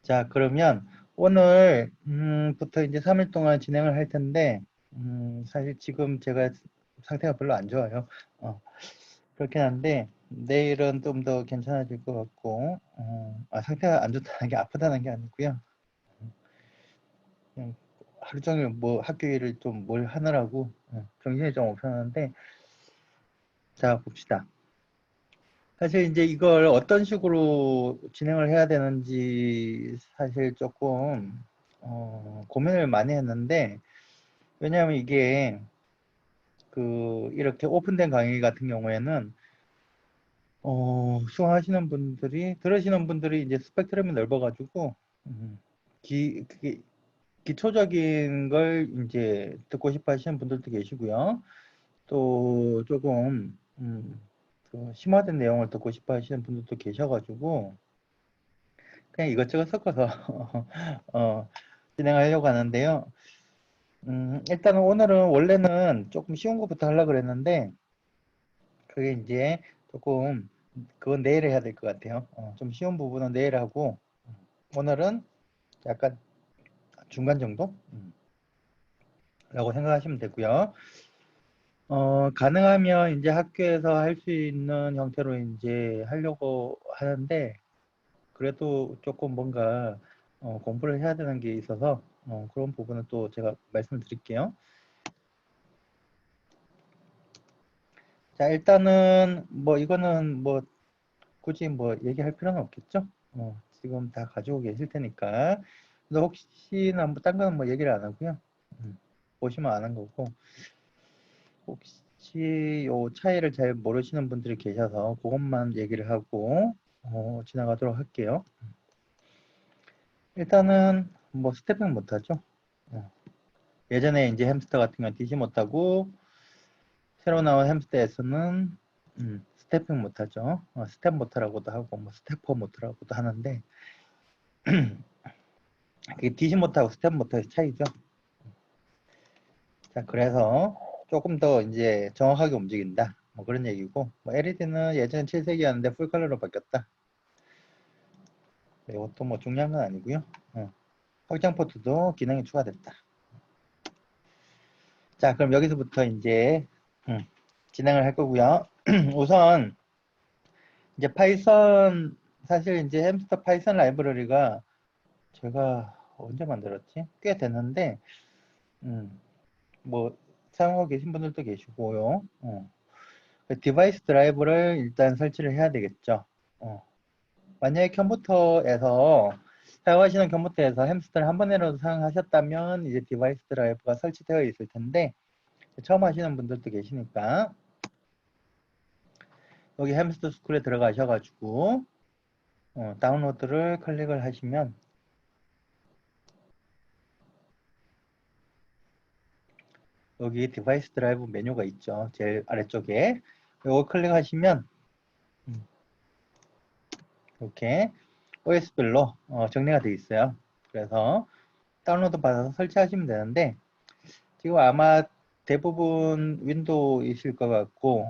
자, 그러면 오늘 부터 이제 3일 동안 진행을 할 텐데 사실 지금 제가 상태가 별로 안 좋아요. 그렇긴 한데 내일은 좀 더 괜찮아질 것 같고 상태가 안 좋다는 게 아프다는 게 아니고요. 그냥 하루 종일 뭐 학교 일을 좀 뭘 하느라고 정신이 좀 없었는데 자, 봅시다. 사실 이제 이걸 어떤 식으로 진행을 해야 되는지 사실 조금 고민을 많이 했는데 왜냐하면 이게 이렇게 오픈된 강의 같은 경우에는 수강하시는 분들이 들으시는 분들이 이제 스펙트럼이 넓어가지고 그게 기초적인 걸 이제 듣고 싶어 하시는 분들도 계시고요. 또 조금 그 심화된 내용을 듣고 싶어 하시는 분들도 계셔가지고 그냥 이것저것 섞어서 진행하려고 하는데요. 일단은 오늘은 원래는 조금 쉬운 것부터 하려고 그랬는데 그게 이제 조금 그건 내일 해야 될 것 같아요. 좀 쉬운 부분은 내일 하고 오늘은 약간 중간 정도? 라고 생각하시면 되고요. 가능하면 이제 학교에서 할 수 있는 형태로 이제 하려고 하는데 그래도 조금 뭔가 공부를 해야 되는 게 있어서 그런 부분은 또 제가 말씀을 드릴게요. 자, 일단은 뭐 이거는 뭐 굳이 뭐 얘기할 필요는 없겠죠? 지금 다 가지고 계실 테니까. 근데 혹시나 뭐 딴 거는 뭐 얘기를 안 하고요. 보시면 아는 거고. 혹시 요 차이를 잘 모르시는 분들이 계셔서 그것만 얘기를 하고 지나가도록 할게요. 일단은 뭐 스태핑 못하죠. 예전에 이제 햄스터 같은 건 DC 못하고 새로 나온 햄스터에서는 스태핑 못하죠. 스텝 모터라고도 하고 뭐 스태퍼 모터라고도 하는데 그게 DC 모터하고 스텝 모터의 차이죠. 자, 그래서 조금 더 이제 정확하게 움직인다. 뭐 그런 얘기고, 뭐 LED는 예전에 7색이었는데 풀컬러로 바뀌었다. 이것도 뭐 중요한 건 아니고요. 확장 포트도 기능이 추가됐다. 자, 그럼 여기서부터 이제 진행을 할 거고요. 우선 이제 파이썬 사실 이제 햄스터 파이썬 라이브러리가 제가 언제 만들었지? 꽤 됐는데 뭐 사용하고 계신 분들도 계시고요. 디바이스 드라이브를 일단 설치를 해야 되겠죠. 만약에 컴퓨터에서 사용하시는 컴퓨터에서 햄스터를 한 번이라도 사용하셨다면 이제 디바이스 드라이브가 설치되어 있을 텐데 처음 하시는 분들도 계시니까 여기 햄스터 스쿨에 들어가셔가지고 다운로드를 클릭을 하시면 여기 디바이스 드라이브 메뉴가 있죠. 제일 아래쪽에 이거 클릭하시면 이렇게 OS별로 정리가 되어 있어요. 그래서 다운로드 받아서 설치하시면 되는데 지금 아마 대부분 윈도우이실 것 같고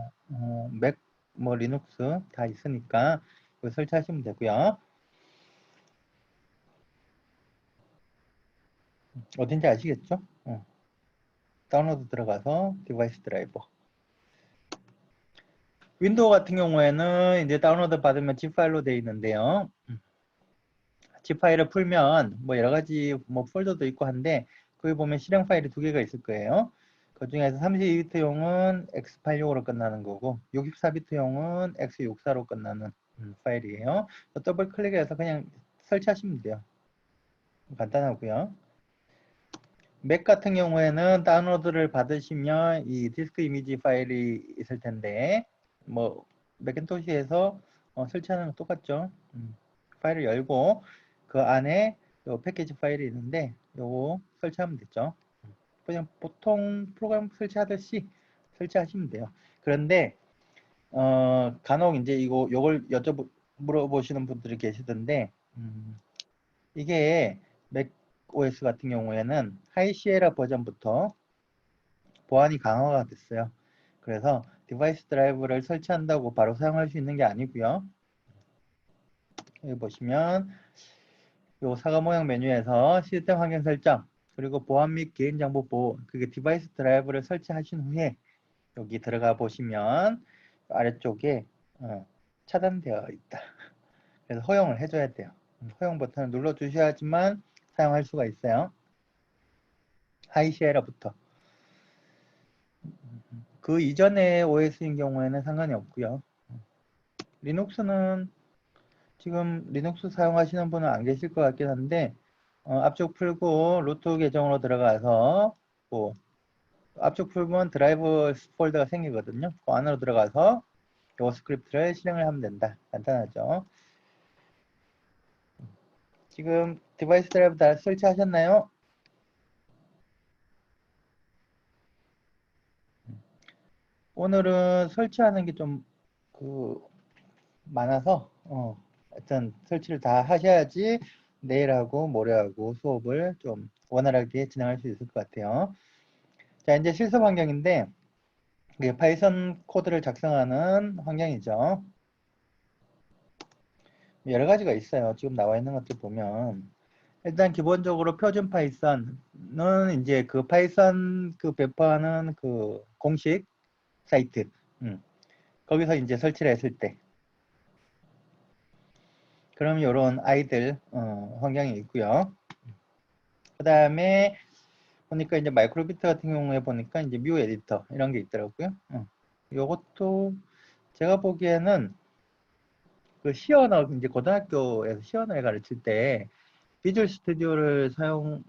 맥, 뭐 리눅스 다 있으니까 이거 설치하시면 되고요. 어딘지 아시겠죠? 다운로드 들어가서 디바이스 드라이버. 윈도우 같은 경우에는 이제 다운로드 받으면 zip 파일로 되어 있는데요. zip 파일을 풀면 뭐 여러 가지 뭐 폴더도 있고 한데 거기 보면 실행 파일이 두 개가 있을 거예요. 그 중에서 32비트용은 X86으로 끝나는 거고 64비트용은 X64로 끝나는 파일이에요. 더블 클릭해서 그냥 설치하시면 돼요. 간단하고요. 맥 같은 경우에는 다운로드를 받으시면 이 디스크 이미지 파일이 있을 텐데 뭐 맥킨토시에서 설치하는 건 똑같죠. 파일을 열고 그 안에 요 패키지 파일이 있는데 요거 설치하면 되죠. 그냥 보통 프로그램 설치하듯이 설치하시면 돼요. 그런데 간혹 이제 요걸 물어보시는 분들이 계시던데 이게 맥 OS 같은 경우에는 하이시에라 버전부터 보안이 강화가 됐어요. 그래서 디바이스 드라이브를 설치한다고 바로 사용할 수 있는 게 아니고요. 여기 보시면 요 사과 모양 메뉴에서 시스템 환경 설정, 그리고 보안 및 개인정보 보호, 그게 디바이스 드라이브를 설치하신 후에 여기 들어가 보시면 아래쪽에 차단되어 있다. 그래서 허용을 해줘야 돼요. 허용 버튼을 눌러 주셔야지만 사용할 수가 있어요. 하이시에라부터. 그 이전의 OS인 경우에는 상관이 없고요. 리눅스는 지금 리눅스 사용하시는 분은 안 계실 것 같긴 한데 앞쪽 풀고 루트 계정으로 들어가서 뭐 앞쪽 풀면 드라이브 폴더가 생기거든요. 그 안으로 들어가서 요 스크립트를 실행을 하면 된다. 간단하죠. 지금 디바이스 드라이브 다 설치하셨나요? 오늘은 설치하는 게 좀 많아서 하여튼 설치를 다 하셔야지 내일하고 모레하고 수업을 좀 원활하게 진행할 수 있을 것 같아요. 자, 이제 실습 환경인데 이게 파이썬 코드를 작성하는 환경이죠. 여러 가지가 있어요. 지금 나와 있는 것들 보면 일단 기본적으로 표준 파이썬은 이제 그 파이썬 그 배포하는 그 공식 사이트 거기서 이제 설치를 했을 때 그럼 이런 아이들 환경이 있고요. 그 다음에 보니까 이제 마이크로비트 같은 경우에 보니까 이제 뮤 에디터 이런 게 있더라고요. 요것도 제가 보기에는 그 시언어 이제 고등학교에서 시언어를 가르칠 때 비주얼 스튜디오를 사용하는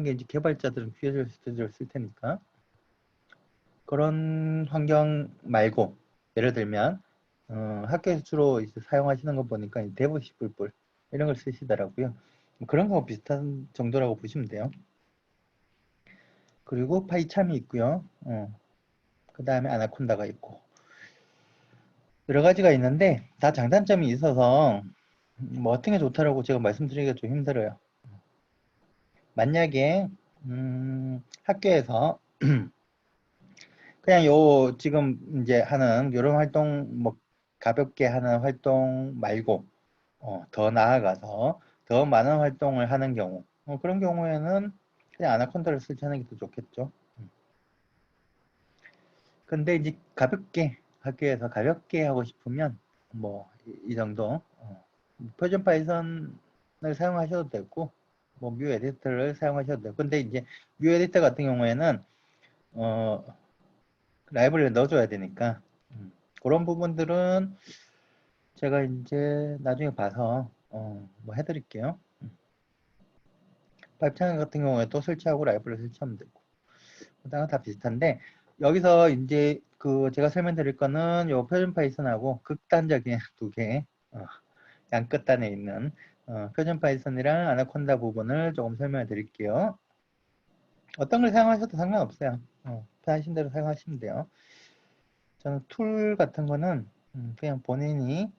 게 이제 개발자들은 비주얼 스튜디오를 쓸 테니까 그런 환경 말고 예를 들면 학교에서 주로 이제 사용하시는 거 보니까 데브 C++ 이런 걸 쓰시더라고요. 그런 거 비슷한 정도라고 보시면 돼요. 그리고 파이참이 있고요. 그 다음에 아나콘다가 있고 여러 가지가 있는데 다 장단점이 있어서 뭐 어떤 게 좋다라고 제가 말씀드리기가 좀 힘들어요. 만약에 학교에서 그냥 요 지금 이제 하는 이런 활동 뭐 가볍게 하는 활동 말고 더 나아가서 더 많은 활동을 하는 경우 그런 경우에는 그냥 아나콘다를 설치하는 게 더 좋겠죠. 근데 이제 가볍게 학교에서 가볍게 하고 싶으면 뭐 이 정도 표준 파이썬을 사용하셔도 되고 뭐 뮤 에디터를 사용하셔도 되고 근데 이제 뮤 에디터 같은 경우에는 라이브러리를 넣어줘야 되니까 그런 부분들은 제가 이제 나중에 봐서 뭐 해드릴게요. 파이프창 같은 경우에도 설치하고 라이브러리 설치하면 되고 그다음 다 비슷한데 여기서 이제 그 제가 설명드릴 거는 요 표준 파이썬하고 극단적인 두 개, 양 끝단에 있는 표준 파이썬이랑 아나콘다 부분을 조금 설명해 드릴게요. 어떤 걸 사용하셔도 상관없어요. 편하신 대로 사용하시면 돼요. 저는 툴 같은 거는 그냥 본인이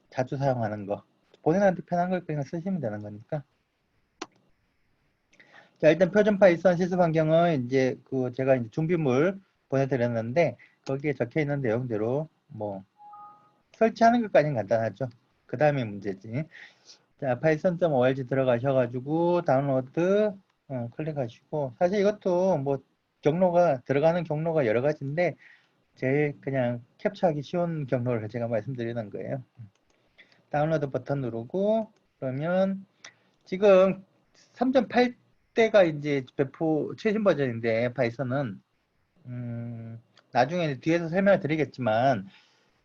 자주 사용하는 거, 본인한테 편한 걸 그냥 쓰시면 되는 거니까. 자, 일단 표준 파이썬 실습 환경은 이제 그 제가 이제 준비물 보내드렸는데 거기에 적혀 있는 내용대로 뭐 설치하는 것까지는 간단하죠. 그 다음에 문제지. 자, python.org 들어가셔가지고 다운로드 클릭하시고 사실 이것도 뭐 경로가 들어가는 경로가 여러 가지인데 제일 그냥 캡처하기 쉬운 경로를 제가 말씀드리는 거예요. 다운로드 버튼 누르고 그러면 지금 3.8대가 이제 배포 최신 버전인데 파이썬은 나중에 뒤에서 설명을 드리겠지만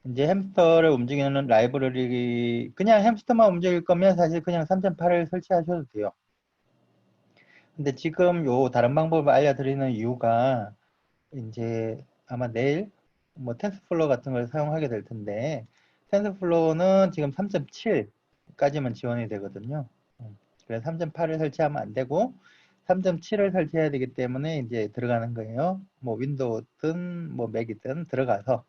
이제 햄스터를 움직이는 라이브러리 그냥 햄스터만 움직일 거면 사실 그냥 3.8을 설치하셔도 돼요. 근데 지금 요 다른 방법을 알려드리는 이유가 이제 아마 내일 뭐 텐스플로우 같은 걸 사용하게 될 텐데 텐스플로우는 지금 3.7까지만 지원이 되거든요. 그래서 3.8을 설치하면 안 되고 3.7을 설치해야 되기 때문에 이제 들어가는 거예요. 뭐 윈도우든 뭐 맥이든 들어가서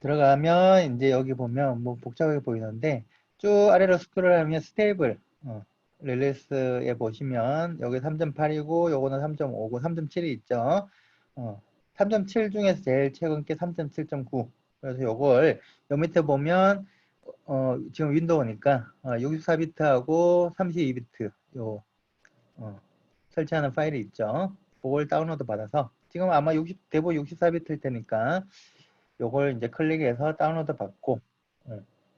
들어가면 이제 여기 보면 뭐 복잡하게 보이는데 쭉 아래로 스크롤하면 스테이블 릴리스에 보시면 여기 3.8이고 요거는 3.5고 3.7이 있죠. 3.7 중에서 제일 최근 게 3.7.9 그래서 요걸 요 밑에 보면 지금 윈도우니까 64비트하고 32비트 요 설치하는 파일이 있죠. 그걸 다운로드 받아서 지금 아마 대부분 64비트일 테니까 요걸 이제 클릭해서 다운로드 받고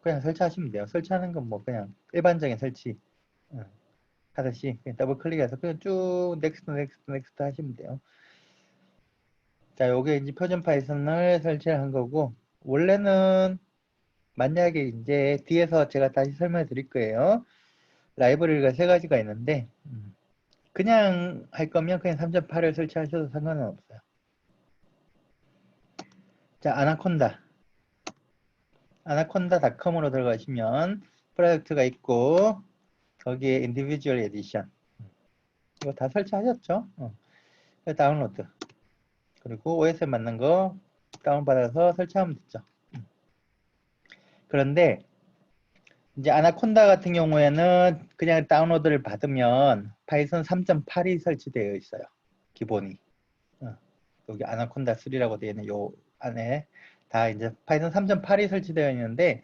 그냥 설치하시면 돼요. 설치하는 건 뭐 그냥 일반적인 설치 하듯이 그냥 더블 클릭해서 그냥 쭉 넥스트 하시면 돼요. 자, 요게 이제 표준 파이썬을 설치를 한 거고, 원래는 만약에 이제 뒤에서 제가 다시 설명해 드릴 거예요. 라이브러리가 세 가지가 있는데 그냥 할 거면 그냥 3.8을 설치하셔도 상관은 없어요. 자, 아나콘다닷컴으로 들어가시면 프로젝트가 있고 거기에 인디비주얼 에디션 이거 다 설치하셨죠? 다운로드 그리고 OS에 맞는 거 다운받아서 설치하면 되죠. 그런데 이제 아나콘다 같은 경우에는 그냥 다운로드를 받으면 파이썬 3.8이 설치되어 있어요. 기본이. 여기 아나콘다 3라고 되어 있는 요 안에 다 이제 파이썬 3.8이 설치되어 있는데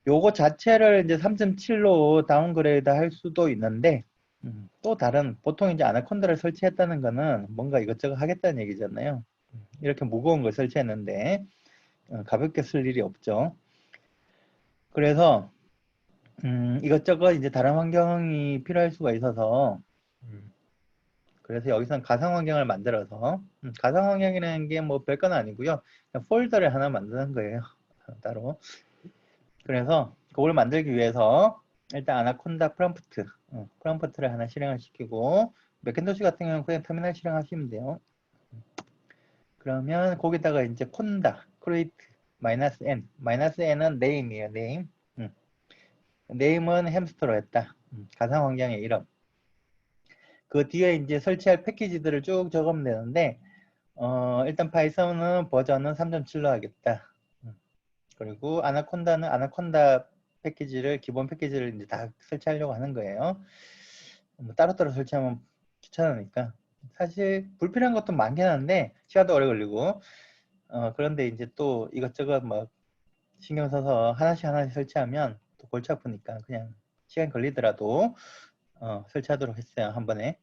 요거 자체를 이제 3.7로 다운그레이드 할 수도 있는데 또 다른 보통 이제 아나콘다를 설치했다는 거는 뭔가 이것저것 하겠다는 얘기잖아요. 이렇게 무거운 걸 설치했는데 가볍게 쓸 일이 없죠. 그래서 이것저것 이제 다른 환경이 필요할 수가 있어서 그래서 여기서는 가상 환경을 만들어서 가상 환경이라는 게 뭐 별건 아니고요. 그냥 폴더를 하나 만드는 거예요. 따로. 그래서 그걸 만들기 위해서 일단 아나콘다 프롬프트를 하나 실행을 시키고 맥킨토시 같은 경우는 그냥 터미널 실행하시면 돼요. 그러면 거기다가 이제 콘다 create -n -n은 name이에요. name. name은 햄스터로 했다. 가상 환경의 이름. 그 뒤에 이제 설치할 패키지들을 쭉 적으면 되는데 일단 파이썬은 버전은 3.7로 하겠다. 그리고 아나콘다는 아나콘다 패키지를 기본 패키지를 이제 다 설치하려고 하는 거예요. 뭐 따로따로 설치하면 귀찮으니까 사실 불필요한 것도 많긴 한데 시간도 오래 걸리고 그런데 이제 또 이것저것 막 신경 써서 하나씩 설치하면 또 골치 아프니까 그냥 시간 걸리더라도 설치하도록 했어요. 한 번에.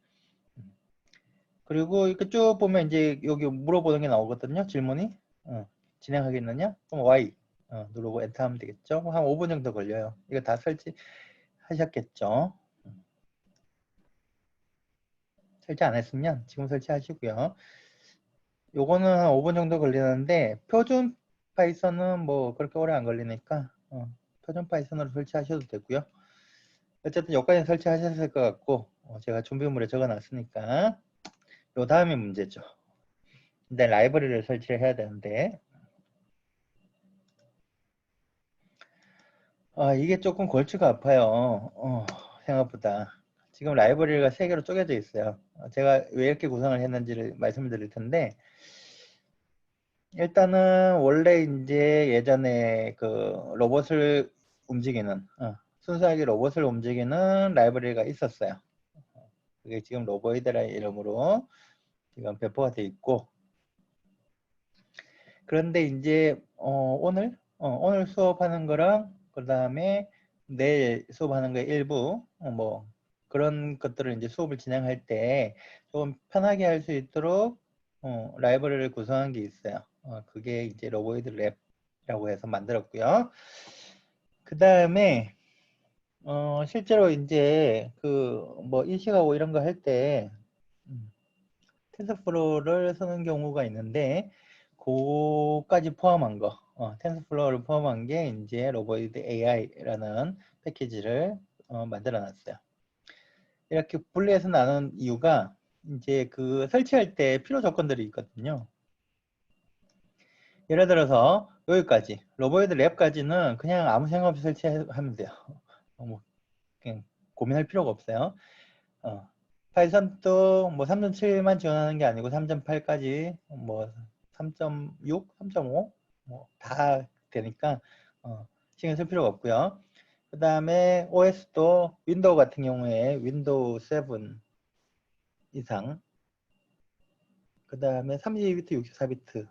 그리고 이렇게 쭉 보면 이제 여기 물어보는 게 나오거든요. 질문이. 진행하겠느냐? 그럼 Y 누르고 엔터 하면 되겠죠. 한 5분 정도 걸려요. 이거 다 설치하셨겠죠. 설치 안 했으면 지금 설치하시고요. 요거는 한 5분 정도 걸리는데 표준 파이썬은 뭐 그렇게 오래 안 걸리니까 표준 파이썬으로 설치하셔도 되고요. 어쨌든 여기까지 설치하셨을 것 같고 제가 준비물에 적어놨으니까 요 다음이 문제죠. 근데 라이브러리를 설치를 해야 되는데 이게 조금 골치가 아파요. 생각보다. 지금 라이브러리가 3개로 쪼개져 있어요. 제가 왜 이렇게 구성을 했는지를 말씀드릴 텐데 일단은 원래 이제 예전에 그 로봇을 움직이는 순수하게 로봇을 움직이는 라이브러리가 있었어요. 그게 지금 로보이드라는 이름으로 지금 배포가 돼 있고 그런데 이제 오늘 수업하는 거랑 그 다음에 내일 수업하는 거의 일부 뭐 그런 것들을 이제 수업을 진행할 때 좀 편하게 할 수 있도록 라이브러리를 구성한 게 있어요. 그게 이제 로보이드 랩이라고 해서 만들었고요. 그 다음에 실제로 이제 그 뭐 인식하고 이런 거 할 때 텐서플로우를 쓰는 경우가 있는데 그거까지 포함한 거 텐서플로우를 포함한 게 이제 로보이드 AI라는 패키지를 만들어 놨어요. 이렇게 분리해서 나눈 이유가 이제 그 설치할 때 필요 조건들이 있거든요. 예를 들어서 여기까지 로보이드 랩까지는 그냥 아무 생각 없이 설치하면 돼요. 뭐 그냥 고민할 필요가 없어요. 파이썬도 뭐 3.7만 지원하는 게 아니고 3.8까지 뭐 3.6, 3.5 뭐 다 되니까 신경 쓸 필요가 없고요. 그 다음에 OS도 윈도우 같은 경우에 윈도우 7 이상 그 다음에 32비트, 64비트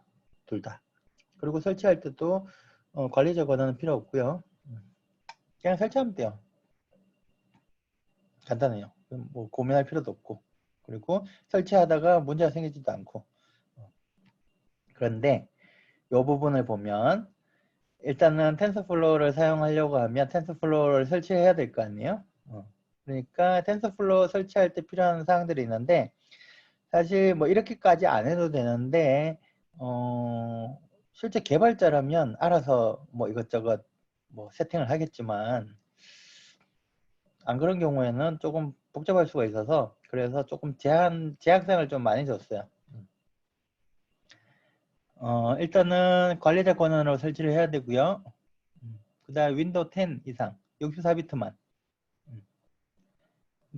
둘 다. 그리고 설치할 때도 관리자 권한은 필요 없고요. 그냥 설치하면 돼요. 간단해요. 뭐 고민할 필요도 없고, 그리고 설치하다가 문제가 생기지도 않고. 그런데 이 부분을 보면 일단은 텐서플로우를 사용하려고 하면 텐서플로우를 설치해야 될 거 아니에요. 그러니까 텐서플로우 설치할 때 필요한 사항들이 있는데, 사실 뭐 이렇게까지 안 해도 되는데 실제 개발자라면 알아서 뭐 이것저것 뭐 세팅을 하겠지만, 안 그런 경우에는 조금 복잡할 수가 있어서, 그래서 조금 제약사항을 좀 많이 줬어요. 일단은 관리자 권한으로 설치를 해야 되고요. 그 다음 윈도우 10 이상 64비트만.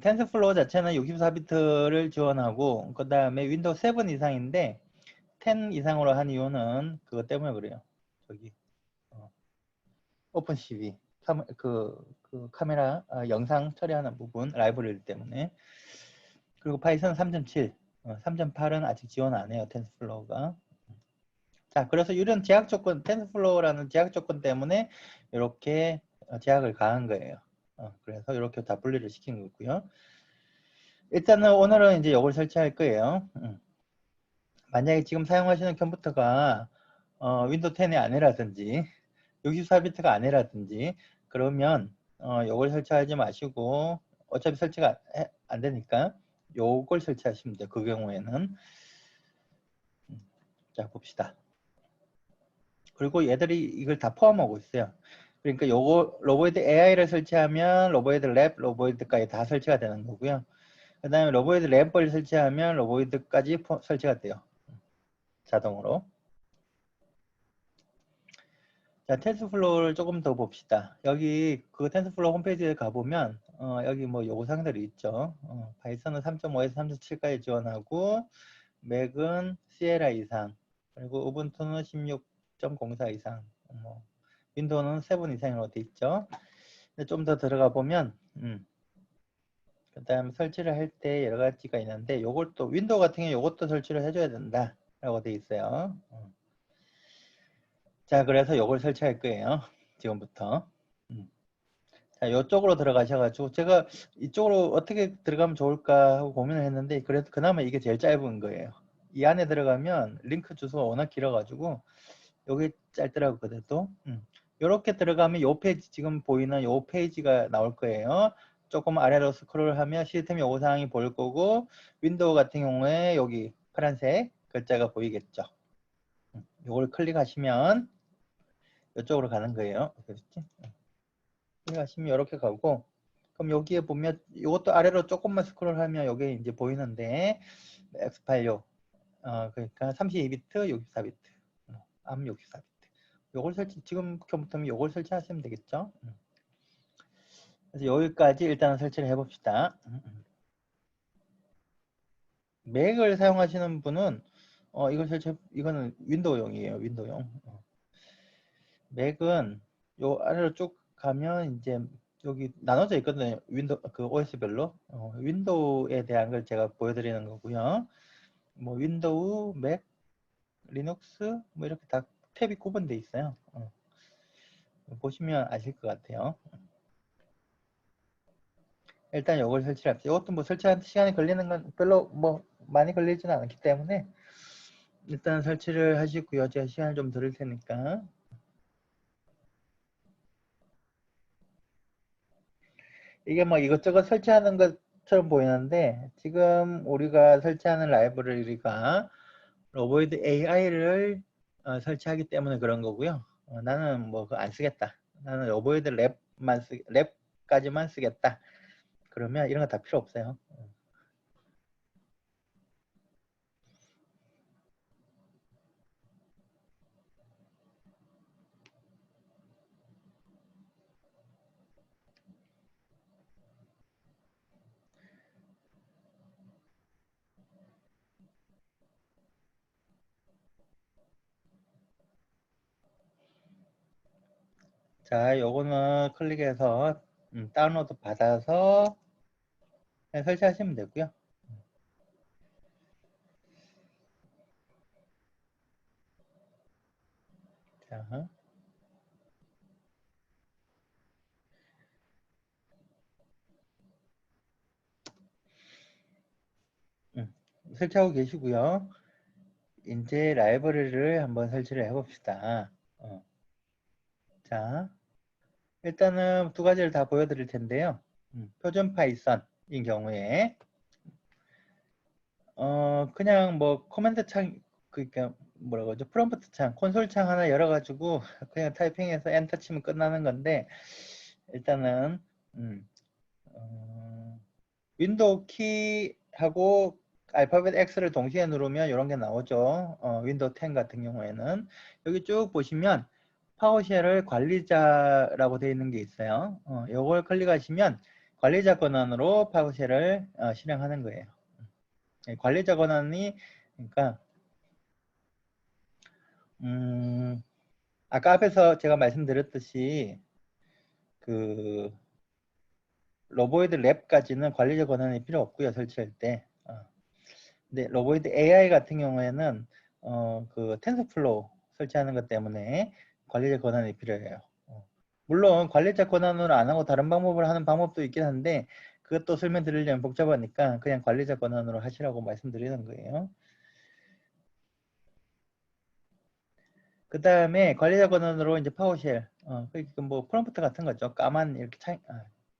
텐서플로우 자체는 64비트를 지원하고, 그 다음에 윈도우 7 이상인데 10 이상으로 한 이유는 그것 때문에 그래요. 저기 오픈CV 그 카메라 영상 처리하는 부분 라이브러리 때문에. 그리고 파이썬 3.7, 3.8은 아직 지원 안 해요, 텐서플로우가. 자, 그래서 이런 제약 조건, 텐서플로우라는 제약 조건 때문에 이렇게 제약을 가한 거예요. 그래서 이렇게 다 분리를 시킨 거고요. 일단은 오늘은 이제 이걸 설치할 거예요. 만약에 지금 사용하시는 컴퓨터가 윈도우 10이 아니라든지 64비트가 아니라든지 그러면 이걸 설치하지 마시고, 어차피 설치가 안 되니까 요걸 설치하시면 돼요. 그 경우에는. 자, 봅시다. 그리고 얘들이 이걸 다 포함하고 있어요. 그러니까 요거 로보이드 AI를 설치하면 로보이드 랩, 로보이드까지 다 설치가 되는 거고요. 그 다음에 로보이드 랩을 설치하면 로보이드까지 설치가 돼요. 자동으로. 자, 텐서플로우를 조금 더 봅시다. 여기 그 텐서플로우 홈페이지에 가보면 여기 뭐 요구사항들이 있죠. 파이썬은 3.5에서 3.7까지 지원하고, 맥은 시에라 이상, 그리고 우분투는 16.04 이상, 윈도우는 7 이상으로 돼 있죠. 좀 더 들어가 보면 그 다음 설치를 할 때 여러 가지가 있는데, 요걸 또 윈도우 같은 경우 요것도 설치를 해줘야 된다 라고 돼 있어요. 자, 그래서 요걸 설치할 거예요, 지금부터. 자, 이쪽으로 들어가셔가지고 제가 이쪽으로 어떻게 들어가면 좋을까 하고 고민을 했는데, 그래도 그나마 이게 제일 짧은 거예요. 이 안에 들어가면 링크 주소가 워낙 길어가지고 여기 짧더라고. 그래도 이렇게 들어가면 요 페이지, 지금 보이는 요 페이지가 나올 거예요. 조금 아래로 스크롤하면 시스템 요구사항이 보일 거고, 윈도우 같은 경우에 여기 파란색 글자가 보이겠죠. 요걸 클릭하시면 이쪽으로 가는 거예요. 그렇지? 클릭하시면 이렇게 가고, 그럼 여기에 보면 이것도 아래로 조금만 스크롤하면 여기 이제 보이는데, X86 그러니까 32비트, 64비트, 암 64비트. 요걸 설치, 지금 컴퓨터면 요걸 설치하시면 되겠죠. 그래서 여기까지 일단 설치를 해봅시다. 맥을 사용하시는 분은 이걸 이거는 윈도우용이에요. 윈도우용. 맥은 요 아래로 쭉 가면 이제 여기 나눠져 있거든요. 윈도우 그 OS별로. 윈도우에 대한 걸 제가 보여드리는 거고요. 뭐 윈도우, 맥, 리눅스 뭐 이렇게 다 탭이 구분돼 있어요. 보시면 아실 것 같아요. 일단 이걸 설치를 합시다. 이것도 뭐 설치하는 시간이 걸리는 건 별로 뭐 많이 걸리지는 않기 때문에 일단 설치를 하시고요. 제가 시간을 좀 드릴 테니까. 이게 뭐 이것저것 설치하는 것처럼 보이는데, 지금 우리가 설치하는 라이브러리가 로보이드 AI를 설치하기 때문에 그런 거고요. 나는 뭐 그거 안 쓰겠다. 나는 로보이드 랩까지만 쓰겠다. 그러면 이런 거 다 필요 없어요. 자, 요거는 클릭해서 다운로드 받아서 설치하시면 되고요. 자, 설치하고 계시고요. 이제 라이브러리를 한번 설치를 해봅시다. 자, 일단은 두 가지를 다 보여드릴 텐데요. 표준 파이썬인 경우에 그냥 뭐 커맨드 창, 그러니까 뭐라고 하죠? 프롬프트 창, 콘솔 창 하나 열어가지고 그냥 타이핑해서 엔터 치면 끝나는 건데, 일단은 윈도우 키하고 알파벳 X를 동시에 누르면 이런 게 나오죠. 윈도우 10 같은 경우에는 여기 쭉 보시면 파워쉘을 관리자라고 되어 있는 게 있어요. 요걸 클릭하시면 관리자 권한으로 파워쉘을 실행하는 거예요. 관리자 권한이 그러니까 아까 앞에서 제가 말씀드렸듯이 그 로보이드 랩까지는 관리자 권한이 필요 없고요. 설치할 때. 근데 로보이드 AI 같은 경우에는 그 텐서플로우 설치하는 것 때문에 관리자 권한이 필요해요. 물론 관리자 권한으로 안 하고 다른 방법을 하는 방법도 있긴 한데 그것도 설명드리려면 복잡하니까 그냥 관리자 권한으로 하시라고 말씀드리는 거예요. 그 다음에 관리자 권한으로 이제 파워쉘, 그러니까 뭐 프롬프트 같은 거죠. 까만 이렇게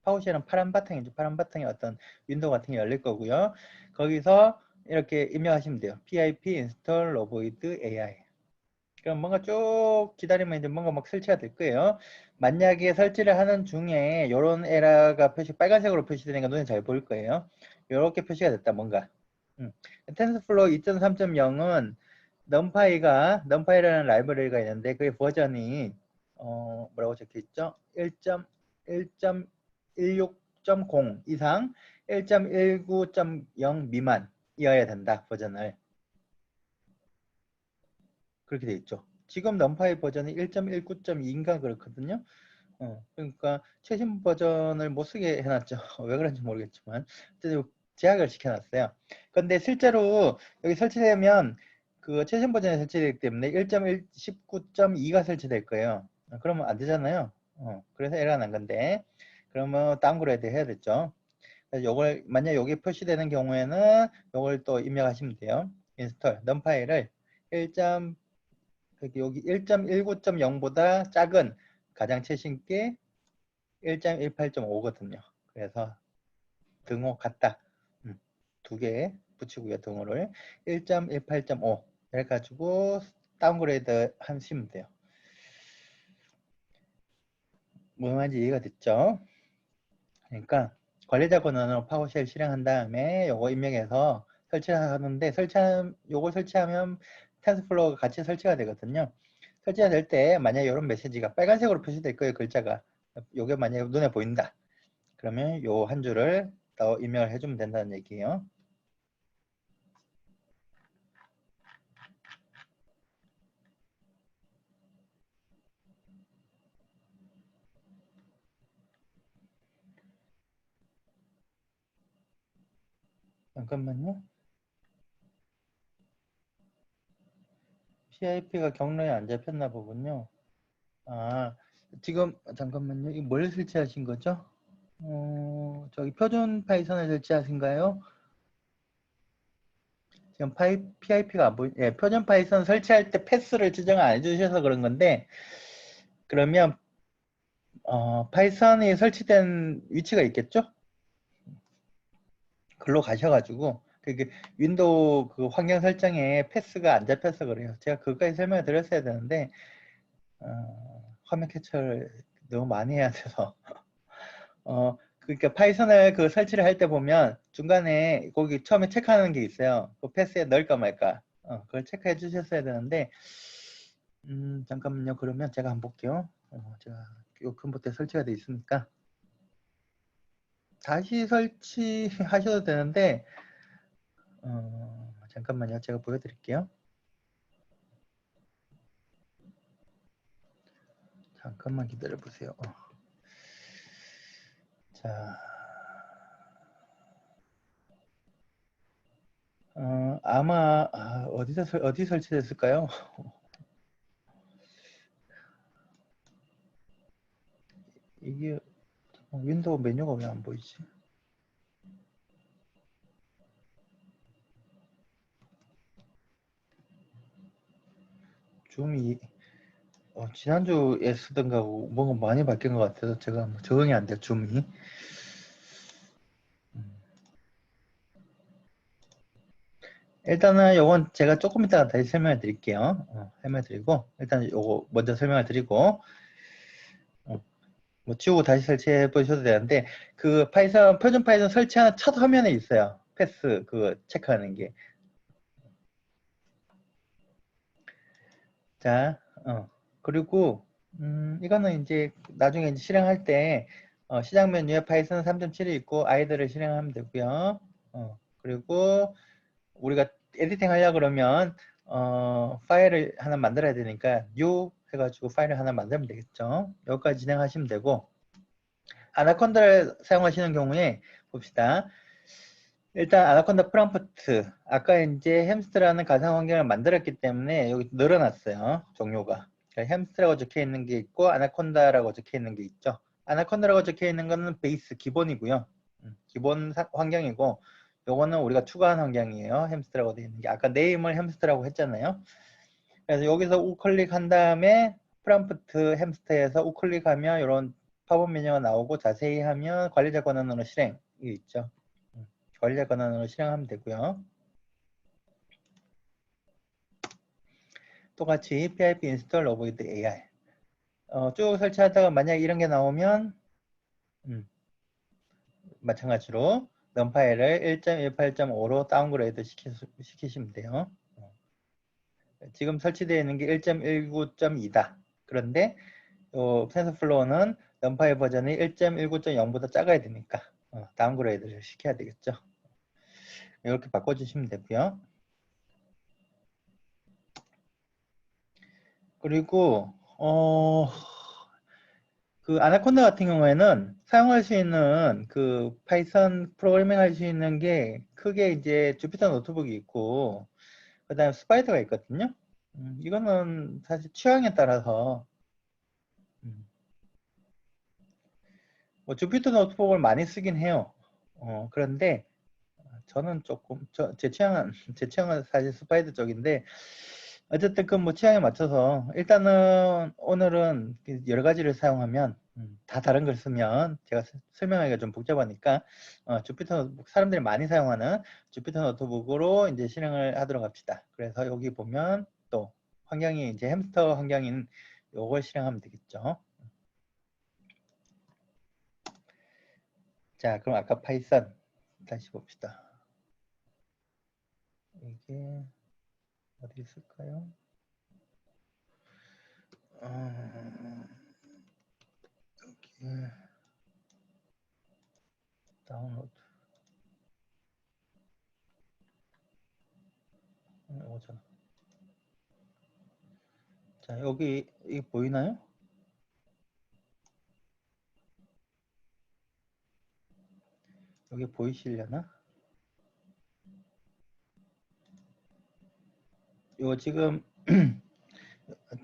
파워쉘은 파란 바탕이죠. 파란 바탕에 어떤 윈도우 같은 게 열릴 거고요. 거기서 이렇게 입력하시면 돼요. pip install roboid ai. 그럼 뭔가 쭉 기다리면 이제 뭔가 막 설치가 될 거예요. 만약에 설치를 하는 중에 이런 에러가 빨간색으로 표시되는 게 눈에 잘 보일 거예요. 이렇게 표시가 됐다 뭔가. 텐서플로우 2.3.0은 넘파이라는 라이브러리가 있는데 그게 버전이 뭐라고 적혀 있죠? 1.16.0 이상 1.19.0 미만이어야 된다. 버전을. 그렇게 돼 있죠. 지금 넘파이 버전이 1.19.2인가 그렇거든요. 그러니까 최신 버전을 못 쓰게 해놨죠. 왜 그런지 모르겠지만 제약을 시켜놨어요. 근데 실제로 여기 설치되면 그 최신 버전에 설치되기 때문에 1.19.2가 설치될 거예요. 그러면 안 되잖아요. 그래서 에러가 난 건데 그러면 다운그레이드 해야 됐죠. 그래서 요걸 만약 여기 표시되는 경우에는 요걸 또 입력하시면 돼요. 인스톨 넘파이를 1. 여기 1.19.0보다 작은 가장 최신 게 1.18.5거든요. 그래서 등호 같다. 두 개 붙이고요. 등호를 1.18.5 해가지고 다운그레이드 하시면 돼요. 무슨 말인지 이해가 됐죠? 그러니까 관리자 권한으로 파워쉘 실행한 다음에 요거 입력해서 설치하는데 요거 설치하면 텐서플로우가 같이 설치가 되거든요. 설치가 될 때 만약에 이런 메시지가 빨간색으로 표시될 거예요. 글자가. 요게 만약에 눈에 보인다. 그러면 요 한 줄을 더 입력을 해주면 된다는 얘기예요. 잠깐만요. PIP가 경로에 안 잡혔나 보군요. 아, 지금 잠깐만요. 이거 뭘 설치하신 거죠? 저기 표준 파이썬을 설치하신가요? 지금 PIP가 안 보이, 예, 표준 파이썬 설치할 때 패스를 지정 안 해주셔서 그런 건데, 그러면, 파이썬이 설치된 위치가 있겠죠? 글로 가셔가지고, 그게 윈도우 그 환경 설정에 패스가 안 잡혀서 그래요. 제가 그것까지 설명을 드렸어야 되는데, 화면 캡처를 너무 많이 해야 돼서. 그러니까 파이썬을 그 설치를 할 때 보면 중간에 거기 처음에 체크하는 게 있어요. 그 패스에 넣을까 말까. 그걸 체크해 주셨어야 되는데, 잠깐만요. 그러면 제가 한번 볼게요. 제가 요 컴퓨터에 설치가 돼 있으니까 다시 설치하셔도 되는데, 잠깐만요. 제가 보여드릴게요. 잠깐만 기다려 보세요. 자, 아마 어디 설치됐을까요? 이게 윈도우 메뉴가 왜 안 보이지? 줌이 지난주에 쓰던 거하고 뭔가 많이 바뀐 것 같아서 제가 뭐 적응이 안 돼요, 줌이. 일단은 요건 제가 조금 이따가 다시 설명을 드릴게요. 설명을 드리고, 일단 요거 먼저 설명을 드리고, 뭐 지우고 다시 설치해 보셔도 되는데, 그 파이썬, 표준 파이썬 설치하는 첫 화면에 있어요. 패스, 그거 체크하는 게. 자, 그리고, 이거는 이제 나중에 이제 실행할 때, 시작 메뉴에 파이썬 3.7이 있고, 아이들을 실행하면 되고요. 그리고 우리가 에디팅 하려고 그러면, 파일을 하나 만들어야 되니까, new 해가지고 파일을 하나 만들면 되겠죠. 여기까지 진행하시면 되고, 아나콘다를 사용하시는 경우에, 봅시다. 일단 아나콘다 프롬프트 아까 이제 햄스트라는 가상 환경을 만들었기 때문에 여기 늘어났어요. 종류가. 그러니까 햄스트라고 적혀 있는 게 있고 아나콘다라고 적혀 있는 게 있죠. 아나콘다라고 적혀 있는 거는 베이스 기본이고요. 기본 환경이고 요거는 우리가 추가한 환경이에요. 햄스트라고 되어 있는 게 아까 네임을 햄스트라고 했잖아요. 그래서 여기서 우클릭한 다음에 프롬프트 햄스터에서 우클릭하면 이런 팝업 메뉴가 나오고 자세히 하면 관리자 권한으로 실행이 있죠. 관리자 권한으로 실행하면 되고요. 똑같이 pip install avoid AI 쭉 설치하다가 만약 이런 게 나오면 마찬가지로 넘파일을 1.18.5로 다운그레이드 시키시면 돼요. 지금 설치되어 있는 게 1.19.2다. 그런데 텐서플로우는 넘파일 버전이 1.19.0보다 작아야 되니까 다운그레이드를 시켜야 되겠죠. 이렇게 바꿔주시면 되고요. 그리고 그 아나콘다 같은 경우에는 사용할 수 있는 그 파이썬 프로그래밍 할 수 있는 게 크게 이제 주피터 노트북이 있고 그 다음에 스파이더가 있거든요. 이거는 사실 취향에 따라서 뭐 주피터 노트북을 많이 쓰긴 해요. 그런데 저는 조금 제 취향은 제 취향은 사실 스파이더 쪽인데 어쨌든 그 뭐 취향에 맞춰서 일단은 오늘은 여러 가지를 사용하면 다 다른 걸 쓰면 제가 설명하기가 좀 복잡하니까 주피터 노트북 사람들이 많이 사용하는 주피터 노트북으로 이제 실행을 하도록 합시다. 그래서 여기 보면 또 환경이 이제 햄스터 환경인 요걸 실행하면 되겠죠. 자, 그럼 아까 파이썬 다시 봅시다. 이게 어디 있을까요? 여기 다운로드 오잖아. 자, 여기 이 보이나요? 여기 보이시려나? 이거 지금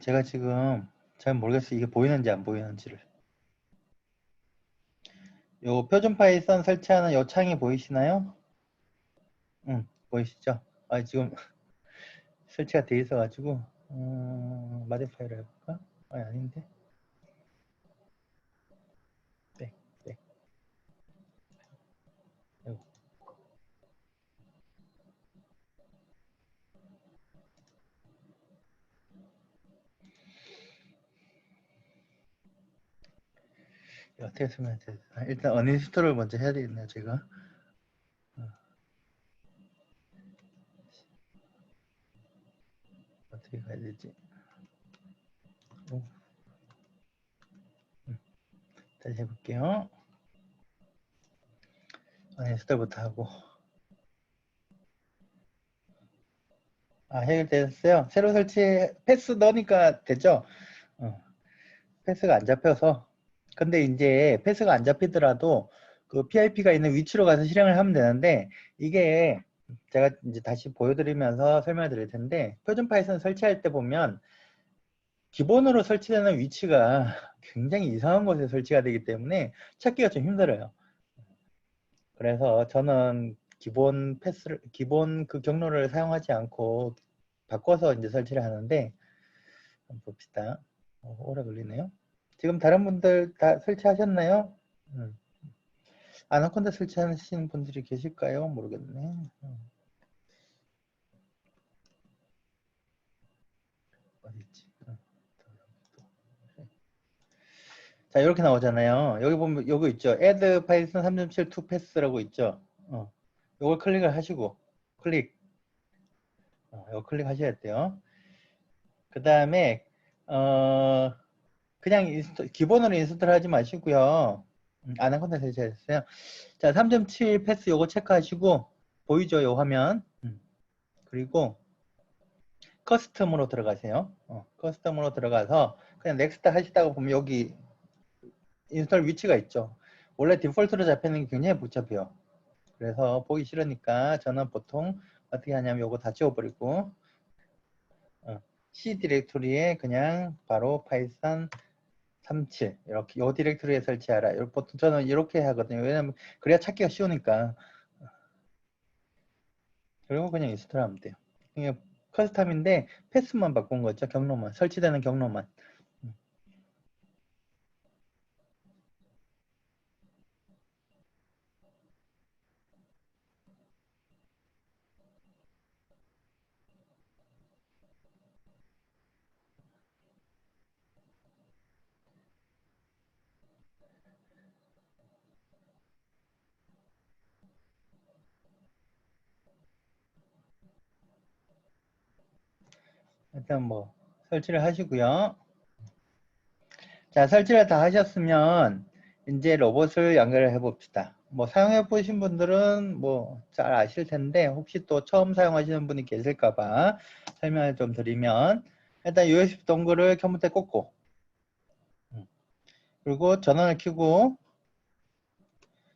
제가 지금 잘 모르겠어요. 이게 보이는지 안 보이는지를. 요 표준 파이썬 설치하는 요 창이 보이시나요? 보이시죠? 지금 설치가 돼 있어가지고 마디파이를 해볼까? 아닌데. 네, 네. 아이고. 어떻게 쓰면 돼? 일단 어닝스톨을 먼저 해야 되겠네요, 제가. 어떻게 가야 되지? 다시 해볼게요. 어닝스톨부터 하고. 해결됐어요. 새로 설치 패스 넣으니까 됐죠? 패스가 안 잡혀서. 근데 이제 패스가 안 잡히더라도 그 PIP가 있는 위치로 가서 실행을 하면 되는데 이게 제가 이제 다시 보여드리면서 설명을 드릴 텐데 표준 파이썬 설치할 때 보면 기본으로 설치되는 위치가 굉장히 이상한 곳에 설치가 되기 때문에 찾기가 좀 힘들어요. 그래서 저는 기본 그 경로를 사용하지 않고 바꿔서 이제 설치를 하는데 한번 봅시다. 오래 걸리네요. 지금 다른 분들 다 설치하셨나요? 아나콘다 설치하시는 분들이 계실까요? 모르겠네. 어딨지? 자, 이렇게 나오잖아요. 여기 보면 요거 있죠. Add Python 3.7 to Pass라고 있죠. 요걸 클릭을 하시고 클릭. 요거 클릭하셔야 돼요. 그 다음에 그냥 기본으로 인스톨 하지 마시고요. 아나콘다 설치하셨어요. 자, 3.7 패스 요거 체크하시고 보이죠? 요 화면. 그리고 커스텀으로 들어가세요. 커스텀으로 들어가서 그냥 넥스트 하시다가 보면 여기 인스톨 위치가 있죠. 원래 디폴트로 잡히는 게 굉장히 복잡해요. 그래서 보기 싫으니까 저는 보통 어떻게 하냐면 요거 다 지워버리고 C 디렉토리에 그냥 바로 파이썬 37 이렇게 요 디렉토리에 설치하라. 보통 저는 이렇게 하거든요. 왜냐면 그래야 찾기가 쉬우니까. 그리고 그냥 인스톨하면 돼요. 이게 커스텀인데 패스만 바꾼 거죠. 경로만 설치되는 경로만. 일단 뭐 설치를 하시고요. 자, 설치를 다 하셨으면 이제 로봇을 연결을 해 봅시다. 뭐 사용해 보신 분들은 뭐 잘 아실 텐데 혹시 또 처음 사용하시는 분이 계실까봐 설명을 좀 드리면 일단 USB 동글을 컴퓨터에 꽂고 그리고 전원을 켜고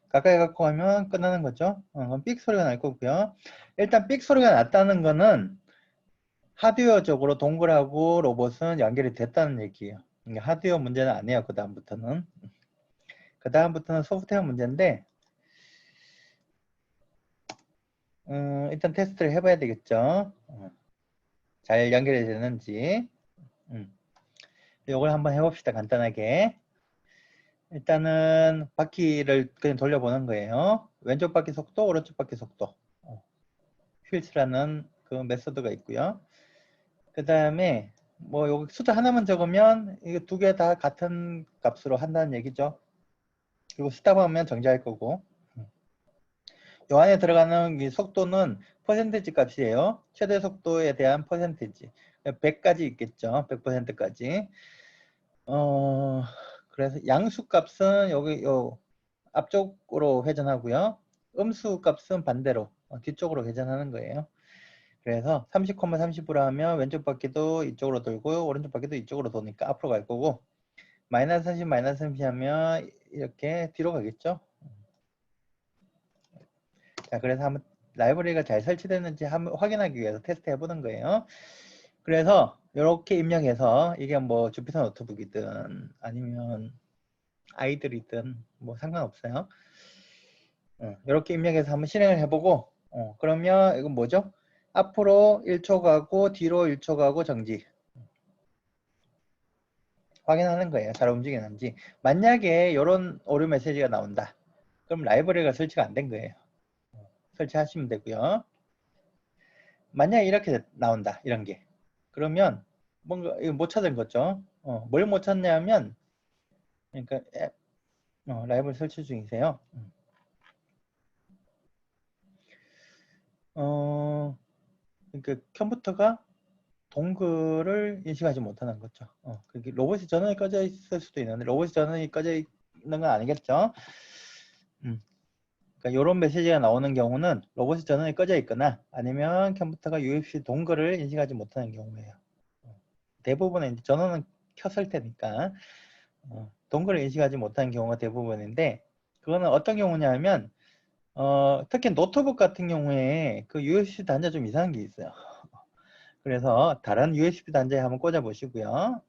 가까이 갖고 가면 끝나는 거죠. 그럼 삑 소리가 날 거고요. 일단 삑 소리가 났다는 거는 하드웨어적으로 동글하고 로봇은 연결이 됐다는 얘기예요. 하드웨어 문제는 아니에요. 그 다음부터는. 그 다음부터는 소프트웨어 문제인데 일단 테스트를 해봐야 되겠죠. 잘 연결이 되는지. 이걸 한번 해봅시다. 간단하게. 일단은 바퀴를 그냥 돌려보는 거예요. 왼쪽 바퀴 속도, 오른쪽 바퀴 속도. 휠스라는 그 메소드가 있고요. 그 다음에 뭐 여기 숫자 하나만 적으면 이거 두 개 다 같은 값으로 한다는 얘기죠. 그리고 스탑하면 정지할 거고. 요 안에 들어가는 이 속도는 퍼센티지 값이에요. 최대 속도에 대한 퍼센티지. 100까지 있겠죠. 100%까지. 그래서 양수 값은 여기 요 앞쪽으로 회전하고요. 음수 값은 반대로 뒤쪽으로 회전하는 거예요. 그래서 30,30으로 하면 왼쪽 바퀴도 이쪽으로 돌고 오른쪽 바퀴도 이쪽으로 도니까 앞으로 갈 거고 마이너스 30, 마이너스 30 하면 이렇게 뒤로 가겠죠. 자, 그래서 한번 라이브러리가 잘 설치됐는지 한번 확인하기 위해서 테스트 해보는 거예요. 그래서 이렇게 입력해서 이게 뭐 주피터 노트북이든 아니면 아이들이든 뭐 상관없어요. 이렇게 입력해서 한번 실행을 해보고 그러면 이건 뭐죠? 앞으로 1초 가고 뒤로 1초 가고 정지 확인하는 거예요. 잘 움직이는지. 만약에 이런 오류 메시지가 나온다. 그럼 라이브러리가 설치가 안 된 거예요. 설치하시면 되고요. 만약에 이렇게 나온다. 이런 게. 그러면 뭔가 이거 못 찾은 거죠. 뭘 못 찾냐면 그러니까 앱, 라이브러리 설치 중이세요. 그러니까 컴퓨터가 동글을 인식하지 못하는 거죠. 그게 로봇이 전원이 꺼져 있을 수도 있는데 로봇이 전원이 꺼져 있는 건 아니겠죠. 그러니까 이런 메시지가 나오는 경우는 로봇이 전원이 꺼져 있거나 아니면 컴퓨터가 USB 동글을 인식하지 못하는 경우예요. 대부분은 전원은 켰을 테니까 동글을 인식하지 못하는 경우가 대부분인데 그거는 어떤 경우냐면 특히 노트북 같은 경우에 그 USB 단자 좀 이상한 게 있어요. 그래서 다른 USB 단자에 한번 꽂아 보시고요.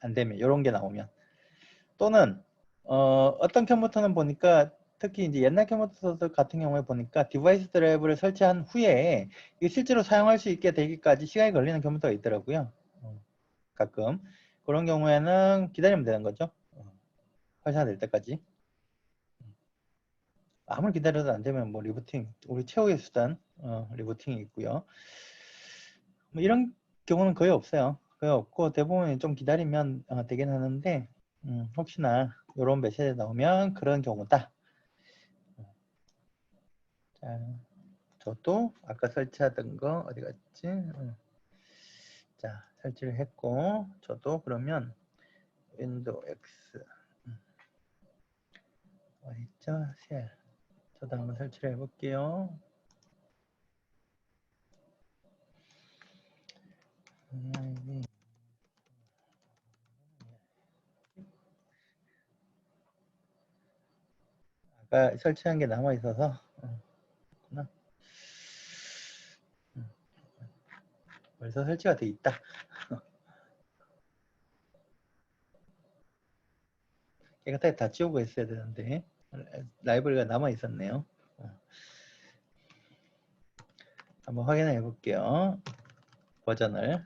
안 되면 이런 게 나오면 또는 어떤 컴퓨터는 보니까 특히 이제 옛날 컴퓨터 같은 경우에 보니까 디바이스 드라이브를 설치한 후에 이게 실제로 사용할 수 있게 되기까지 시간이 걸리는 컴퓨터가 있더라고요. 가끔 그런 경우에는 기다리면 되는 거죠. 활성화될 때까지. 아무리 기다려도 안 되면 뭐 리부팅, 우리 최후의 수단 리부팅이 있고요. 뭐 이런 경우는 거의 없어요. 거의 없고 대부분 좀 기다리면 되긴 하는데 혹시나 이런 메시지 나오면 그런 경우다. 자, 저도 아까 설치하던 거 어디 갔지? 자, 설치를 했고 저도 그러면 윈도우 X 어디 있죠? 쉘. 저도 한번 설치를 해볼게요. 아까 설치한 게 남아 있어서 벌써 설치가 돼 있다. 깨끗하게 다 지우고 있어야 되는데 라이브러리가 남아 있었네요. 한번 확인해 볼게요. 버전을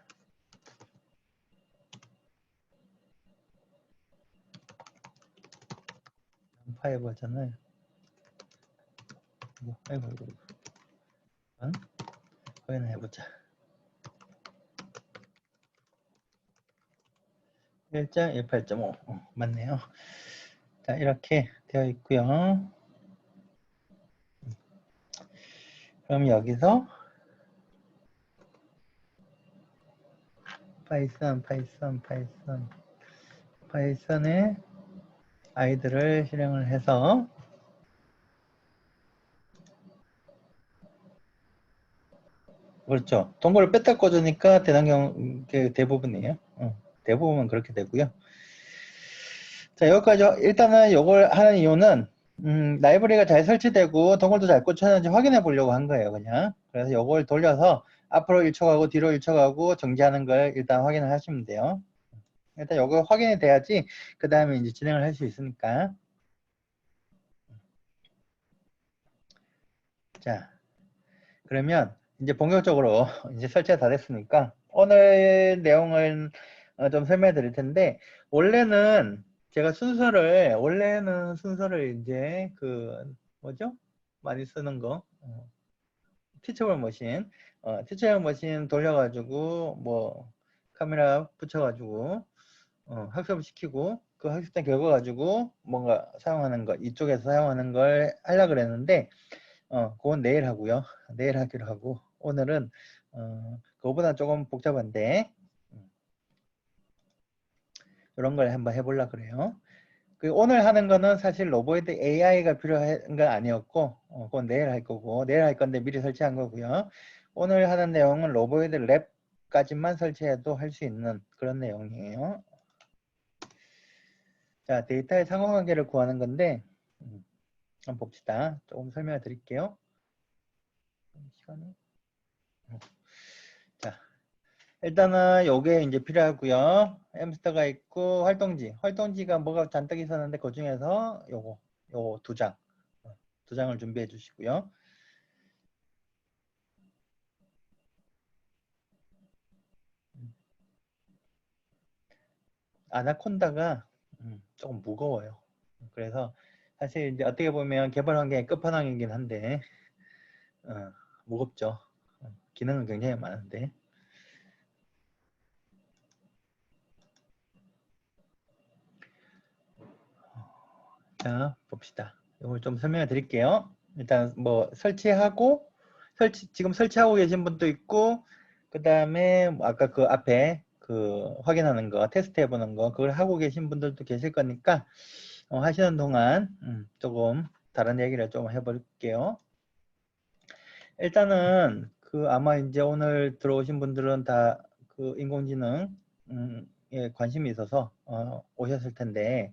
파일 버전을 아이고 확인해 보자. 1.18.5 맞네요. 자, 이렇게 되어 있고요. 그럼 여기서 파이썬의 아이들을 실행을 해서 그렇죠. 동굴을 뺐다 꽂으니까 되는 경우 대부분이에요. 대부분은 그렇게 되고요. 자, 여기까지 일단은 이걸 하는 이유는 라이브러리가 잘 설치되고 동굴도 잘 꽂혔는지 확인해 보려고 한 거예요, 그냥. 그래서 이걸 돌려서 앞으로 1초 가고 뒤로 1초 가고 정지하는 걸 일단 확인을 하시면 돼요. 일단 이거 확인이 돼야지 그 다음에 이제 진행을 할 수 있으니까. 자, 그러면 이제 본격적으로 이제 설치가 다 됐으니까 오늘 내용을 좀 설명해 드릴 텐데 원래는 순서를 이제 그 뭐죠? 많이 쓰는 거 티처블 머신 티처블 머신 돌려가지고 뭐 카메라 붙여가지고 학습을 시키고 그 학습된 결과 가지고 뭔가 사용하는 것 이쪽에서 사용하는 걸 하려고 그랬는데 그건 내일 하고요. 내일 하기로 하고 오늘은 그거보다 조금 복잡한데 이런 걸 한번 해보려고 그래요. 그 오늘 하는 거는 사실 로보이드 AI가 필요한 건 아니었고 그건 내일 할 거고 내일 할 건데 미리 설치한 거고요. 오늘 하는 내용은 로보이드 랩까지만 설치해도 할 수 있는 그런 내용이에요. 자, 데이터의 상호관계를 구하는 건데 한번 봅시다. 조금 설명을 드릴게요. 시간이 자, 일단은 요게 이제 필요하고요. 햄스터가 있고 활동지가 뭐가 잔뜩 있었는데 그 중에서 요 두 장을 준비해 주시고요. 아나콘다가 조금 무거워요. 그래서 사실 이제 어떻게 보면 개발 환경의 끝판왕이긴 한데 무겁죠. 기능은 굉장히 많은데. 자, 봅시다. 이걸 좀 설명해 드릴게요. 일단 뭐 지금 설치하고 계신 분도 있고 그 다음에 아까 그 앞에 그 확인하는 거 테스트 해보는 거 그걸 하고 계신 분들도 계실 거니까 하시는 동안 조금 다른 얘기를 좀 해볼게요. 일단은 그 아마 이제 오늘 들어오신 분들은 다 그 인공지능 에 관심이 있어서 오셨을 텐데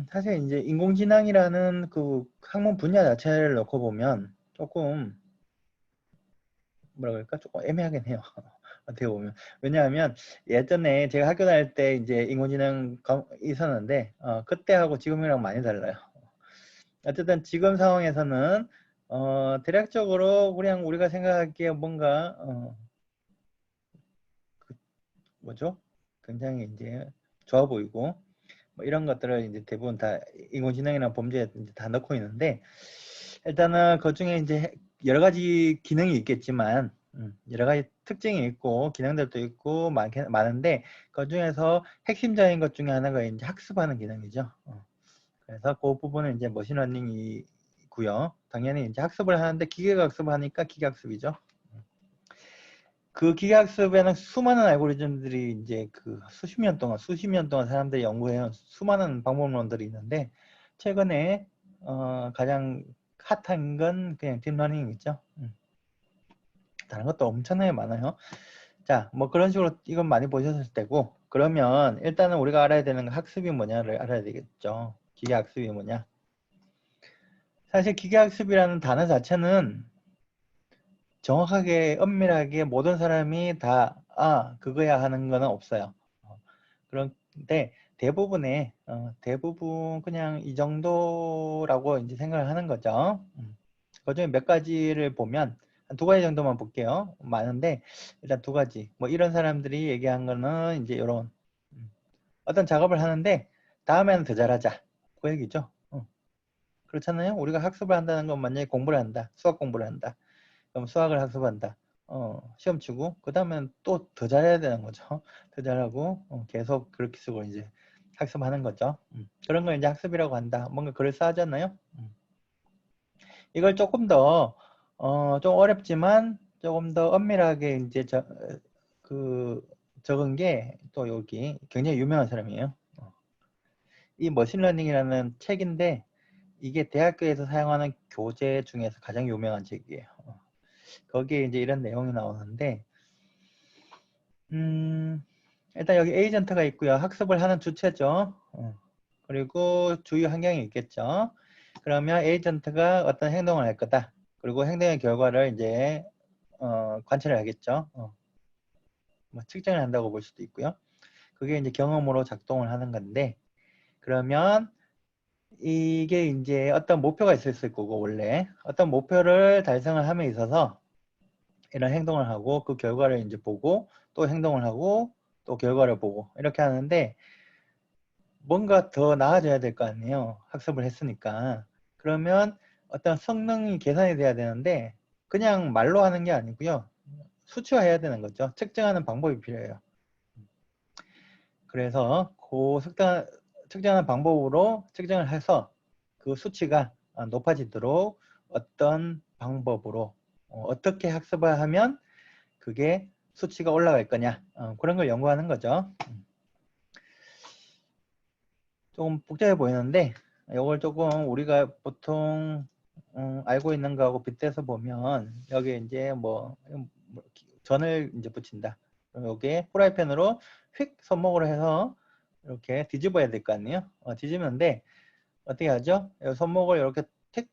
사실 이제 인공지능이라는 그 학문 분야 자체를 놓고 보면 조금 뭐라 그럴까 조금 애매하긴 해요. 어떻게 보면 왜냐하면 예전에 제가 학교 다닐 때 이제 인공지능 있었는데 그때하고 지금이랑 많이 달라요. 어쨌든 지금 상황에서는 대략적으로 그냥 우리가 생각하기에 뭔가 뭐죠? 굉장히 이제 좋아 보이고 뭐 이런 것들을 이제 대부분 다 인공지능이나 범죄에 이제 다 넣고 있는데 일단은 그 중에 이제 여러 가지 기능이 있겠지만 여러 가지 특징이 있고 기능들도 있고 많은데 그 중에서 핵심적인 것 중에 하나가 이제 학습하는 기능이죠. 그래서 그 부분은 이제 머신러닝이고요. 당연히 이제 학습을 하는데 기계가 학습하니까 기계학습이죠. 그 기계학습에는 수많은 알고리즘들이 이제 그 수십 년 동안 사람들이 연구해온 수많은 방법론들이 있는데 최근에 가장 핫한 건 그냥 딥러닝이죠. 다른 것도 엄청나게 많아요. 자, 뭐 그런 식으로 이건 많이 보셨을 때고 그러면 일단은 우리가 알아야 되는 건 학습이 뭐냐를 알아야 되겠죠. 기계학습이 뭐냐. 사실 기계학습이라는 단어 자체는 정확하게 엄밀하게 모든 사람이 다 그거야 하는 거는 없어요. 그런데 대부분 그냥 이 정도라고 이제 생각을 하는 거죠. 그중에 몇 가지를 보면 한 두 가지 정도만 볼게요. 많은데 일단 두 가지. 뭐 이런 사람들이 얘기한 거는 이제 이런 어떤 작업을 하는데 다음에는 더 잘하자. 그 얘기죠. 그렇잖아요. 우리가 학습을 한다는 건 만약에 공부를 한다. 수학 공부를 한다. 그럼 수학을 학습한다. 시험 치고 그 다음엔 또 더 잘해야 되는 거죠. 더 잘하고 계속 그렇게 쓰고 이제 학습하는 거죠. 그런 걸 이제 학습이라고 한다. 뭔가 그럴싸하잖아요. 이걸 조금 더 좀 어렵지만 조금 더 엄밀하게 이제 적은 게 또 여기 굉장히 유명한 사람이에요. 이 머신러닝이라는 책인데 이게 대학교에서 사용하는 교재 중에서 가장 유명한 책이에요. 거기에 이제 이런 내용이 나오는데 일단 여기 에이전트가 있고요. 학습을 하는 주체죠. 그리고 주요 환경이 있겠죠. 그러면 에이전트가 어떤 행동을 할 거다. 그리고 행동의 결과를 이제 관찰을 하겠죠. 뭐 측정을 한다고 볼 수도 있고요. 그게 이제 경험으로 작동을 하는 건데 그러면 이게 이제 어떤 목표가 있었을 거고 원래 어떤 목표를 달성을 함에 있어서 이런 행동을 하고 그 결과를 이제 보고 또 행동을 하고 또 결과를 보고 이렇게 하는데 뭔가 더 나아져야 될 거 아니에요. 학습을 했으니까. 그러면 어떤 성능이 계산이 돼야 되는데 그냥 말로 하는 게 아니고요. 수치화해야 되는 거죠. 측정하는 방법이 필요해요. 그래서 그 측정하는 방법으로 측정을 해서 그 수치가 높아지도록 어떤 방법으로 어떻게 학습을 하면 그게 수치가 올라갈 거냐 그런 걸 연구하는 거죠. 조금 복잡해 보이는데 이걸 조금 우리가 보통 알고 있는 거하고 빗대서 보면 여기 이제 뭐 전을 이제 붙인다. 그럼 여기에 프라이팬으로 휙 손목으로 해서 이렇게 뒤집어야 될 거 아니에요. 뒤집는데 어떻게 하죠? 손목을 이렇게 틱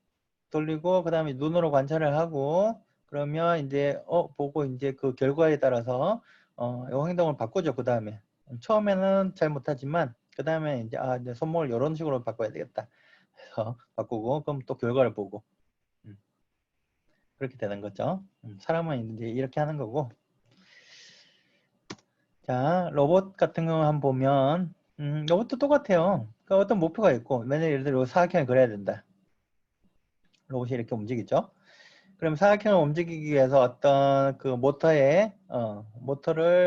돌리고 그 다음에 눈으로 관찰을 하고 그러면 이제 보고 이제 그 결과에 따라서 이 행동을 바꾸죠. 그 다음에 처음에는 잘 못하지만 그 다음에 이제 이제 손목을 이런 식으로 바꿔야 되겠다 해서 바꾸고 그럼 또 결과를 보고 그렇게 되는 거죠. 사람은 이제 이렇게 하는 거고 자 로봇 같은 거 한번 보면 로봇도 똑같아요. 그러니까 어떤 목표가 있고 만약에 예를 들어 사각형을 그려야 된다. 로봇이 이렇게 움직이죠. 그럼 사각형을 움직이기 위해서 어떤 그 모터를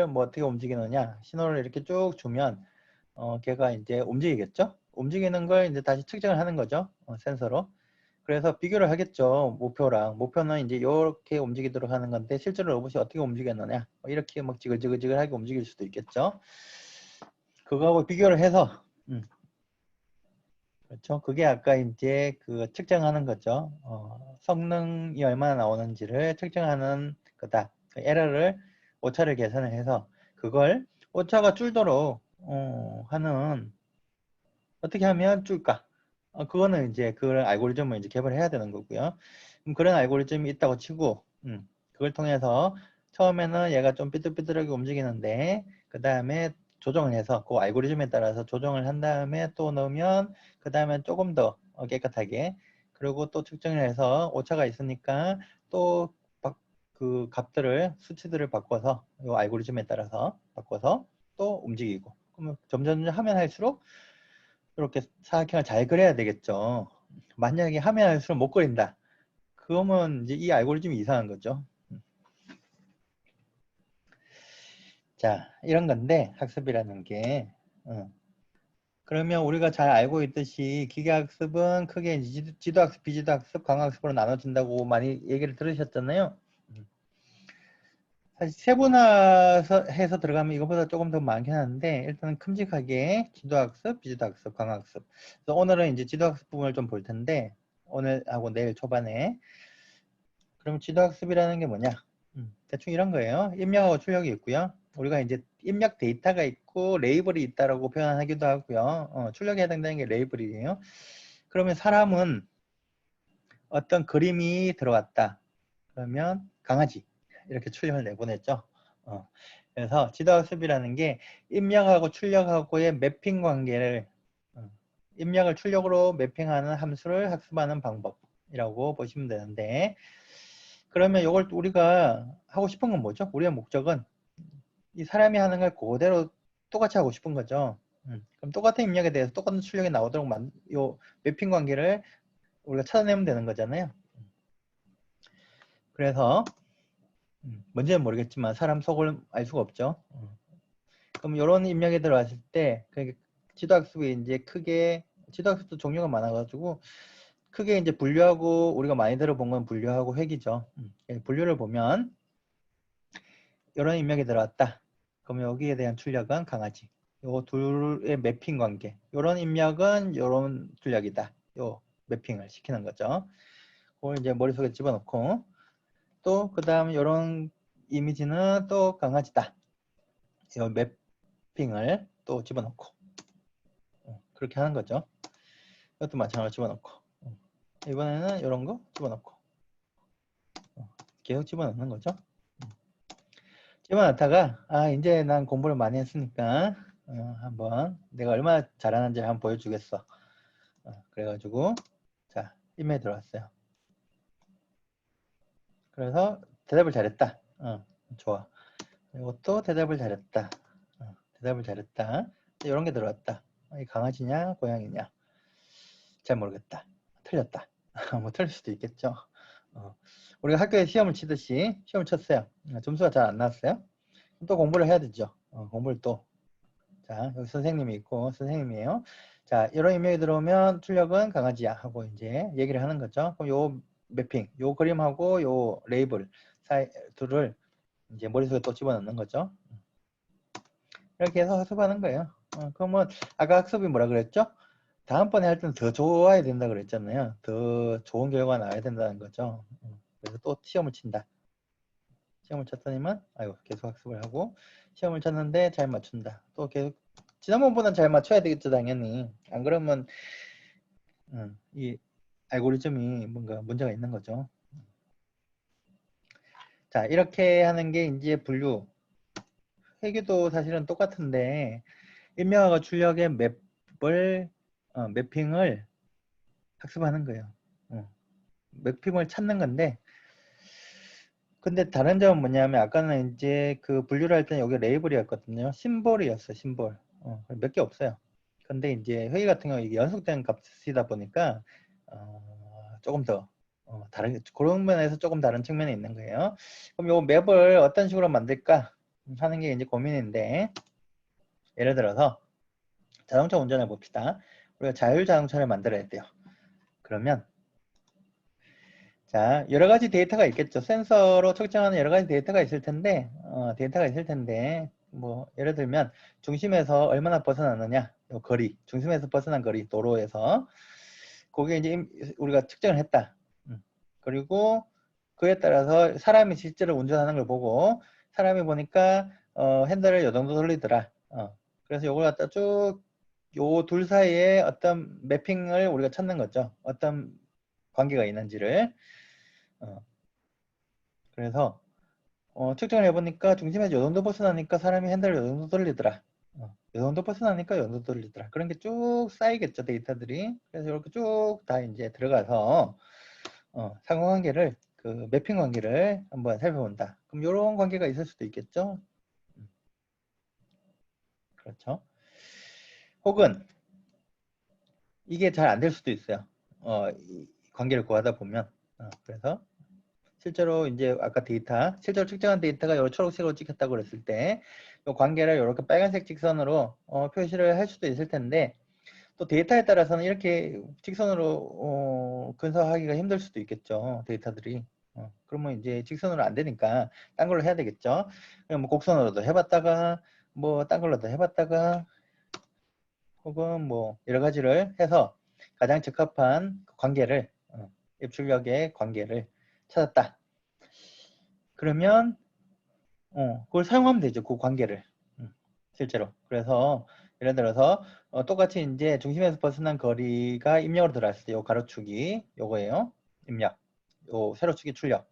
뭐 어떻게 움직이느냐 신호를 이렇게 쭉 주면 걔가 이제 움직이겠죠. 움직이는 걸 이제 다시 측정을 하는 거죠. 센서로. 그래서 비교를 하겠죠. 목표는 이제 이렇게 움직이도록 하는 건데 실제로 로봇이 어떻게 움직였느냐 이렇게 막 지글지글지글하게 움직일 수도 있겠죠. 그거하고 비교를 해서 그렇죠. 그게 아까 이제 그 측정하는 거죠. 성능이 얼마나 나오는지를 측정하는 거다. 그 에러를 오차를 계산을 해서 그걸 오차가 줄도록 하는 어떻게 하면 줄까? 그거는 이제 그런 알고리즘을 이제 개발해야 되는 거고요. 그런 알고리즘이 있다고 치고 그걸 통해서 처음에는 얘가 좀 삐뚤삐뚤하게 움직이는데 그 다음에 조정을 해서 그 알고리즘에 따라서 조정을 한 다음에 또 넣으면 그 다음에 조금 더 깨끗하게 그리고 또 측정을 해서 오차가 있으니까 또 그 값들을 수치들을 바꿔서 이 알고리즘에 따라서 바꿔서 또 움직이고, 그러면 점점 하면 할수록 이렇게 사각형을 잘 그려야 되겠죠. 만약에 하면 할수록 못 그린다, 그러면 이제 이 알고리즘이 이상한 거죠. 자, 이런 건데 학습이라는 게 그러면 우리가 잘 알고 있듯이 기계학습은 크게 이제 지도학습, 비지도학습, 광학습으로 나눠진다고 많이 얘기를 들으셨잖아요. 사실 세분화해서 들어가면 이것보다 조금 더 많긴 한데, 일단은 큼직하게 지도학습, 비지도학습, 광학습. 그래서 오늘은 이제 지도학습 부분을 좀 볼 텐데, 오늘하고 내일 초반에. 그럼 지도학습이라는 게 뭐냐? 대충 이런 거예요. 입력하고 출력이 있고요. 우리가 이제 입력 데이터가 있고 레이블이 있다라고 표현하기도 하고요. 출력에 해당되는 게 레이블이에요. 그러면 사람은 어떤 그림이 들어왔다, 그러면 강아지, 이렇게 출력을 내보냈죠. 그래서 지도학습이라는 게 입력하고 출력하고의 매핑 관계를, 입력을 출력으로 매핑하는 함수를 학습하는 방법이라고 보시면 되는데, 그러면 이걸 우리가 하고 싶은 건 뭐죠? 우리의 목적은 이 사람이 하는 걸 그대로 똑같이 하고 싶은 거죠. 그럼 똑같은 입력에 대해서 똑같은 출력이 나오도록 요 매핑 관계를 우리가 찾아내면 되는 거잖아요. 그래서 뭔지는 모르겠지만 사람 속을 알 수가 없죠. 그럼 이런 입력에 들어왔을 때 지도학습이 이제 크게, 지도학습도 종류가 많아가지고 크게 이제 분류하고, 우리가 많이 들어본 건 분류하고 획이죠. 분류를 보면 이런 입력이 들어왔다, 그러면 여기에 대한 출력은 강아지, 요 둘의 매핑 관계, 이런 입력은 이런 출력이다, 요 매핑을 시키는 거죠. 그걸 이제 머릿속에 집어넣고, 또 그 다음 이런 이미지는 또 강아지다, 요 매핑을 또 집어넣고, 그렇게 하는 거죠. 이것도 마찬가지로 집어넣고, 이번에는 이런 거 집어넣고, 계속 집어넣는 거죠. 집어넣다가 이제 난 공부를 많이 했으니까 한번 내가 얼마나 잘하는지 한번 보여주겠어. 그래가지고 자, 임에 들어왔어요. 그래서 대답을 잘했다. 좋아. 이것도 대답을 잘했다. 대답을 잘했다. 이런 게 들어왔다. 이 강아지냐 고양이냐 잘 모르겠다. 틀렸다. 뭐 틀릴 수도 있겠죠. 우리가 학교에 시험을 치듯이 시험을 쳤어요. 점수가 잘 안 나왔어요. 또 공부를 해야 되죠. 공부를 또. 자, 여기 선생님이 있고 선생님이에요. 자, 이런 입력이 들어오면 출력은 강아지야 하고 이제 얘기를 하는 거죠. 그럼 요 매핑, 요 그림하고 요 레이블 사이 둘을 이제 머릿속에 또 집어넣는 거죠. 이렇게 해서 학습하는 거예요. 그러면 아까 학습이 뭐라 그랬죠? 다음번에 할 때는 더 좋아야 된다 그랬잖아요. 더 좋은 결과가 나와야 된다는 거죠. 그래서 또 시험을 친다. 시험을 쳤더니만 아이고 계속 학습을 하고, 시험을 쳤는데 잘 맞춘다. 또 계속 지난번보다는 잘 맞춰야 되겠죠, 당연히. 안 그러면 이 알고리즘이 뭔가 문제가 있는 거죠. 자, 이렇게 하는 게 이제 분류. 회계도 사실은 똑같은데 입력하고 출력의 매핑을 학습하는 거예요. 매핑을 찾는 건데, 근데 다른 점은 뭐냐면 아까는 이제 그 분류를 할 때는 여기 레이블이었거든요. 심볼이었어요. 심볼. 몇 개 없어요. 근데 이제 회의 같은 경우 이게 연속된 값이다 보니까 조금 더 다른, 그런 면에서 조금 다른 측면이 있는 거예요. 그럼 요 맵을 어떤 식으로 만들까 하는 게 이제 고민인데, 예를 들어서 자동차 운전해 봅시다. 우리가 자율자동차를 만들어야 돼요. 그러면 자, 여러 가지 데이터가 있겠죠. 센서로 측정하는 여러 가지 데이터가 있을 텐데, 뭐, 예를 들면, 중심에서 얼마나 벗어나느냐, 요 거리, 중심에서 벗어난 거리, 도로에서, 그게 이제 우리가 측정을 했다. 그리고 그에 따라서 사람이 실제로 운전하는 걸 보고, 사람이 보니까, 핸들을 요 정도 돌리더라. 그래서 요걸 갖다 쭉, 요 둘 사이에 어떤 매핑을 우리가 찾는 거죠. 어떤 관계가 있는지를. 그래서 측정을 해보니까 중심에서 요 정도 벗어나니까 사람이 핸들을 요 정도 돌리더라. 이 정도 벗어나니까 이 정도 돌리더라. 그런 게 쭉 쌓이겠죠, 데이터들이. 그래서 이렇게 쭉 다 이제 들어가서 상호관계를 그 매핑 관계를 한번 살펴본다. 그럼 이런 관계가 있을 수도 있겠죠. 그렇죠. 혹은 이게 잘 안 될 수도 있어요. 이 관계를 구하다 보면. 그래서 실제로 이제 아까 데이터, 실제로 측정한 데이터가 요 초록색으로 찍혔다고 그랬을 때, 이 관계를 이렇게 빨간색 직선으로 표시를 할 수도 있을 텐데, 또 데이터에 따라서는 이렇게 직선으로 근사하기가 힘들 수도 있겠죠. 데이터들이. 그러면 이제 직선으로 안 되니까 딴 걸로 해야 되겠죠. 그럼 뭐 곡선으로도 해봤다가 뭐 딴 걸로도 해봤다가 혹은 뭐 여러 가지를 해서 가장 적합한 관계를 입출력의 관계를 찾았다. 그러면 그걸 사용하면 되죠. 그 관계를 실제로. 그래서 예를 들어서 똑같이 이제 중심에서 벗어난 거리가 입력으로 들어왔을 때 요 가로축이 요거예요. 입력. 요 세로축이 출력.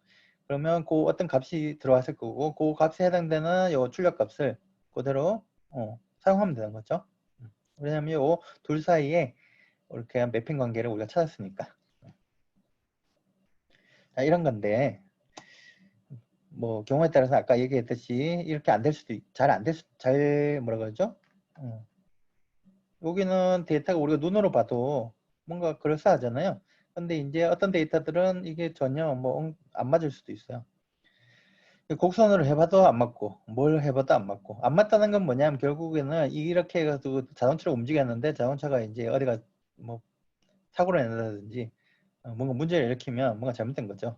그러면 그 어떤 값이 들어왔을 거고 그 값에 해당되는 요 출력 값을 그대로 사용하면 되는 거죠. 왜냐면 요 둘 사이에 이렇게 매핑 관계를 우리가 찾았으니까. 자, 이런 건데 뭐 경우에 따라서 아까 얘기했듯이 이렇게 안 될 수도 잘 안 될 수, 잘 뭐라 그러죠? 여기는 데이터가 우리가 눈으로 봐도 뭔가 그럴싸하잖아요. 근데 이제 어떤 데이터들은 이게 전혀 뭐 안 맞을 수도 있어요. 곡선으로 해봐도 안 맞고 뭘 해봐도 안 맞고 안 맞다는 건 뭐냐면 결국에는 이렇게 해가지고 자동차를 움직였는데 자동차가 이제 어디가 뭐 사고를 낸다든지 뭔가 문제를 일으키면 뭔가 잘못된 거죠.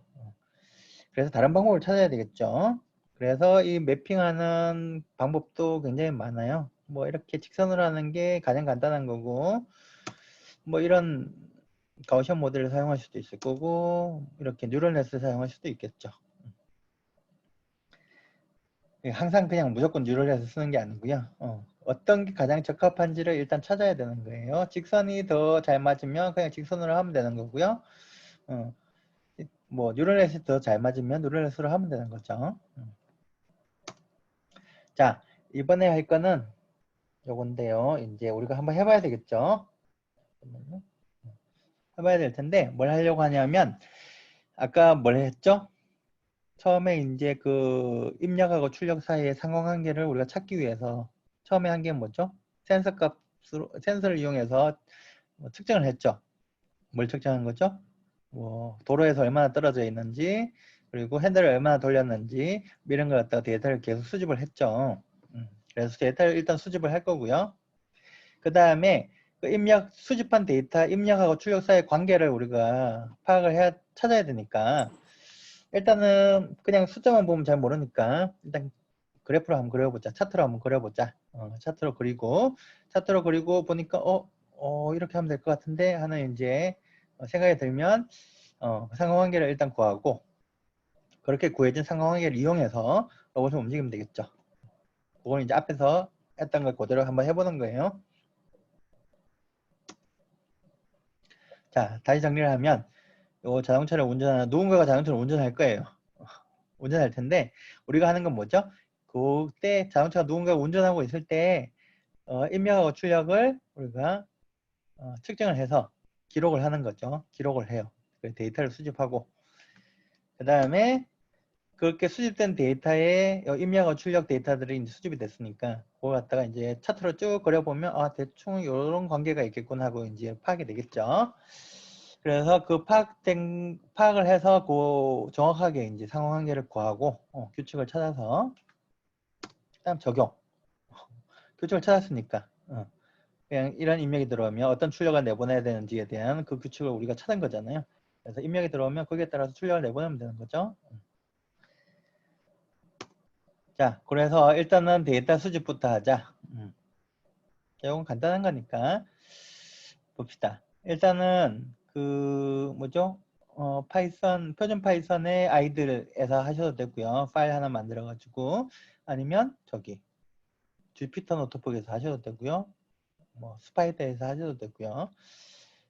그래서 다른 방법을 찾아야 되겠죠. 그래서 이 매핑하는 방법도 굉장히 많아요. 뭐 이렇게 직선으로 하는 게 가장 간단한 거고 뭐 이런 가우시안 모델을 사용할 수도 있을 거고 이렇게 뉴럴 네트를 사용할 수도 있겠죠. 항상 그냥 무조건 뉴럴 네트 쓰는 게 아니고요. 어떤 게 가장 적합한지를 일단 찾아야 되는 거예요. 직선이 더 잘 맞으면 그냥 직선으로 하면 되는 거고요. 뭐 뉴럴 네트 더 잘 맞으면 뉴럴 네트로 하면 되는 거죠. 자, 이번에 할 거는 요건데요. 이제 우리가 한번 해봐야 되겠죠. 해봐야 될 텐데 뭘 하려고 하냐면 아까 뭘 했죠? 처음에 이제 그 입력하고 출력 사이의 상호관계를 우리가 찾기 위해서 처음에 한 게 뭐죠? 센서 값으로 센서를 이용해서 뭐 측정을 했죠. 뭘 측정한 거죠? 뭐 도로에서 얼마나 떨어져 있는지 그리고 핸들을 얼마나 돌렸는지 이런 걸 갖다가 데이터를 계속 수집을 했죠. 그래서 데이터를 일단 수집을 할 거고요. 그 다음에 그 입력 수집한 데이터 입력하고 출력 사이의 관계를 우리가 파악을 해야 찾아야 되니까 일단은 그냥 숫자만 보면 잘 모르니까 일단 그래프로 한번 그려보자. 차트로 한번 그려보자. 차트로 그리고 보니까 이렇게 하면 될 것 같은데 하는 이제 생각이 들면 상호관계를 일단 구하고 그렇게 구해진 상호관계를 이용해서 로봇을 움직이면 되겠죠. 그건 이제 앞에서 했던 걸 그대로 한번 해보는 거예요. 자, 다시 정리를 하면 요 자동차를 운전하는 누군가가 자동차를 운전할 거예요. 운전할 텐데 우리가 하는 건 뭐죠? 그때 자동차가 누군가가 운전하고 있을 때 입력하고 출력을 우리가 측정을 해서 기록을 하는 거죠. 기록을 해요. 데이터를 수집하고 그 다음에 그렇게 수집된 데이터에 입력하고 출력 데이터들이 이제 수집이 됐으니까 그걸 갖다가 이제 차트로 쭉 그려보면 대충 이런 관계가 있겠구나 하고 이제 파악이 되겠죠. 그래서 그 파악을 해서 그 정확하게 이제 상호관계를 구하고 규칙을 찾아서 그다음 적용. 규칙을 찾았으니까 그냥 이런 입력이 들어오면 어떤 출력을 내보내야 되는지에 대한 그 규칙을 우리가 찾은 거잖아요. 그래서 입력이 들어오면 거기에 따라서 출력을 내보내면 되는 거죠. 자, 그래서 일단은 데이터 수집부터 하자. 이건 간단한 거니까 봅시다. 일단은 그 뭐죠? 파이썬 표준 파이썬의 아이들에서 하셔도 되고요. 파일 하나 만들어 가지고 아니면 저기 주피터 노트북에서 하셔도 되고요. 뭐 스파이더에서 하셔도 되고요.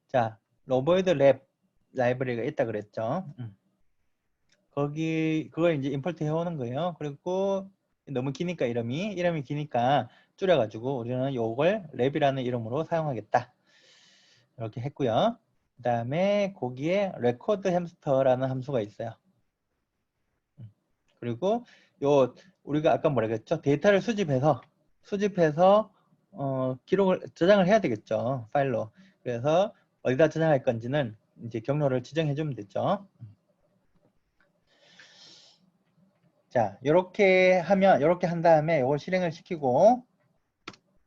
자, 로보이드 랩 라이브러리가 있다 그랬죠. 거기 그걸 이제 임포트 해오는 거예요. 그리고 너무 기니까 이름이 기니까 줄여가지고 우리는 요걸 랩이라는 이름으로 사용하겠다. 이렇게 했고요. 그 다음에 거기에 레코드 햄스터라는 함수가 있어요. 그리고 요 우리가 아까 뭐라 그랬죠? 데이터를 수집해서 기록을 저장을 해야 되겠죠. 파일로. 그래서 어디다 저장할 건지는 이제 경로를 지정해 주면 되죠. 자, 요렇게 한 다음에 요걸 실행을 시키고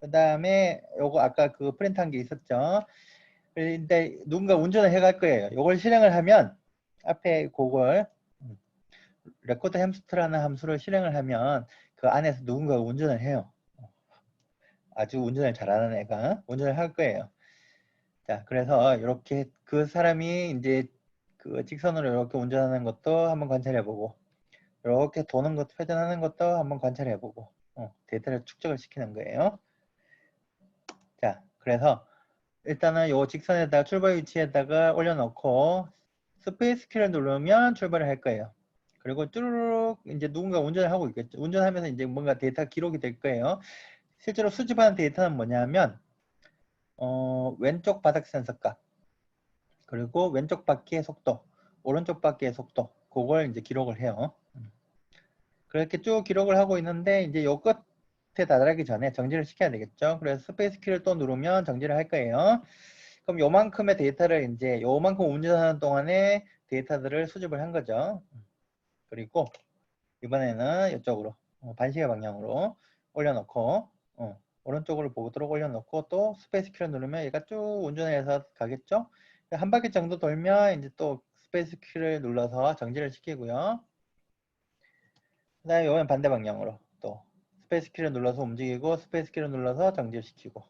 그 다음에 요거 아까 그 프린트한 게 있었죠. 근데 누군가 운전을 해갈 거예요. 요걸 실행을 하면 앞에 그걸 레코드 햄스터라는 함수를 실행을 하면 그 안에서 누군가가 운전을 해요. 아주 운전을 잘하는 애가 운전을 할 거예요. 자, 그래서 이렇게 그 사람이 이제 그 직선으로 이렇게 운전하는 것도 한번 관찰해보고, 이렇게 도는 것도 회전하는 것도 한번 관찰해보고, 데이터를 축적을 시키는 거예요. 자, 그래서 일단은 요 직선에다가 출발 위치에다가 올려놓고 스페이스 키를 누르면 출발을 할 거예요. 그리고 쭈루룩 이제 누군가 운전을 하고 있겠죠. 운전하면서 이제 뭔가 데이터 기록이 될 거예요. 실제로 수집하는 데이터는 뭐냐면 왼쪽 바닥 센서 값, 그리고 왼쪽 바퀴의 속도, 오른쪽 바퀴의 속도, 그걸 이제 기록을 해요. 그렇게 쭉 기록을 하고 있는데 이제 요 끝에 다다르기 전에 정지를 시켜야 되겠죠. 그래서 스페이스 키를 또 누르면 정지를 할 거예요. 그럼 요만큼의 데이터를 이제 요만큼 운전하는 동안에 데이터들을 수집을 한 거죠. 그리고 이번에는 이쪽으로 반시계 방향으로 올려놓고 오른쪽으로 보도록 올려놓고 또 스페이스 키를 누르면 얘가 쭉 운전해서 가겠죠. 한 바퀴 정도 돌면 이제 또 스페이스 키를 눌러서 정지를 시키고요. 그 다음에 이번엔 반대 방향으로 또 스페이스 키를 눌러서 움직이고 스페이스 키를 눌러서 정지를 시키고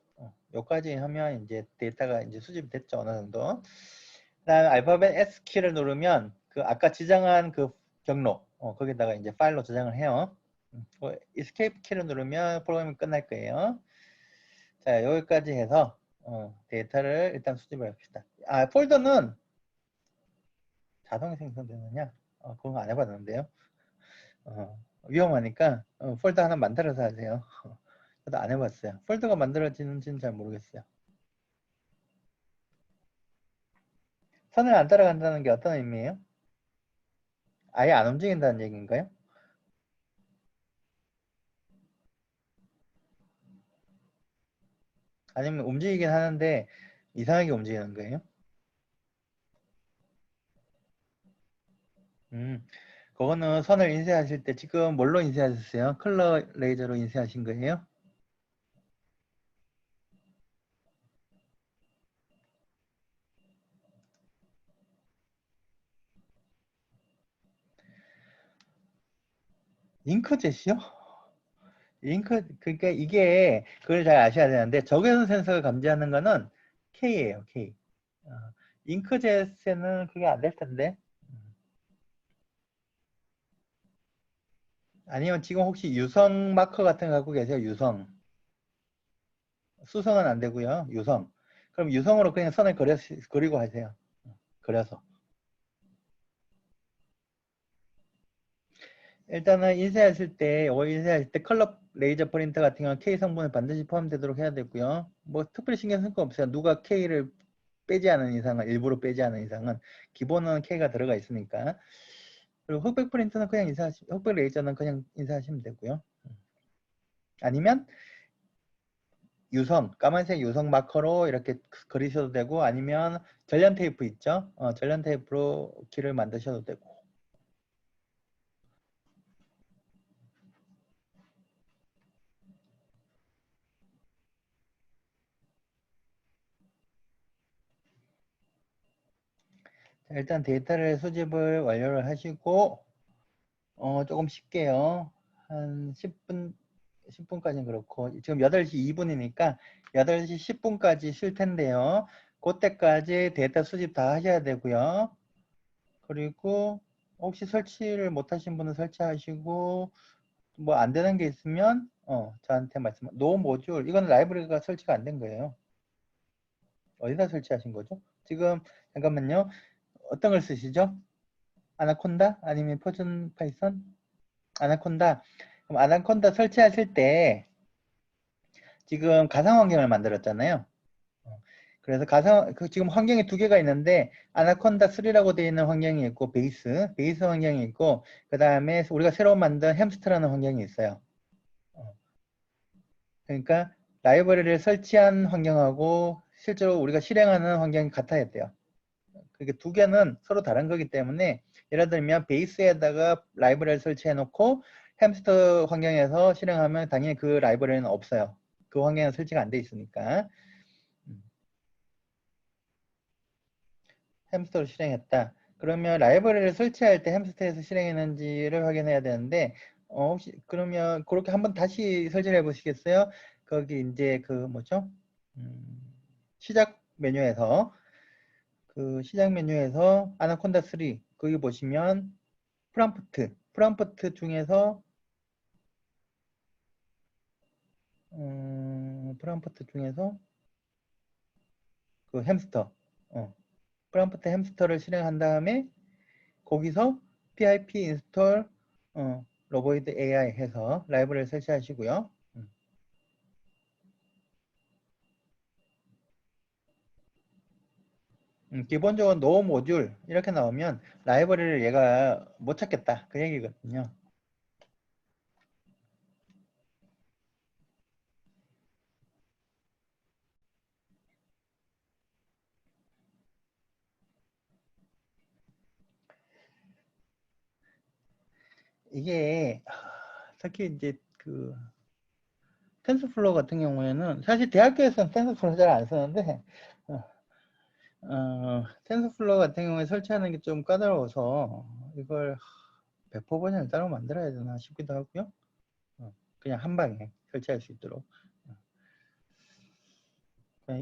여기까지 하면 이제 데이터가 이제 수집이 됐죠. 어느 정도. 그 다음에 알파벳 S 키를 누르면 그 아까 지정한 그 경로 거기다가 이제 파일로 저장을 해요. Escape 키를 누르면 프로그램이 끝날 거예요. 자, 여기까지 해서 데이터를 일단 수집을 합시다. 아, 폴더는 자동이 생성되느냐? 그건 안 해봤는데요. 위험하니까 폴더 하나 만들어서 하세요. 저도 안 해봤어요. 폴더가 만들어지는지는 잘 모르겠어요. 선을 안 따라간다는 게 어떤 의미예요? 아예 안 움직인다는 얘기인가요? 아니면 움직이긴 하는데 이상하게 움직이는 거예요? 그거는 선을 인쇄하실 때 지금 뭘로 인쇄하셨어요? 컬러 레이저로 인쇄하신 거예요? 잉크젯이요? 그러니까 이게 그걸 잘 아셔야 되는데 적외선 센서가 감지하는 거는 K예요, K. 어, 잉크젯에는 그게 안 될 텐데. 아니면 지금 혹시 유성 마커 같은 거 갖고 계세요? 유성. 수성은 안 되고요. 유성. 그럼 유성으로 그냥 선을 그리고 하세요. 그려서. 일단은 인쇄하실 때 컬러 레이저 프린터 같은 경우는 K 성분을 반드시 포함되도록 해야 되고요. 뭐 특별히 신경 쓸 거 없어요. 누가 K를 빼지 않은 이상은, 일부러 빼지 않은 이상은 기본은 K가 들어가 있으니까. 그리고 흑백 프린터는 그냥 흑백 레이저는 그냥 인쇄하시면 되고요. 아니면 유성, 까만색 유성 마커로 이렇게 그리셔도 되고, 아니면 전련 테이프 있죠? 전련 테이프로 길을 만드셔도 되고. 자, 일단 데이터를 수집을 완료를 하시고, 조금 쉽게요. 한 10분까지는 그렇고, 지금 8시 2분이니까 8시 10분까지 쉴 텐데요. 그때까지 데이터 수집 다 하셔야 되고요. 그리고 혹시 설치를 못 하신 분은 설치하시고, 뭐 안 되는 게 있으면, 저한테 노 모듈, 이건 라이브러리가 설치가 안 된 거예요. 어디다 설치하신 거죠? 지금, 잠깐만요. 어떤 걸 쓰시죠? 아나콘다? 아니면 퍼전 파이썬? 아나콘다. 그럼 아나콘다 설치하실 때 지금 가상 환경을 만들었잖아요. 그래서 지금 환경이 두 개가 있는데 아나콘다 3라고 되어 있는 환경이 있고 베이스 환경이 있고 그 다음에 우리가 새로 만든 햄스터라는 환경이 있어요. 그러니까 라이브러리를 설치한 환경하고 실제로 우리가 실행하는 환경이 같아야 돼요. 그게 두 개는 서로 다른 거기 때문에 예를 들면 베이스에다가 라이브러리를 설치해 놓고 햄스터 환경에서 실행하면 당연히 그 라이브러리는 없어요. 그 환경에 설치가 안 돼 있으니까. 햄스터로 실행했다. 그러면 라이브러리를 설치할 때 햄스터에서 실행했는지를 확인해야 되는데 혹시 그러면 그렇게 한번 다시 설치를 해보시겠어요? 거기 이제 그 뭐죠? 시작 메뉴에서 아나콘다 3 거기 보시면 프롬프트 중에서 프롬프트 중에서 그 햄스터 프롬프트 햄스터를 실행한 다음에 거기서 pip install 로보이드 AI 해서 라이브러리를 설치하시고요. 기본적으로 no 모듈 이렇게 나오면 라이브러리를 얘가 못 찾겠다 그 얘기거든요. 이게 특히 이제 그 텐서플로우 같은 경우에는 사실 대학교에서는 텐서플로우 잘 안 쓰는데 텐서플로우 같은 경우에 설치하는 게 좀 까다로워서 이걸 100% 버전을 따로 만들어야 되나 싶기도 하고요. 그냥 한 방에 설치할 수 있도록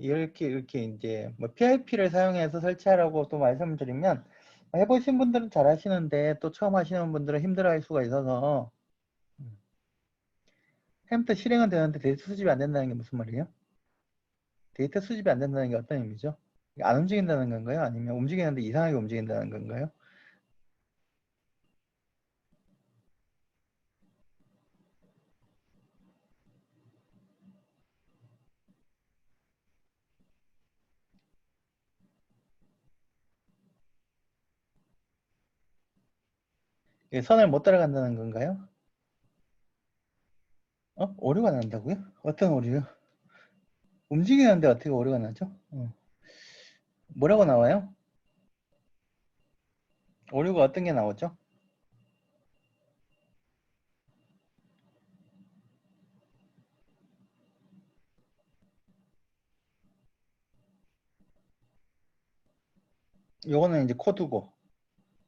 이렇게 이제 뭐 PIP를 사용해서 설치하라고 또 말씀드리면 해보신 분들은 잘 하시는데 또 처음 하시는 분들은 힘들어할 수가 있어서 햄스터 실행은 되는데 데이터 수집이 안 된다는 게 무슨 말이에요? 데이터 수집이 안 된다는 게 어떤 의미죠? 안 움직인다는 건가요? 아니면 움직이는데 이상하게 움직인다는 건가요? 선을 못 따라간다는 건가요? 오류가 난다고요? 어떤 오류요? 움직이는데 어떻게 오류가 나죠? 뭐라고 나와요? 오류가 어떤 게 나오죠? 요거는 이제 코드고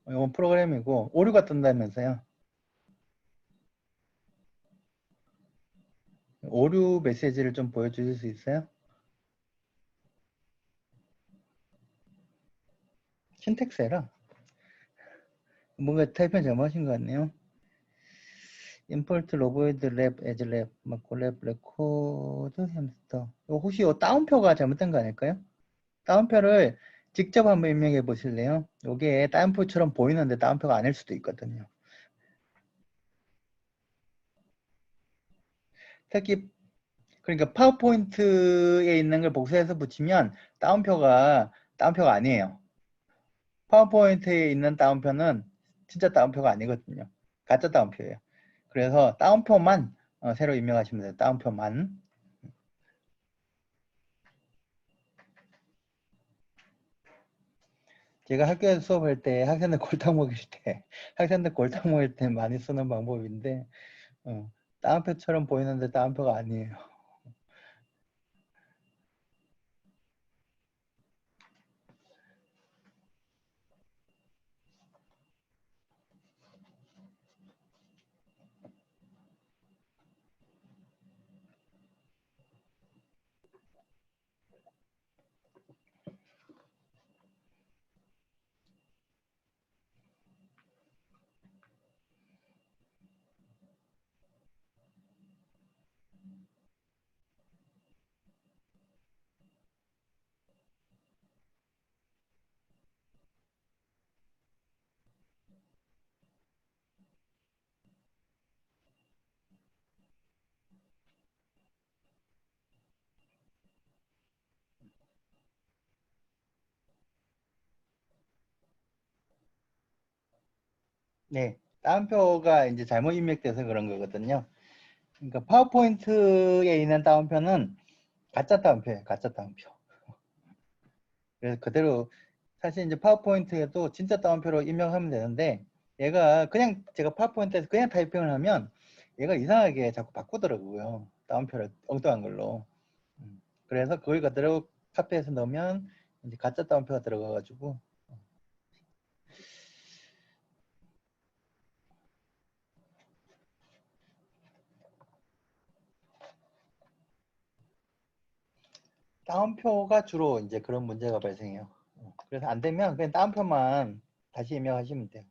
이건 프로그램이고 오류가 뜬다면서요. 오류 메시지를 좀 보여주실 수 있어요? 신텍스 에러? 뭔가 타이핑 잘못하신 것 같네요. import 로보이드 랩 as 랩 맞고 랩 레코드 햄스터 혹시 이 따옴표가 잘못된 거 아닐까요? 따옴표를 직접 한번 입력해 보실래요? 이게 따옴표처럼 보이는데 따옴표가 아닐 수도 있거든요. 특히 그러니까 파워포인트에 있는 걸 복사해서 붙이면 따옴표가 아니에요. 파워포인트에 있는 따옴표는 진짜 따옴표가 아니거든요. 가짜 따옴표예요. 그래서 따옴표만 새로 입력하시면 돼요. 따옴표만. 제가 학교에서 수업할 때 학생들 골탕 먹일 때 많이 쓰는 방법인데 따옴표처럼 보이는데 따옴표가 아니에요. 네, 따옴표가 이제 잘못 입력돼서 그런 거거든요. 그러니까 파워포인트에 있는 따옴표는 가짜 따옴표예요. 가짜 따옴표. 그래서 그대로 사실 이제 파워포인트에도 진짜 따옴표로 입력하면 되는데 얘가 그냥 제가 파워포인트에서 그냥 타이핑을 하면 얘가 이상하게 자꾸 바꾸더라고요. 따옴표를 엉뚱한 걸로. 그래서 그걸 그대로 카피해서 넣으면 이제 가짜 따옴표가 들어가가지고 따옴표가 주로 이제 그런 문제가 발생해요. 그래서 안 되면 그냥 따옴표만 다시 입력하시면 돼요.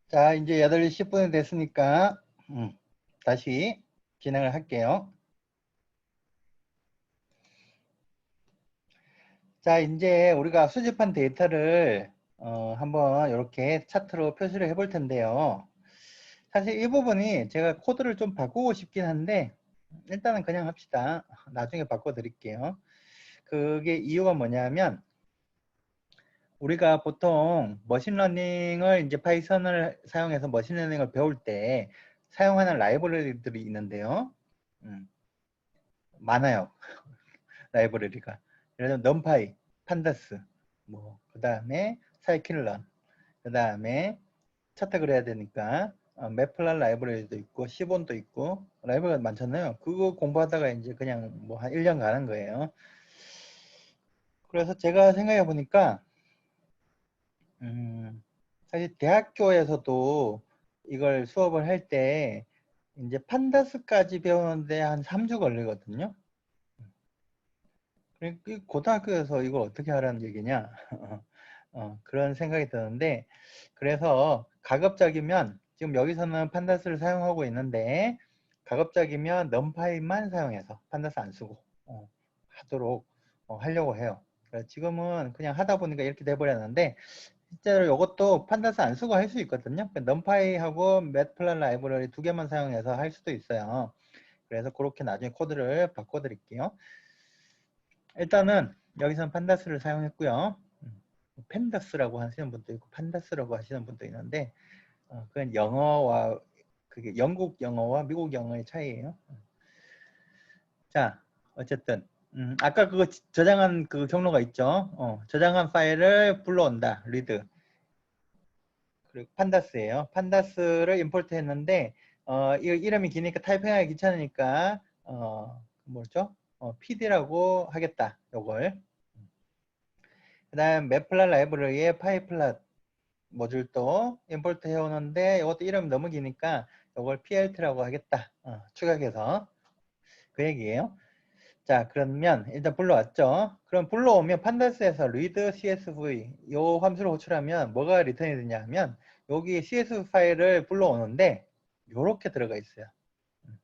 자, 이제 8시 10분이 됐으니까 다시 진행을 할게요. 자, 이제 우리가 수집한 데이터를 한번 이렇게 차트로 표시를 해볼 텐데요. 사실 이 부분이 제가 코드를 좀 바꾸고 싶긴 한데 일단은 그냥 합시다. 나중에 바꿔 드릴게요. 그게 이유가 뭐냐면 우리가 보통 머신러닝을 이제 파이썬을 사용해서 머신러닝을 배울 때 사용하는 라이브러리들이 있는데요. 음, 많아요. 라이브러리가. 예를 들면 넘파이, 판다스, 뭐 그다음에 사이킬런, 그다음에 차트 그려야 되니까 매플란 라이브러리도 있고 시본도 있고 라이브러리가 많잖아요. 그거 공부하다가 이제 그냥 뭐 한 1년 가는 거예요. 그래서 제가 생각해 보니까 사실 대학교에서도 이걸 수업을 할 때 이제 판다스까지 배우는데 한 3주 걸리거든요. 그러니까 고등학교에서 이걸 어떻게 하라는 얘기냐 그런 생각이 드는데 그래서 가급적이면 지금 여기서는 판다스를 사용하고 있는데 가급적이면 넘파이만 사용해서 판다스 안 쓰고 하도록 하려고 해요. 지금은 그냥 하다 보니까 이렇게 돼버렸는데 실제로 이것도 판다스 안 쓰고 할 수 있거든요. 넘파이하고 맷플란 라이브러리 두 개만 사용해서 할 수도 있어요. 그래서 그렇게 나중에 코드를 바꿔 드릴게요. 일단은 여기서는 판다스를 사용했고요. 펜다스라고 하시는 분도 있고 판다스라고 하시는 분도 있는데 그건 영어와 그게 영국 영어와 미국 영어의 차이예요. 자, 어쨌든 아까 그거 저장한 그 경로가 있죠. 저장한 파일을 불러온다. 리드. 그리고 판다스예요. 판다스를 임포트 했는데 이거 이름이 기니까 타이핑하기 귀찮으니까 뭐죠? PD라고 하겠다. 요걸. 그 다음 맵플랫 라이브러리에 파이플랫 모듈도 임포트 해오는데 이것도 이름이 너무 기니까 이걸 PLT라고 하겠다. 추가해서 그 얘기예요. 자, 그러면 일단 불러왔죠. 그럼 불러오면 판다스에서 read csv 요 함수를 호출하면 뭐가 리턴이 되냐 하면 여기 csv 파일을 불러오는데 요렇게 들어가 있어요.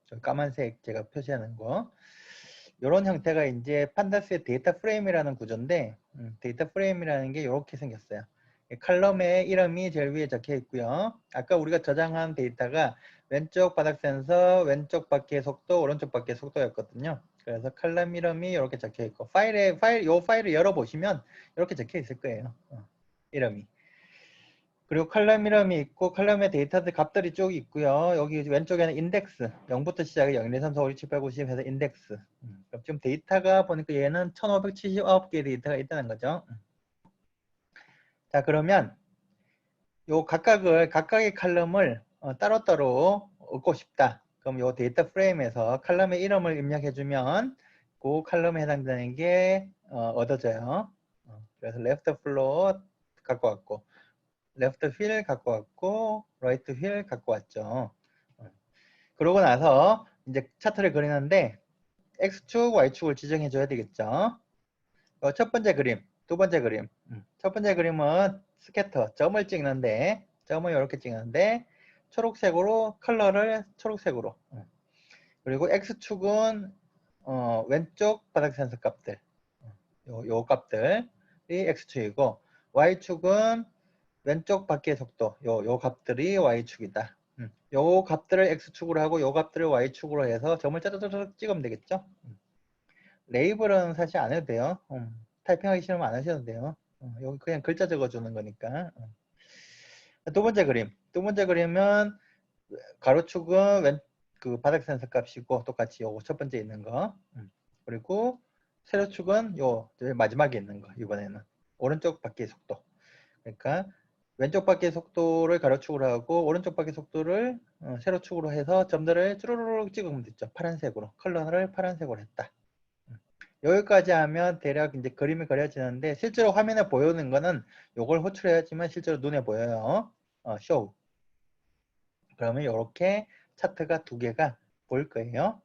저 까만색 제가 표시하는 거. 요런 형태가 이제 판다스의 데이터 프레임이라는 구조인데 데이터 프레임이라는 게 이렇게 생겼어요. 칼럼의 이름이 제일 위에 적혀 있고요. 아까 우리가 저장한 데이터가 왼쪽 바닥 센서, 왼쪽 바퀴의 속도, 오른쪽 바퀴의 속도였거든요. 그래서 칼럼 이름이 이렇게 적혀 있고 요 파일을 열어보시면 이렇게 적혀 있을 거예요. 이름이. 그리고 칼럼 이름이 있고 칼럼의 데이터들 값들이 쭉 있고요. 여기 왼쪽에는 인덱스 0부터 시작해 0, 1, 2, 3, 4, 5, 6, 7, 8, 9, 10 해서 인덱스. 그럼 지금 데이터가 보니까 얘는 1579개의 데이터가 있다는 거죠. 자, 그러면 요 각각의 칼럼을 따로따로 얻고 싶다. 그럼 요 데이터 프레임에서 칼럼의 이름을 입력해 주면 그 칼럼에 해당되는 게 얻어져요. 그래서 left float 갖고 왔고, left wheel 갖고 왔고, right wheel 갖고 왔죠. 그러고 나서 이제 차트를 그리는데 X축, Y축을 지정해 줘야 되겠죠. 첫 번째 그림, 두 번째 그림. 첫 번째 그림은 스캐터, 점을 찍는데, 점을 이렇게 찍는데, 초록색으로, 컬러를 초록색으로. 그리고 X축은 왼쪽 바닥 센서 값들, 요 값들이 X축이고, Y축은 왼쪽 바퀴의 속도, 요 값들이 Y축이다. 요 값들을 X축으로 하고 요 값들을 Y축으로 해서 점을 짜자자자 찍으면 되겠죠. 레이블은 사실 안 해도 돼요. 타이핑하기 싫으면 안 하셔도 돼요. 여기 그냥 글자 적어주는 거니까. 두 번째 그림. 두 번째 그림은 가로축은 그 바닥 센서 값이고 똑같이 요거 첫 번째 있는 거. 그리고 세로축은 요 마지막에 있는 거. 이번에는 오른쪽 바퀴의 속도. 그러니까 왼쪽 바퀴의 속도를 가로축으로 하고 오른쪽 바퀴 속도를 세로축으로 해서 점들을 쭈루루룩 찍으면 됐죠. 파란색으로. 컬러를 파란색으로 했다. 여기까지 하면 대략 이제 그림이 그려지는데 실제로 화면에 보이는 거는 요걸 호출해야지만 실제로 눈에 보여요. 쇼. 그러면 이렇게 차트가 두 개가 보일 거예요.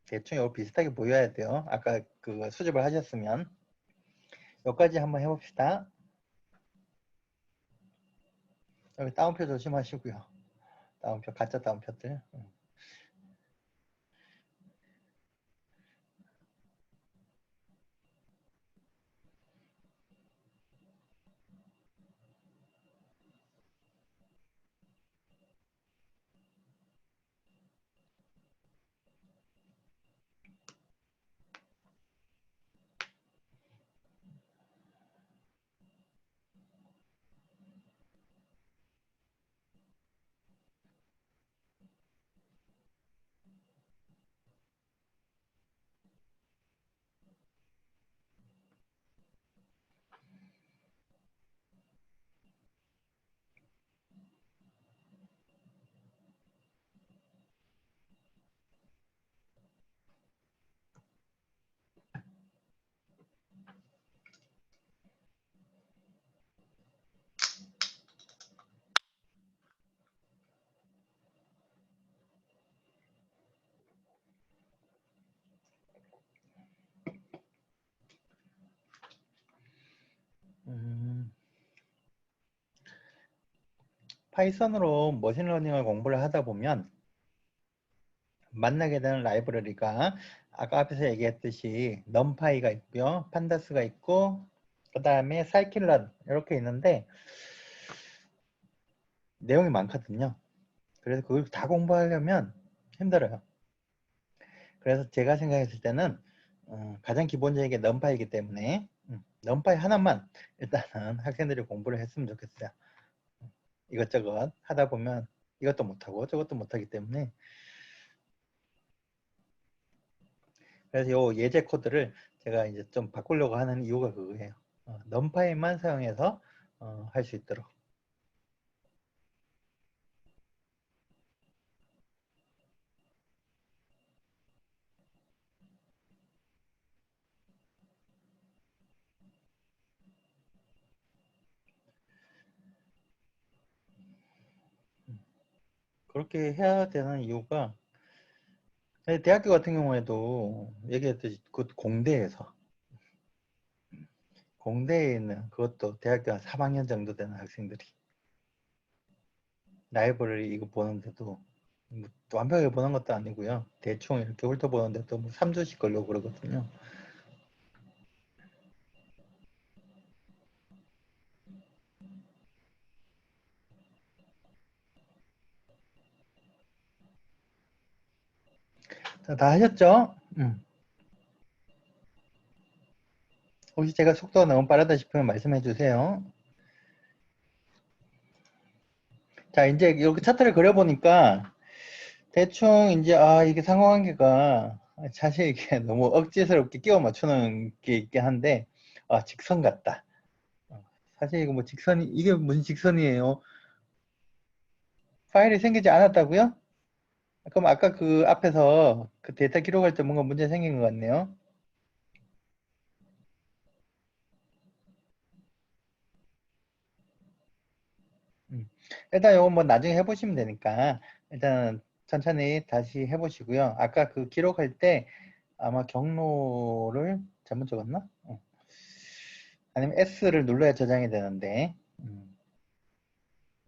대충 이거 비슷하게 보여야 돼요. 아까 그 수집을 하셨으면. 여기까지 한번 해봅시다. 여기 다운표 조심하시고요. 다운표, 가짜 다운표들. 파이썬으로 머신러닝을 공부를 하다 보면 만나게 되는 라이브러리가 아까 앞에서 얘기했듯이 넘파이가 있고요. 판다스가 있고 그 다음에 사이킬런 이렇게 있는데 내용이 많거든요. 그래서 그걸 다 공부하려면 힘들어요. 그래서 제가 생각했을 때는 가장 기본적인 게 넘파이기 때문에 넘파이 하나만 일단은 학생들이 공부를 했으면 좋겠어요. 이것저것 하다 보면 이것도 못하고 저것도 못하기 때문에 그래서 요 예제 코드를 제가 이제 좀 바꾸려고 하는 이유가 그거예요. 넘파이만 사용해서 할 수 있도록. 그렇게 해야 되는 이유가 대학교 같은 경우에도 얘기했듯이 그 공대에 있는 그것도 대학교 한 3학년 정도 되는 학생들이 라이브러리 이거 보는데도 뭐 완벽하게 보는 것도 아니고요. 대충 이렇게 훑어보는데도 뭐 3주씩 걸려고 그러거든요. 자, 다 하셨죠? 혹시 제가 속도가 너무 빠르다 싶으면 말씀해 주세요. 자, 이제 이렇게 차트를 그려보니까 대충 이제 이게 상호관계가 사실 이게 너무 억지스럽게 끼워 맞추는 게 있긴 한데 직선 같다. 사실 이거 뭐 직선이 이게 무슨 직선이에요? 파일이 생기지 않았다고요? 그럼 아까 그 앞에서 그 데이터 기록할 때 뭔가 문제 생긴 것 같네요. 일단 이거 뭐 나중에 해보시면 되니까 일단 천천히 다시 해보시고요. 아까 그 기록할 때 아마 경로를 잘못 적었나? 아니면 S를 눌러야 저장이 되는데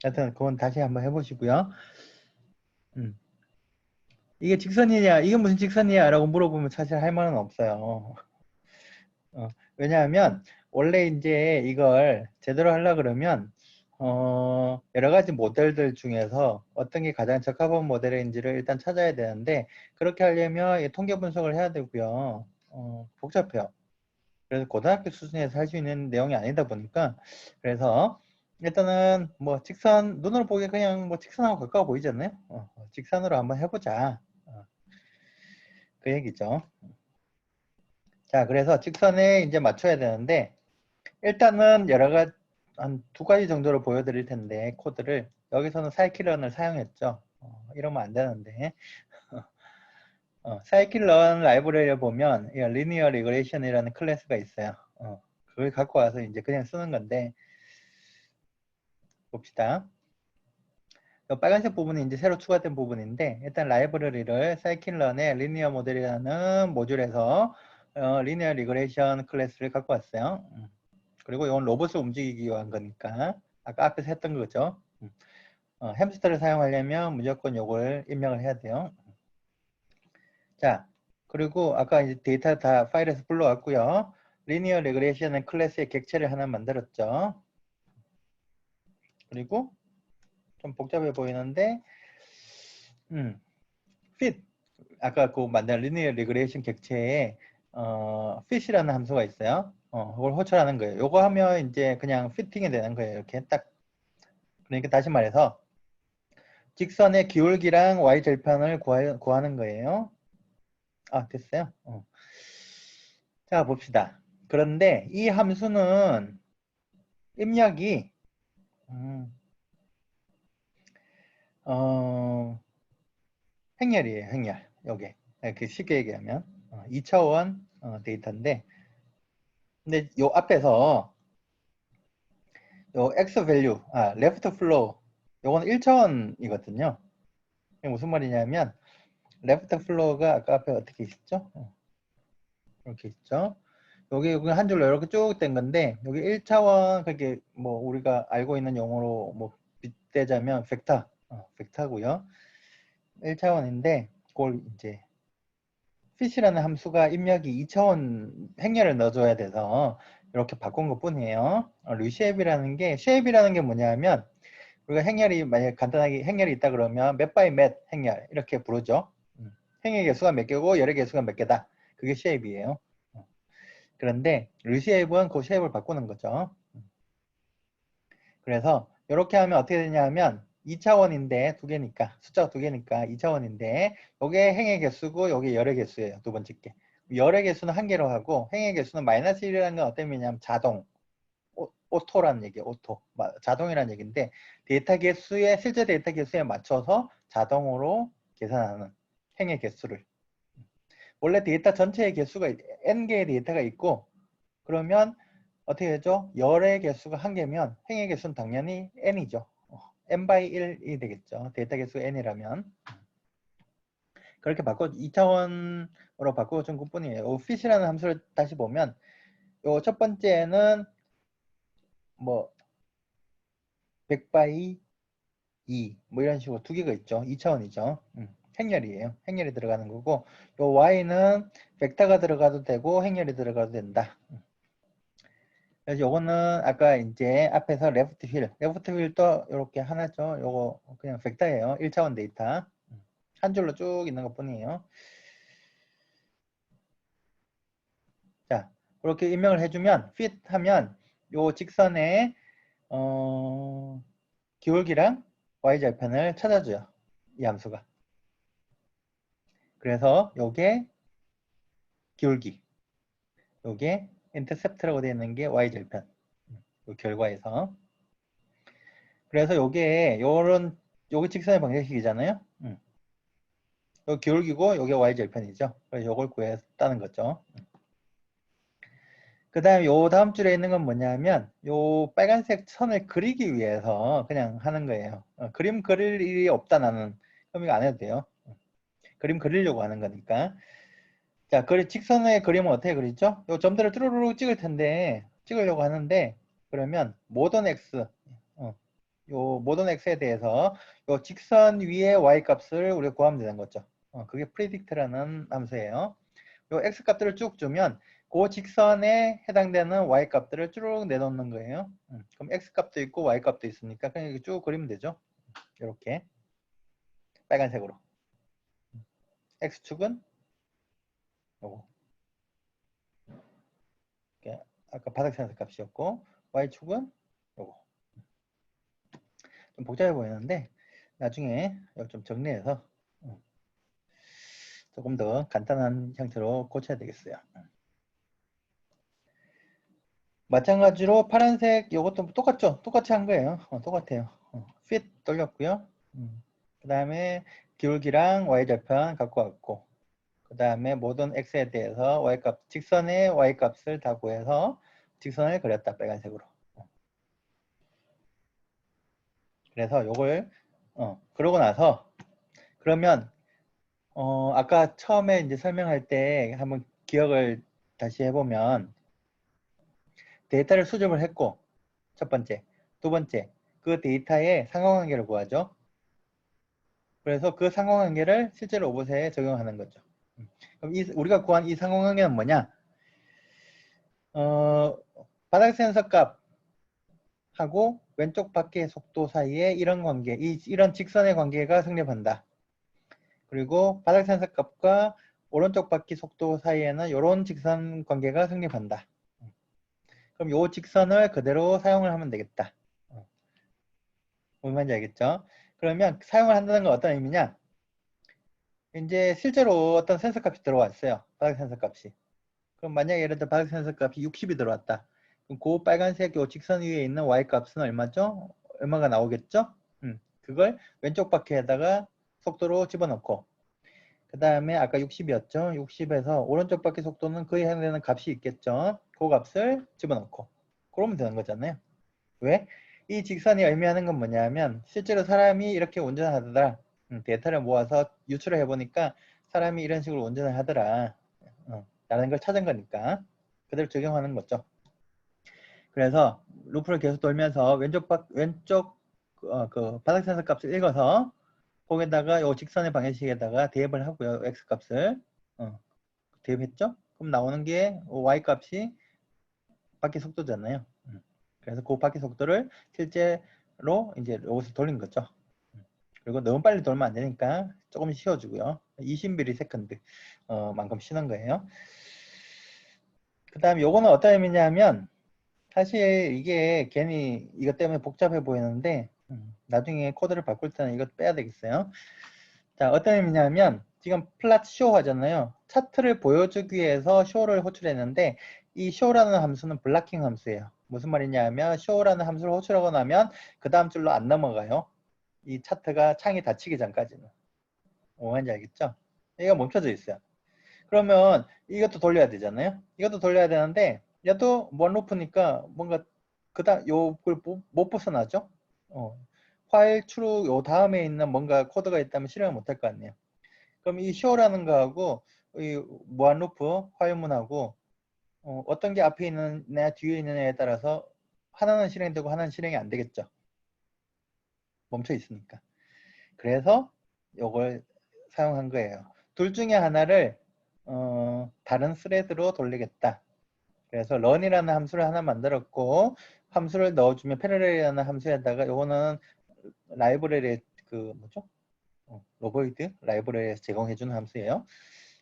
하여튼 그건 다시 한번 해보시고요. 음. 이게 직선이냐 이게 무슨 직선이야 라고 물어보면 사실 할 말은 없어요. 왜냐하면 원래 이제 이걸 제대로 하려 그러면 여러 가지 모델들 중에서 어떤 게 가장 적합한 모델인지를 일단 찾아야 되는데 그렇게 하려면 통계 분석을 해야 되고요. 복잡해요. 그래서 고등학교 수준에서 할 수 있는 내용이 아니다 보니까 그래서 일단은 뭐 직선 눈으로 보기에 그냥 뭐 직선하고 가까워 보이잖아요. 직선으로 한번 해보자. 그 얘기죠. 자, 그래서 직선에 이제 맞춰야 되는데 일단은 여러 가지 한 두 가지 정도를 보여드릴 텐데 코드를 여기서는 사이클런을 사용했죠. 이러면 안 되는데 사이클런 라이브러리를 보면 리니어 리그레이션이라는 클래스가 있어요. 그걸 갖고 와서 이제 그냥 쓰는 건데 봅시다. 빨간색 부분이 이제 새로 추가된 부분인데 일단 라이브러리를 사이클런의 리니어 모델이라는 모듈에서 리니어 리그레이션 클래스를 갖고 왔어요. 그리고 이건 로봇을 움직이기 위한 거니까 아까 앞에서 했던 거죠. 햄스터를 사용하려면 무조건 요걸 입력을 해야 돼요. 자, 그리고 아까 이제 데이터 다 파일에서 불러왔고요. 리니어 레그레이션은 클래스의 객체를 하나 만들었죠. 그리고 좀 복잡해 보이는데 fit 아까 그 만든 리니어 레그레이션 객체에 fit이라는 함수가 있어요. 그걸 호출하는 거예요. 요거 하면 이제 그냥 피팅이 되는 거예요. 이렇게 딱. 그러니까 다시 말해서 직선의 기울기랑 y절편을 구하는 거예요. 아, 됐어요. 자, 봅시다. 그런데 이 함수는 입력이 음, 어, 행렬이에요. 행렬. 요게 이렇게 쉽게 얘기하면 2차원 데이터인데 근데 요 앞에서 요 x 밸류 left flow 요거는 1차원이거든요. 이게 무슨 말이냐면 left flow가 아까 앞에 어떻게 있었죠? 이렇게 있죠. 여기 한 줄로 이렇게 쭉 된 건데 여기 1차원 그게 뭐 우리가 알고 있는 용어로 뭐 빗대자면 벡터고요. 1차원인데 그걸 이제 fit이라는 함수가 입력이 2차원 행렬을 넣어줘야 돼서 이렇게 바꾼 것 뿐이에요. 리쉐입이라는 게 쉐입이라는 게 뭐냐면 우리가 행렬이 만약 간단하게 행렬이 있다 그러면 몇 바이 몇 행렬 이렇게 부르죠. 행의 개수가 몇 개고 열의 개수가 몇 개다. 그게 쉐입이에요. 그런데 리쉐입은 그 쉐입을 바꾸는 거죠. 그래서 이렇게 하면 어떻게 되냐면 2차원인데 두 개니까 숫자가 두 개니까 2차원인데 요게 행의 개수고 요게 열의 개수예요. 두 번째 게. 열의 개수는 한 개로 하고 행의 개수는 마이너스 1이라는 건 어떤 의미냐면 자동 오토라는 얘기예요. 오토 자동이라는 얘기인데 데이터 개수에 실제 데이터 개수에 맞춰서 자동으로 계산하는 행의 개수를 원래 데이터 전체의 개수가 n개의 데이터가 있고 그러면 어떻게 되죠? 열의 개수가 한 개면 행의 개수는 당연히 n이죠. n by 1이 되겠죠. 데이터 개수 n이라면. 그렇게 2차원으로 바꿔준 것뿐이에요. fit이라는 함수를 다시 보면 요 첫 번째는 뭐 100 by 2, 뭐 이런 식으로 두 개가 있죠. 2차원이죠. 행렬이에요. 행렬이 들어가는 거고 요 y는 벡터가 들어가도 되고 행렬이 들어가도 된다. 그래서 요거는 아까 이제 앞에서 레프트 휠도 이렇게 하나죠. 요거 그냥 벡터예요. 1차원 데이터. 한 줄로 쭉 있는 것 뿐이에요. 자, 그렇게 입력을 해주면 fit 하면 요 직선의 기울기랑 y절편을 찾아줘요. 이 함수가. 그래서 요게 기울기, 요게 인터셉트라고 되어 있는 게 y절편. 요 결과에서. 그래서 요게 요게 직선의 방정식이잖아요. 요 기울기고 요게 y절편이죠. 그래서 요걸 구했다는 거죠. 그 다음에 요 다음 줄에 있는 건 뭐냐면 요 빨간색 선을 그리기 위해서 그냥 하는 거예요. 그림 그릴 일이 없다 나는. 그럼 이거 안 해도 돼요. 그림 그리려고 하는 거니까. 자, 직선의 그림은 어떻게 그리죠? 요 점들을 뚜루루루 찍을 텐데 찍으려고 하는데 그러면 모던 x 요 모던 x에 대해서 요 직선 위에 y 값을 우리가 구하면 되는 거죠. 그게 predict라는 함수예요. 요 x 값들을 쭉 주면 그 직선에 해당되는 y 값들을 쭉 내놓는 거예요. 그럼 x 값도 있고 y 값도 있으니까 그냥 이렇게 쭉 그리면 되죠. 이렇게 빨간색으로. x축은 요거. 이렇게 아까 바닥선에서 값이었고 y축은 요거. 좀 복잡해 보이는데 나중에 이거 좀 정리해서 조금 더 간단한 형태로 고쳐야 되겠어요. 마찬가지로 파란색 이것도 똑같죠? 똑같이 한 거예요. 똑같아요. fit 돌렸고요. 그 다음에 기울기랑 y절편 갖고 왔고 그 다음에 모든 x에 대해서 y값, 직선의 y값을 다 구해서 직선을 그렸다. 빨간색으로. 그래서 요걸 그러고 나서 그러면 아까 처음에 이제 설명할 때 한번 기억을 다시 해보면 데이터를 수집을 했고 첫 번째, 두 번째 그 데이터의 상호관계를 구하죠. 그래서 그 상호관계를 실제로 로봇에 적용하는 거죠. 그럼 우리가 구한 이 상호관계는 뭐냐? 바닥 센서 값하고 왼쪽 바퀴의 속도 사이에 이런 관계, 이런 직선의 관계가 성립한다. 그리고 바닥 센서 값과 오른쪽 바퀴 속도 사이에는 이런 직선 관계가 성립한다. 그럼 이 직선을 그대로 사용을 하면 되겠다. 뭔 말인지 알겠죠? 그러면 사용을 한다는 건 어떤 의미냐? 이제 실제로 어떤 센서 값이 들어왔어요. 바닥 센서 값이. 그럼 만약에 예를 들어 바닥 센서 값이 60이 들어왔다. 그럼 그 빨간색 요 직선 위에 있는 y 값은 얼마죠? 얼마가 나오겠죠? 그걸 왼쪽 바퀴에다가 속도로 집어넣고 그 다음에 아까 60이었죠? 60에서 오른쪽 바퀴 속도는 그에 해당되는 값이 있겠죠? 그 값을 집어넣고 그러면 되는 거잖아요. 왜? 이 직선이 의미하는 건 뭐냐면 실제로 사람이 이렇게 운전하더라. 데이터를 모아서 유출을 해보니까 사람이 이런 식으로 운전을 하더라. 라는 걸 찾은 거니까 그대로 적용하는 거죠. 그래서 루프를 계속 돌면서 왼쪽 그 바닥 센서 값을 읽어서 거기다가 요 직선의 방정식에다가 대입을 하고요. x 값을 대입했죠? 그럼 나오는 게 y 값이 바퀴 속도잖아요. 그래서 그 바퀴 속도를 실제로 이제 로봇을 돌린 거죠. 그리고 너무 빨리 돌면 안 되니까 조금 쉬어주고요. 20ms 만큼 쉬는 거예요. 그 다음에 요거는 어떤 의미냐면 사실 이게 괜히 이것 때문에 복잡해 보이는데 나중에 코드를 바꿀 때는 이것 빼야 되겠어요. 자, 어떤 의미냐면 지금 플랫 쇼 하잖아요. 차트를 보여주기 위해서 쇼를 호출했는데 이 show라는 함수는 블락킹 함수예요. 무슨 말이냐면 show라는 함수를 호출하고 나면 그 다음 줄로 안 넘어가요. 이 차트가 창이 닫히기 전까지는. 뭔지 알겠죠? 얘가 멈춰져 있어요. 그러면 이것도 돌려야 되잖아요. 이것도 돌려야 되는데 얘도 원루프니까 뭔가 그다음 요걸 못 벗어나죠. 화일 true 요 다음에 있는 뭔가 코드가 있다면 실행을 못할 거 아니에요. 그럼 이 show라는 거하고 이 무한 루프 화일문하고 어떤 게 앞에 있느냐 뒤에 있느냐에 따라서 하나는 실행되고 하나는 실행이 안 되겠죠. 멈춰 있으니까. 그래서 요걸 사용한 거예요. 둘 중에 하나를 다른 스레드로 돌리겠다. 그래서 run이라는 함수를 하나 만들었고 함수를 넣어주면 parallel이라는 함수에다가 요거는 라이브러리에 그 뭐죠? 로보이드 라이브러리에서 제공해주는 함수예요.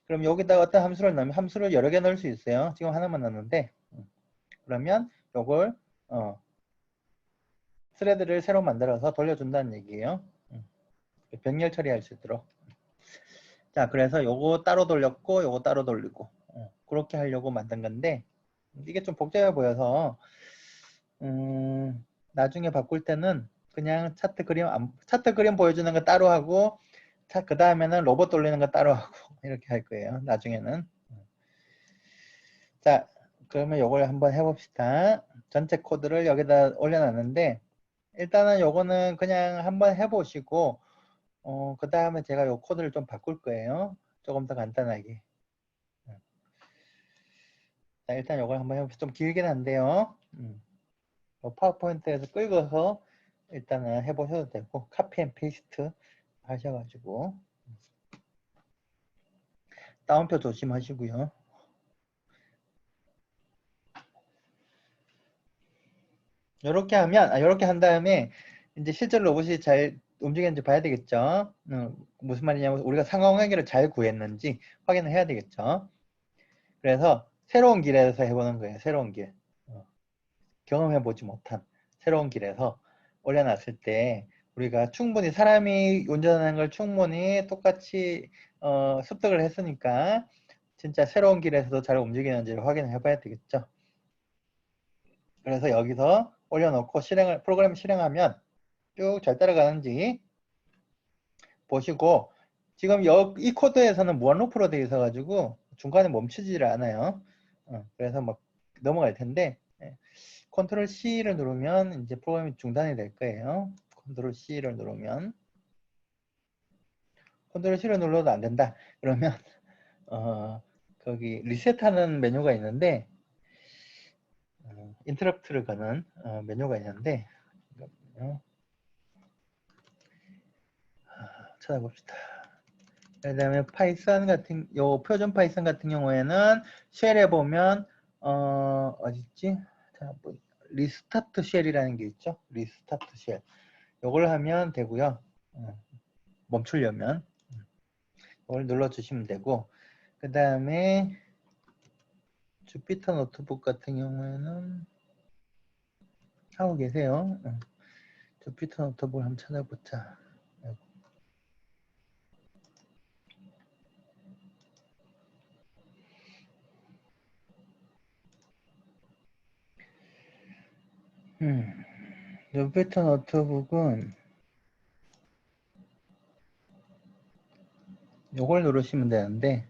그럼 여기다가 어떤 함수를 넣으면 함수를 여러 개 넣을 수 있어요. 지금 하나만 넣었는데 그러면 요걸 스레드를 새로 만들어서 돌려준다는 얘기예요. 병렬 처리할 수 있도록. 자, 그래서 요거 따로 돌렸고 요거 따로 돌리고 그렇게 하려고 만든 건데 이게 좀 복잡해 보여서 나중에 바꿀 때는 그냥 차트 그림 보여주는 거 따로 하고 자, 그 다음에는 로봇 돌리는 거 따로 하고 이렇게 할 거예요. 나중에는. 자, 그러면 요걸 한번 해봅시다. 전체 코드를 여기다 올려놨는데 일단은 요거는 그냥 한번 해보시고 그 다음에 제가 요 코드를 좀 바꿀 거예요. 조금 더 간단하게. 자, 일단 요걸 한번 해봅시다. 좀 길긴 한데요. 파워포인트에서 끌고서 일단은 해보셔도 되고 카피 앤 페이스트 하셔가지고 다운표 조심하시고요. 이렇게 하면 이렇게 한 다음에 이제 실제로 로봇이 잘 움직이는지 봐야 되겠죠. 무슨 말이냐면 우리가 상황 해결을 잘 구했는지 확인을 해야 되겠죠. 그래서 새로운 길에서 해보는 거예요. 새로운 길. 경험해보지 못한 새로운 길에서 올려놨을 때 우리가 충분히 사람이 운전하는 걸 충분히 똑같이 습득을 했으니까 진짜 새로운 길에서도 잘 움직이는지를 확인을 해봐야 되겠죠. 그래서 여기서 올려놓고 프로그램 실행하면 쭉 잘 따라가는지 보시고 지금 이 코드에서는 무한 루프로 되어 있어 가지고 중간에 멈추지를 않아요. 그래서 막 넘어갈 텐데 컨트롤 C를 누르면 이제 프로그램이 중단이 될 거예요. 컨트롤 C를 누르면 컨트롤 C를 눌러도 안 된다. 그러면 거기 리셋하는 메뉴가 있는데 인터럽트를 거는 메뉴가 있는데 잠깐만요. 찾아봅시다. 그 다음에 파이썬 같은 요 표준 파이썬 같은 경우에는 쉘에 보면 어딨지? 자, 뭐, 리스타트 쉘이라는 게 있죠. 리스타트 쉘. 요걸 하면 되고요. 멈추려면 이걸 눌러주시면 되고 그 다음에 주피터 노트북 같은 경우에는 하고 계세요. 주피터 노트북을 한번 찾아보자. 주피터 노트북은 요걸 누르시면 되는데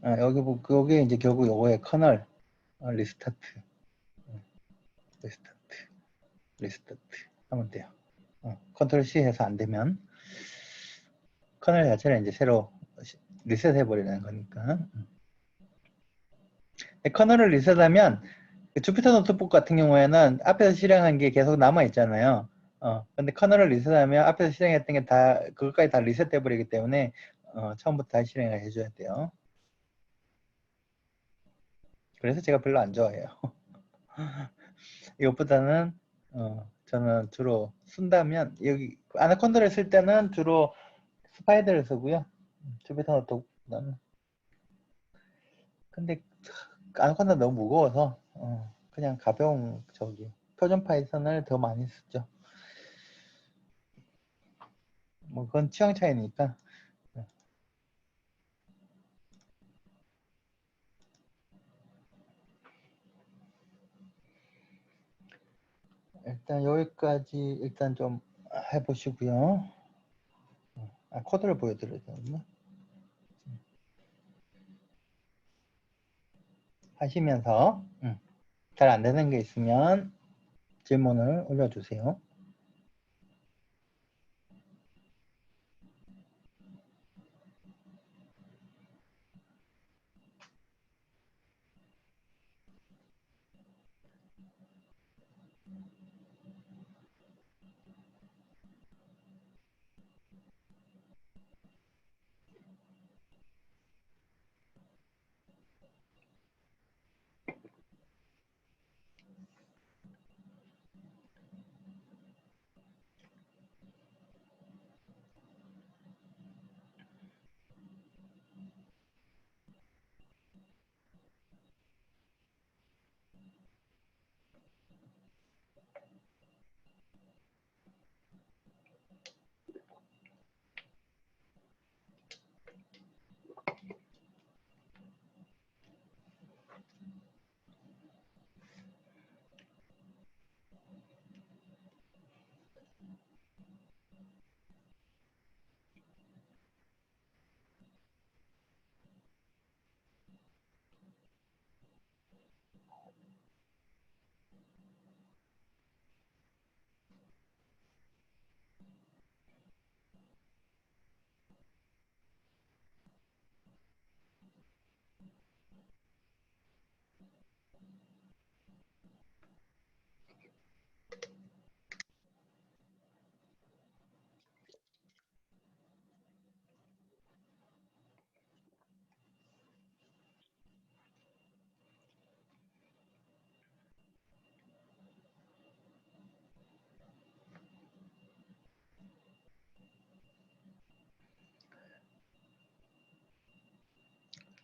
여기 이제 결국 요거의 커널 리스타트 리스타트 하면 돼요. 컨트롤 C 해서 안 되면 커널 자체를 이제 새로 리셋해 버리는 거니까. 커널을 리셋하면 주피터 노트북 같은 경우에는 앞에서 실행한 게 계속 남아 있잖아요. 근데 커널을 리셋하면 앞에서 실행했던 게 다 그것까지 다 리셋해 버리기 때문에 처음부터 다시 실행을 해줘야 돼요. 그래서 제가 별로 안 좋아해요. 이것보다는 저는 주로 쓴다면 여기 아나콘다를 쓸 때는 주로 스파이더를 쓰고요. 주피터 노트북보다는. 근데 아나콘다 너무 무거워서 그냥 가벼운 표준 파이썬을 더 많이 쓰죠. 뭐 그건 취향 차이니까. 일단 여기까지 일단 좀 해보시고요. 코드를 보여드려야 되나? 하시면서 잘 안 되는 게 있으면 질문을 올려주세요.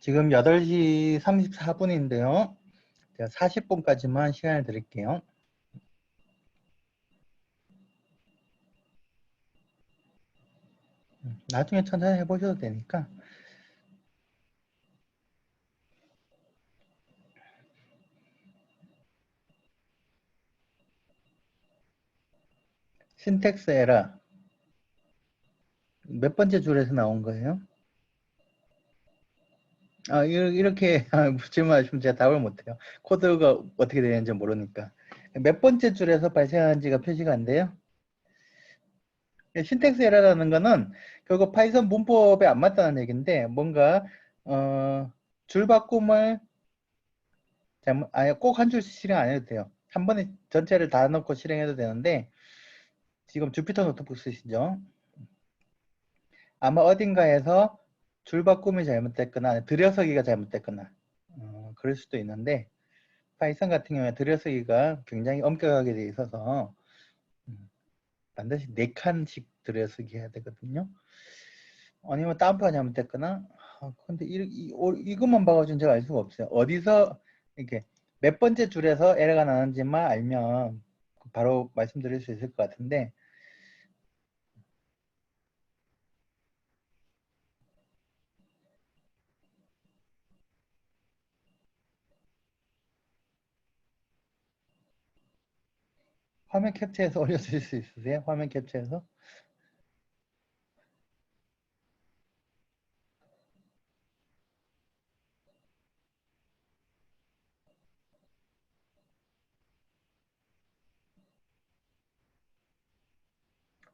지금 8시 34분인데요. 제가 40분까지만 시간을 드릴게요. 나중에 천천히 해보셔도 되니까. 신텍스 에러 몇 번째 줄에서 나온 거예요? 이렇게 질문하시면 제가 답을 못해요. 코드가 어떻게 되는지 모르니까. 몇 번째 줄에서 발생한지가 표시가 안 돼요? 신텍스 에러라는 거는 결국 파이썬 문법에 안 맞다는 얘기인데 뭔가 줄 바꿈을 아예 꼭 한 줄씩 실행 안 해도 돼요. 한 번에 전체를 다 넣고 실행해도 되는데 지금 주피터 노트북 쓰시죠? 아마 어딘가에서 줄 바꿈이 잘못됐거나 들여서기가 잘못됐거나 그럴 수도 있는데 파이썬 같은 경우에 들여서기가 굉장히 엄격하게 돼 있어서 반드시 4칸씩 들여서기 해야 되거든요. 아니면 다운표가 잘못됐거나 근데 이것만 봐가지고 제가 알 수가 없어요. 어디서 이렇게 몇 번째 줄에서 에러가 나는지만 알면 바로 말씀드릴 수 있을 것 같은데 화면 캡처해서 올려주실 수 있으세요? 화면 캡처해서?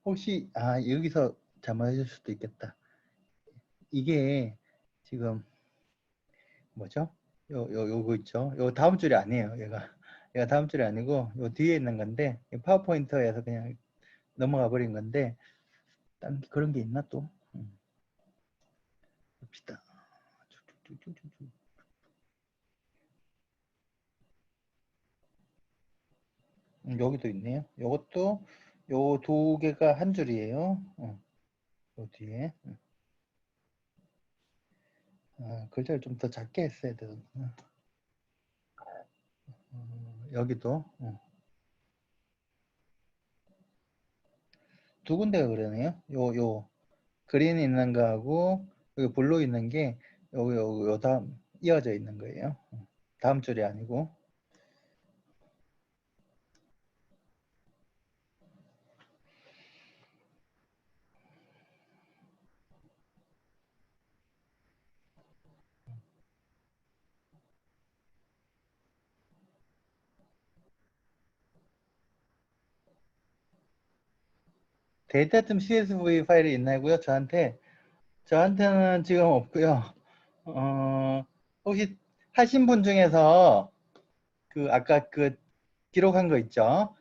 혹시 여기서 잘못하실 수도 있겠다. 이게 지금 뭐죠? 요거 있죠? 요 다음 줄이 아니에요. 얘가 다음 줄이 아니고 요 뒤에 있는 건데 파워포인터에서 그냥 넘어가 버린 건데 딴 그런 게 있나 또? 봅시다. 여기도 있네요. 요것도 요 두 개가 한 줄이에요. 요 뒤에 글자를 좀 더 작게 했어야 되는구나. 여기도 두 군데가 그러네요. 요 그린 있는 거하고 여기 블루 있는 게 요 다음 이어져 있는 거예요. 다음 줄이 아니고 data.csv 파일이 있나고요? 저한테는 지금 없고요. 혹시 하신 분 중에서 아까 기록한 거 있죠?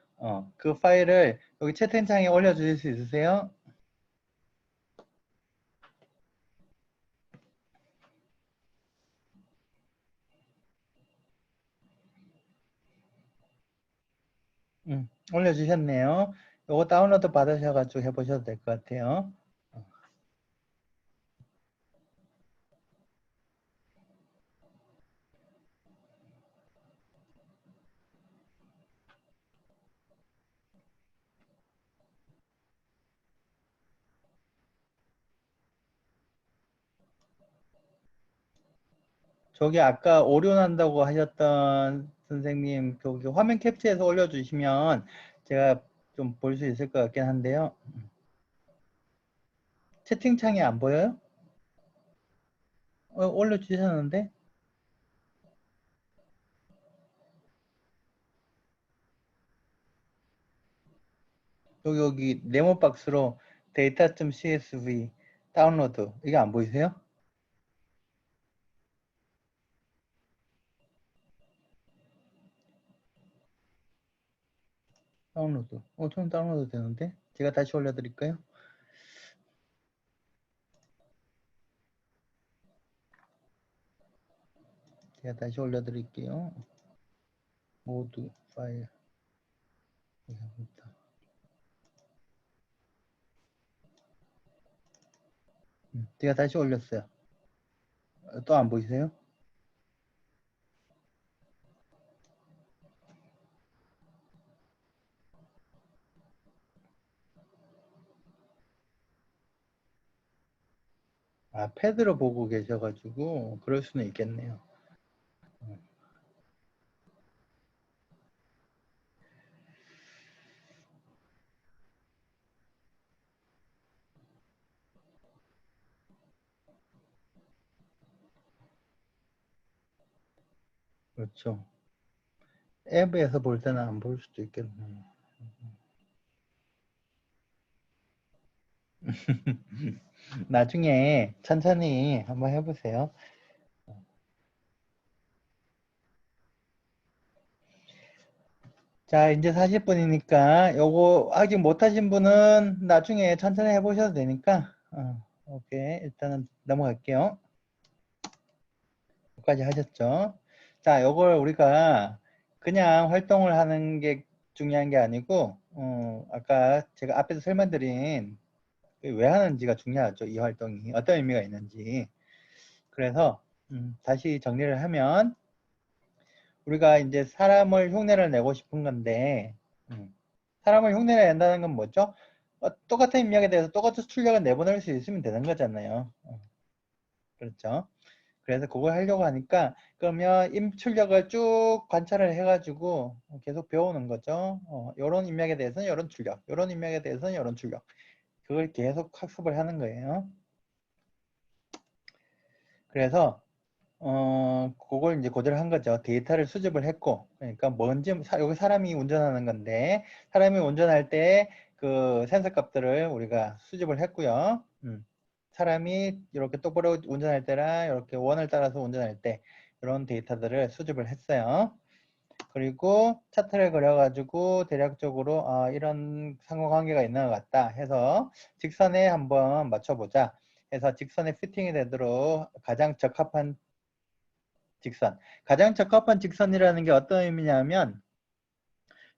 그 파일을 여기 채팅창에 올려주실 수 있으세요? 올려주셨네요. 요거 다운로드 받으셔가지고 해보셔도 될 것 같아요. 저기 아까 오류 난다고 하셨던 선생님 거기 화면 캡처해서 올려주시면 제가 좀 볼 수 있을 것 같긴 한데요. 채팅창에 안 보여요? 올려주셨는데 여기 네모 박스로 data.csv 다운로드 이게 안 보이세요? 다운로드. 저는 다운로드 되는데 제가 다시 올려드릴까요? 제가 다시 올려드릴게요. 모두 파일. 제가 다시 올렸어요. 또 안 보이세요? 아, 패드로 보고 계셔가지고 그럴 수는 있겠네요. 그렇죠. 앱에서 볼 때는 안 볼 수도 있겠네요. 나중에 천천히 한번 해보세요. 자, 이제 40분이니까 요거 아직 못하신 분은 나중에 천천히 해보셔도 되니까 오케이. 일단은 넘어갈게요. 여기까지 하셨죠? 자, 요걸 우리가 그냥 활동을 하는 게 중요한 게 아니고 아까 제가 앞에서 설명드린 왜 하는지가 중요하죠. 이 활동이 어떤 의미가 있는지. 그래서 다시 정리를 하면 우리가 이제 사람을 흉내를 내고 싶은 건데 사람을 흉내를 낸다는 건 뭐죠? 똑같은 입력에 대해서 똑같은 출력을 내보낼 수 있으면 되는 거잖아요. 그렇죠? 그래서 그걸 하려고 하니까 그러면 출력을 쭉 관찰을 해가지고 계속 배우는 거죠. 요런 입력에 대해서는 요런 출력, 요런 입력에 대해서는 요런 출력. 그걸 계속 학습을 하는 거예요. 그래서 그걸 이제 고대로 한 거죠. 데이터를 수집을 했고, 그러니까 뭔지, 여기 사람이 운전하는 건데, 사람이 운전할 때 그 센서 값들을 우리가 수집을 했고요. 사람이 이렇게 똑바로 운전할 때랑 이렇게 원을 따라서 운전할 때, 이런 데이터들을 수집을 했어요. 그리고 차트를 그려가지고 대략적으로 이런 상호관계가 있는 것 같다 해서 직선에 한번 맞춰보자 해서 직선에 피팅이 되도록 가장 적합한 직선. 가장 적합한 직선이라는 게 어떤 의미냐면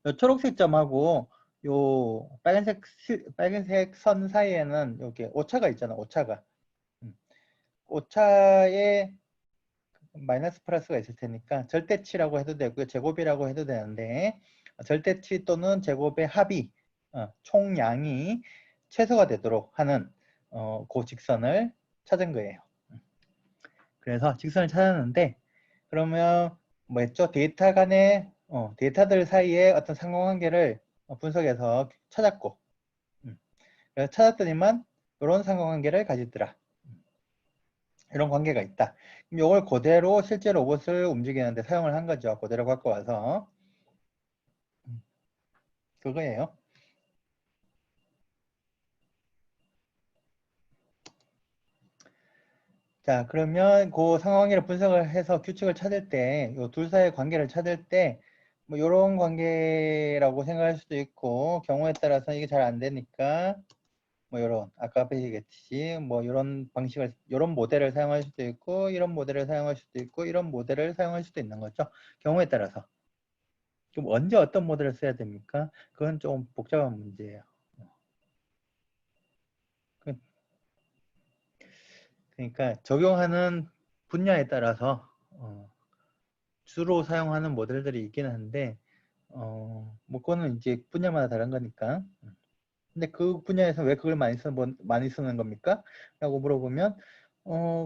요 초록색 점하고 요 빨간색 선 사이에는 이렇게 오차가 있잖아. 오차가. 오차에 마이너스 플러스가 있을 테니까 절대치라고 해도 되고요. 제곱이라고 해도 되는데 절대치 또는 제곱의 합이 총량이 최소가 되도록 하는 그 직선을 찾은 거예요. 그래서 직선을 찾았는데 그러면 뭐였죠? 데이터 간의 데이터들 사이에 어떤 상호관계를 분석해서 찾았고 그래서 찾았더니만 이런 상호관계를 가지더라. 이런 관계가 있다. 이걸 그대로 실제 로봇을 움직이는데 사용을 한 거죠. 그대로 갖고 와서 그거예요. 자, 그러면 그 상호관계를 분석을 해서 규칙을 찾을 때, 이 둘 사이의 관계를 찾을 때, 뭐 이런 관계라고 생각할 수도 있고 경우에 따라서 이게 잘 안 되니까 뭐 이런 아까 앞에 얘기했듯이 뭐 이런 방식을 이런 모델을 사용할 수도 있고 이런 모델을 사용할 수도 있고 이런 모델을 사용할 수도 있는 거죠. 경우에 따라서. 그럼 언제 어떤 모델을 써야 됩니까? 그건 좀 복잡한 문제예요. 그- 그러니까 적용하는 분야에 따라서 주로 사용하는 모델들이 있긴 한데 뭐 그거는 이제 분야마다 다른 거니까. 근데 그 분야에서 왜 그걸 많이 쓰는 겁니까? 라고 물어보면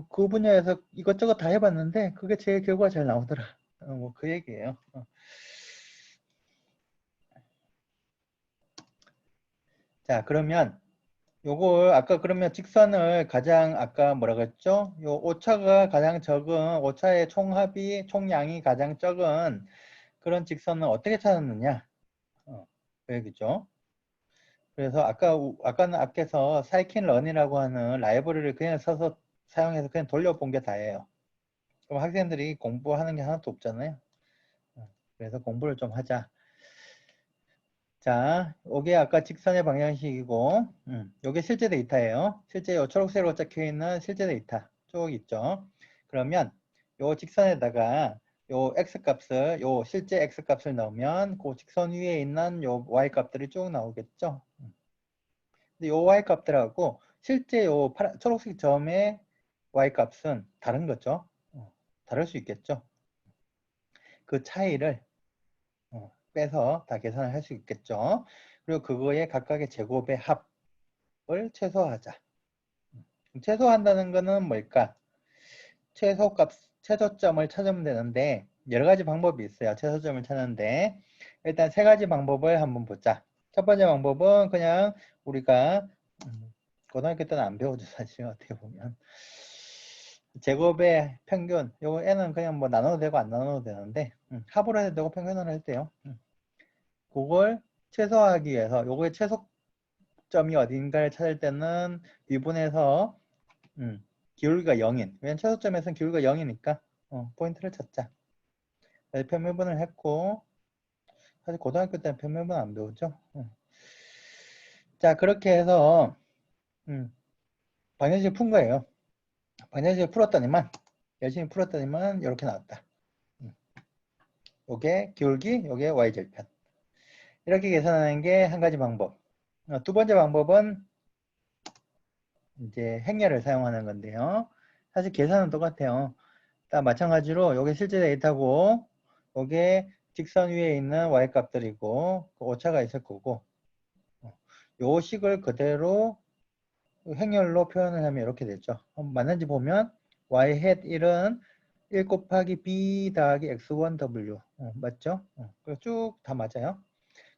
그 분야에서 이것저것 다 해봤는데 그게 제일 결과가 잘 나오더라. 뭐 그 얘기예요. 자, 그러면 요걸 아까 그러면 직선을 가장 아까 뭐라 그랬죠? 요 오차가 가장 적은 오차의 총합이 총량이 가장 적은 그런 직선은 어떻게 찾았느냐? 그 얘기죠. 그래서 아까는 앞에서 사이킨런이라고 하는 라이브러리를 그냥 써서 사용해서 그냥 돌려본 게 다예요. 그럼 학생들이 공부하는 게 하나도 없잖아요. 그래서 공부를 좀 하자. 자, 이게 아까 직선의 방정식이고, 이게 실제 데이터예요. 실제 요 초록색으로 적혀 있는 실제 데이터 쭉 있죠. 그러면 요 직선에다가 요 x 값을, 요 실제 x 값을 넣으면 그 직선 위에 있는 요 y 값들이 쭉 나오겠죠. 근데 요 y 값들하고 실제 요 초록색 점의 y 값은 다른 거죠. 다를 수 있겠죠. 그 차이를 빼서 다 계산을 할 수 있겠죠. 그리고 그거의 각각의 제곱의 합을 최소화하자. 최소화한다는 거는 뭘까? 최소점을 찾으면 되는데 여러 가지 방법이 있어요. 최소점을 찾는데 일단 세 가지 방법을 한번 보자. 첫 번째 방법은 그냥 우리가 고등학교 때는 안 배우죠. 사실 어떻게 보면 제곱의 평균, 요거 n은 그냥 뭐 나눠도 되고 안 나눠도 되는데 합으로 해도 되고 평균으로 해도 돼요. 그걸 최소화하기 위해서 요거의 최소점이 어딘가를 찾을 때는 미분해서 기울기가 0인, 왜냐면 최소점에서는 기울기가 0이니까 포인트를 찾자. 그래서 편미분을 했고, 사실 고등학교 때는 편미분 안 배우죠. 자, 그렇게 해서 방정식을 푼 거예요. 방정식을 풀었더니만, 열심히 풀었더니만 이렇게 나왔다. 요게 기울기, 요게 y절편. 이렇게 계산하는 게 한 가지 방법. 두 번째 방법은 이제 행렬을 사용하는 건데요. 사실 계산은 똑같아요. 다 마찬가지로 요게 실제 데이터고, 요게 직선 위에 있는 y 값들이고 그 오차가 있을 거고, 요 식을 그대로 행렬로 표현을 하면 이렇게 되죠. 맞는지 보면 y hat 1은 1 곱하기 b 더하기 x1w 맞죠? 그리고 쭉 다 맞아요.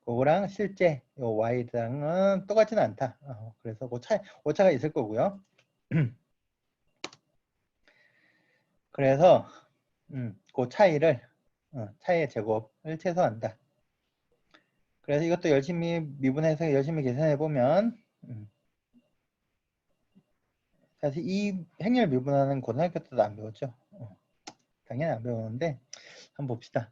그거랑 실제 요 y당은 똑같지는 않다. 그래서 그 오차가 있을 거고요. 그래서 그 차이의 제곱을 최소화한다. 그래서 이것도 열심히 미분해서 열심히 계산해 보면 사실 이 행렬 미분하는 고등학교 때도 안 배웠죠. 당연히 안 배우는데 한번 봅시다.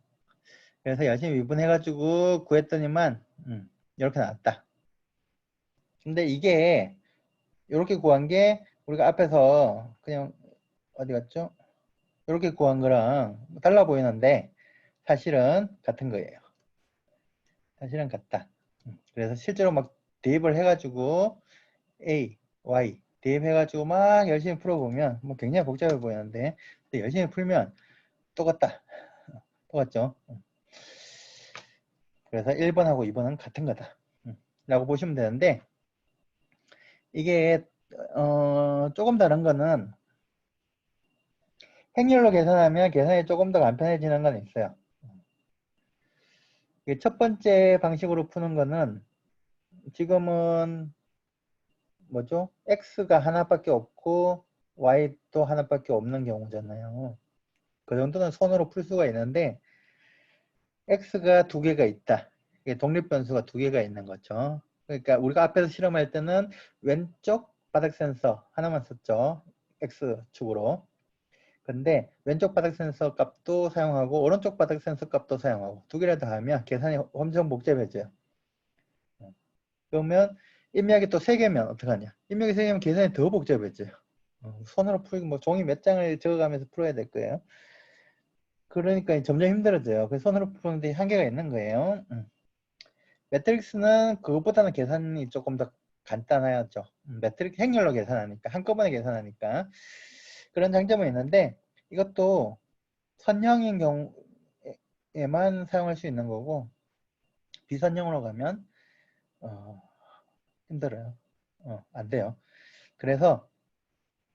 그래서 열심히 미분해 가지고 구했더니만 이렇게 나왔다. 근데 이게 이렇게 구한 게 우리가 앞에서 그냥 어디 갔죠? 이렇게 구한 거랑 달라 보이는데 사실은 같은 거예요. 사실은 같다. 그래서 실제로 막 대입을 해가지고 A, Y 대입해가지고 막 열심히 풀어보면 뭐 굉장히 복잡해 보이는데 열심히 풀면 똑같다. 똑같죠? 그래서 1번하고 2번은 같은 거다. 라고 보시면 되는데 이게 조금 다른 거는 행렬로 계산하면 계산이 조금 더 간편해지는 건 있어요. 첫 번째 방식으로 푸는 거는 지금은 뭐죠? x가 하나밖에 없고 y도 하나밖에 없는 경우잖아요. 그 정도는 손으로 풀 수가 있는데 x가 두 개가 있다. 이게 독립변수가 두 개가 있는 거죠. 그러니까 우리가 앞에서 실험할 때는 왼쪽 바닥 센서 하나만 썼죠. x축으로. 근데 왼쪽 바닥 센서 값도 사용하고 오른쪽 바닥 센서 값도 사용하고 두 개를 다 하면 계산이 엄청 복잡해져요. 그러면 입력이 또 세 개면 어떡하냐? 입력이 세 개면 계산이 더 복잡해져요. 손으로 풀고 뭐 종이 몇 장을 적어가면서 풀어야 될 거예요. 그러니까 점점 힘들어져요. 그래서 손으로 푸는데 한계가 있는 거예요. 매트릭스는 그것보다는 계산이 조금 더 간단하죠. 매트릭스 행렬로 계산하니까 한꺼번에 계산하니까 그런 장점은 있는데 이것도 선형인 경우에만 사용할 수 있는 거고 비선형으로 가면 힘들어요. 안 돼요. 그래서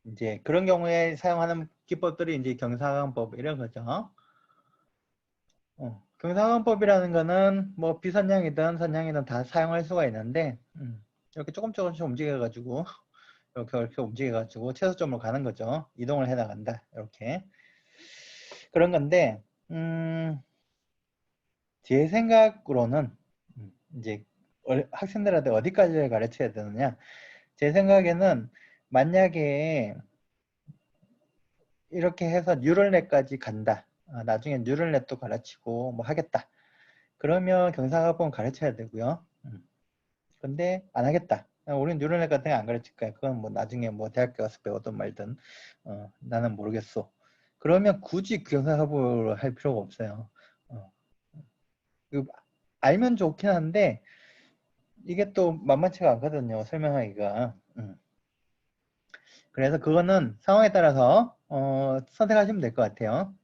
이제 그런 경우에 사용하는 기법들이 이제 경사관법 이런 거죠. 경사관법이라는 거는 뭐 비선형이든 선형이든 다 사용할 수가 있는데 이렇게 조금씩 움직여가지고 이렇게 움직여가지고 최소점으로 가는 거죠. 이동을 해 나간다. 이렇게 그런 건데 제 생각으로는 이제 학생들한테 어디까지 가르쳐야 되느냐? 제 생각에는 만약에 이렇게 해서 뉴럴넷까지 간다. 나중에 뉴럴넷도 가르치고 뭐 하겠다. 그러면 경상학번 가르쳐야 되고요. 근데 안 하겠다. 우리는 뉴럴넷 같은 거 안 가르칠 거야. 그건 뭐 나중에 뭐 대학교 가서 배우든 말든 나는 모르겠어. 그러면 굳이 경상학부를 할 필요가 없어요. 알면 좋긴 한데 이게 또 만만치가 않거든요. 설명하기가. 그래서 그거는 상황에 따라서 선택하시면 될 것 같아요.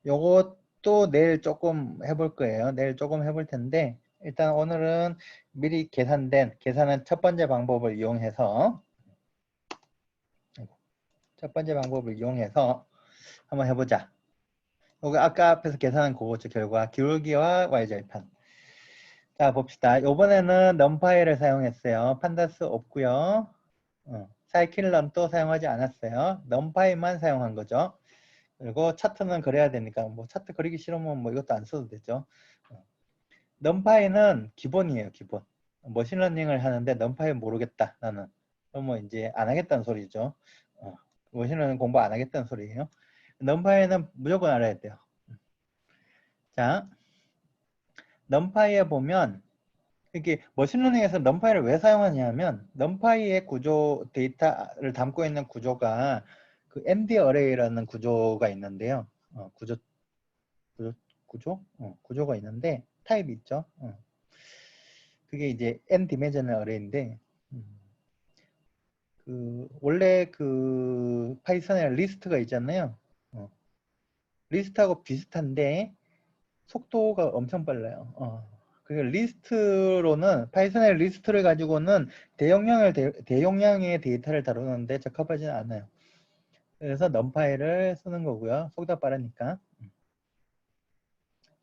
요것도 내일 조금 해볼 거예요. 내일 조금 해볼 텐데 일단 오늘은 미리 계산은 첫 번째 방법을 이용해서 한번 해보자. 요거 아까 앞에서 계산한 그거죠. 결과 기울기와 y절편. 자 봅시다. 이번에는 넘파이를 사용했어요. 판다스 없고요. 사이클런도 사용하지 않았어요. 넘파이만 사용한 거죠. 그리고 차트는 그려야 되니까 뭐 차트 그리기 싫으면 뭐 이것도 안 써도 되죠. 넘파이는 기본이에요. 기본. 머신러닝을 하는데 넘파이 모르겠다 나는. 그러면 이제 안 하겠다는 소리죠. 머신러닝 공부 안 하겠다는 소리예요. 넘파이는 무조건 알아야 돼요. 자, 넘파이에 보면 이게 머신러닝에서 넘파이를 왜 사용하냐면 넘파이의 구조 데이터를 담고 있는 구조가 그 MD 어레이라는 구조가 있는데요. 구조가 있는데 타입이 있죠. 그게 이제 n 디멘셔널 어레이인데 원래 그 파이썬에 리스트가 있잖아요. 리스트하고 비슷한데 속도가 엄청 빨라요. 그 리스트로는 파이썬의 리스트를 가지고는 대용량의 데이터를 다루는데 적합하지는 않아요. 그래서 넘파이를 쓰는 거고요. 속도가 빠르니까.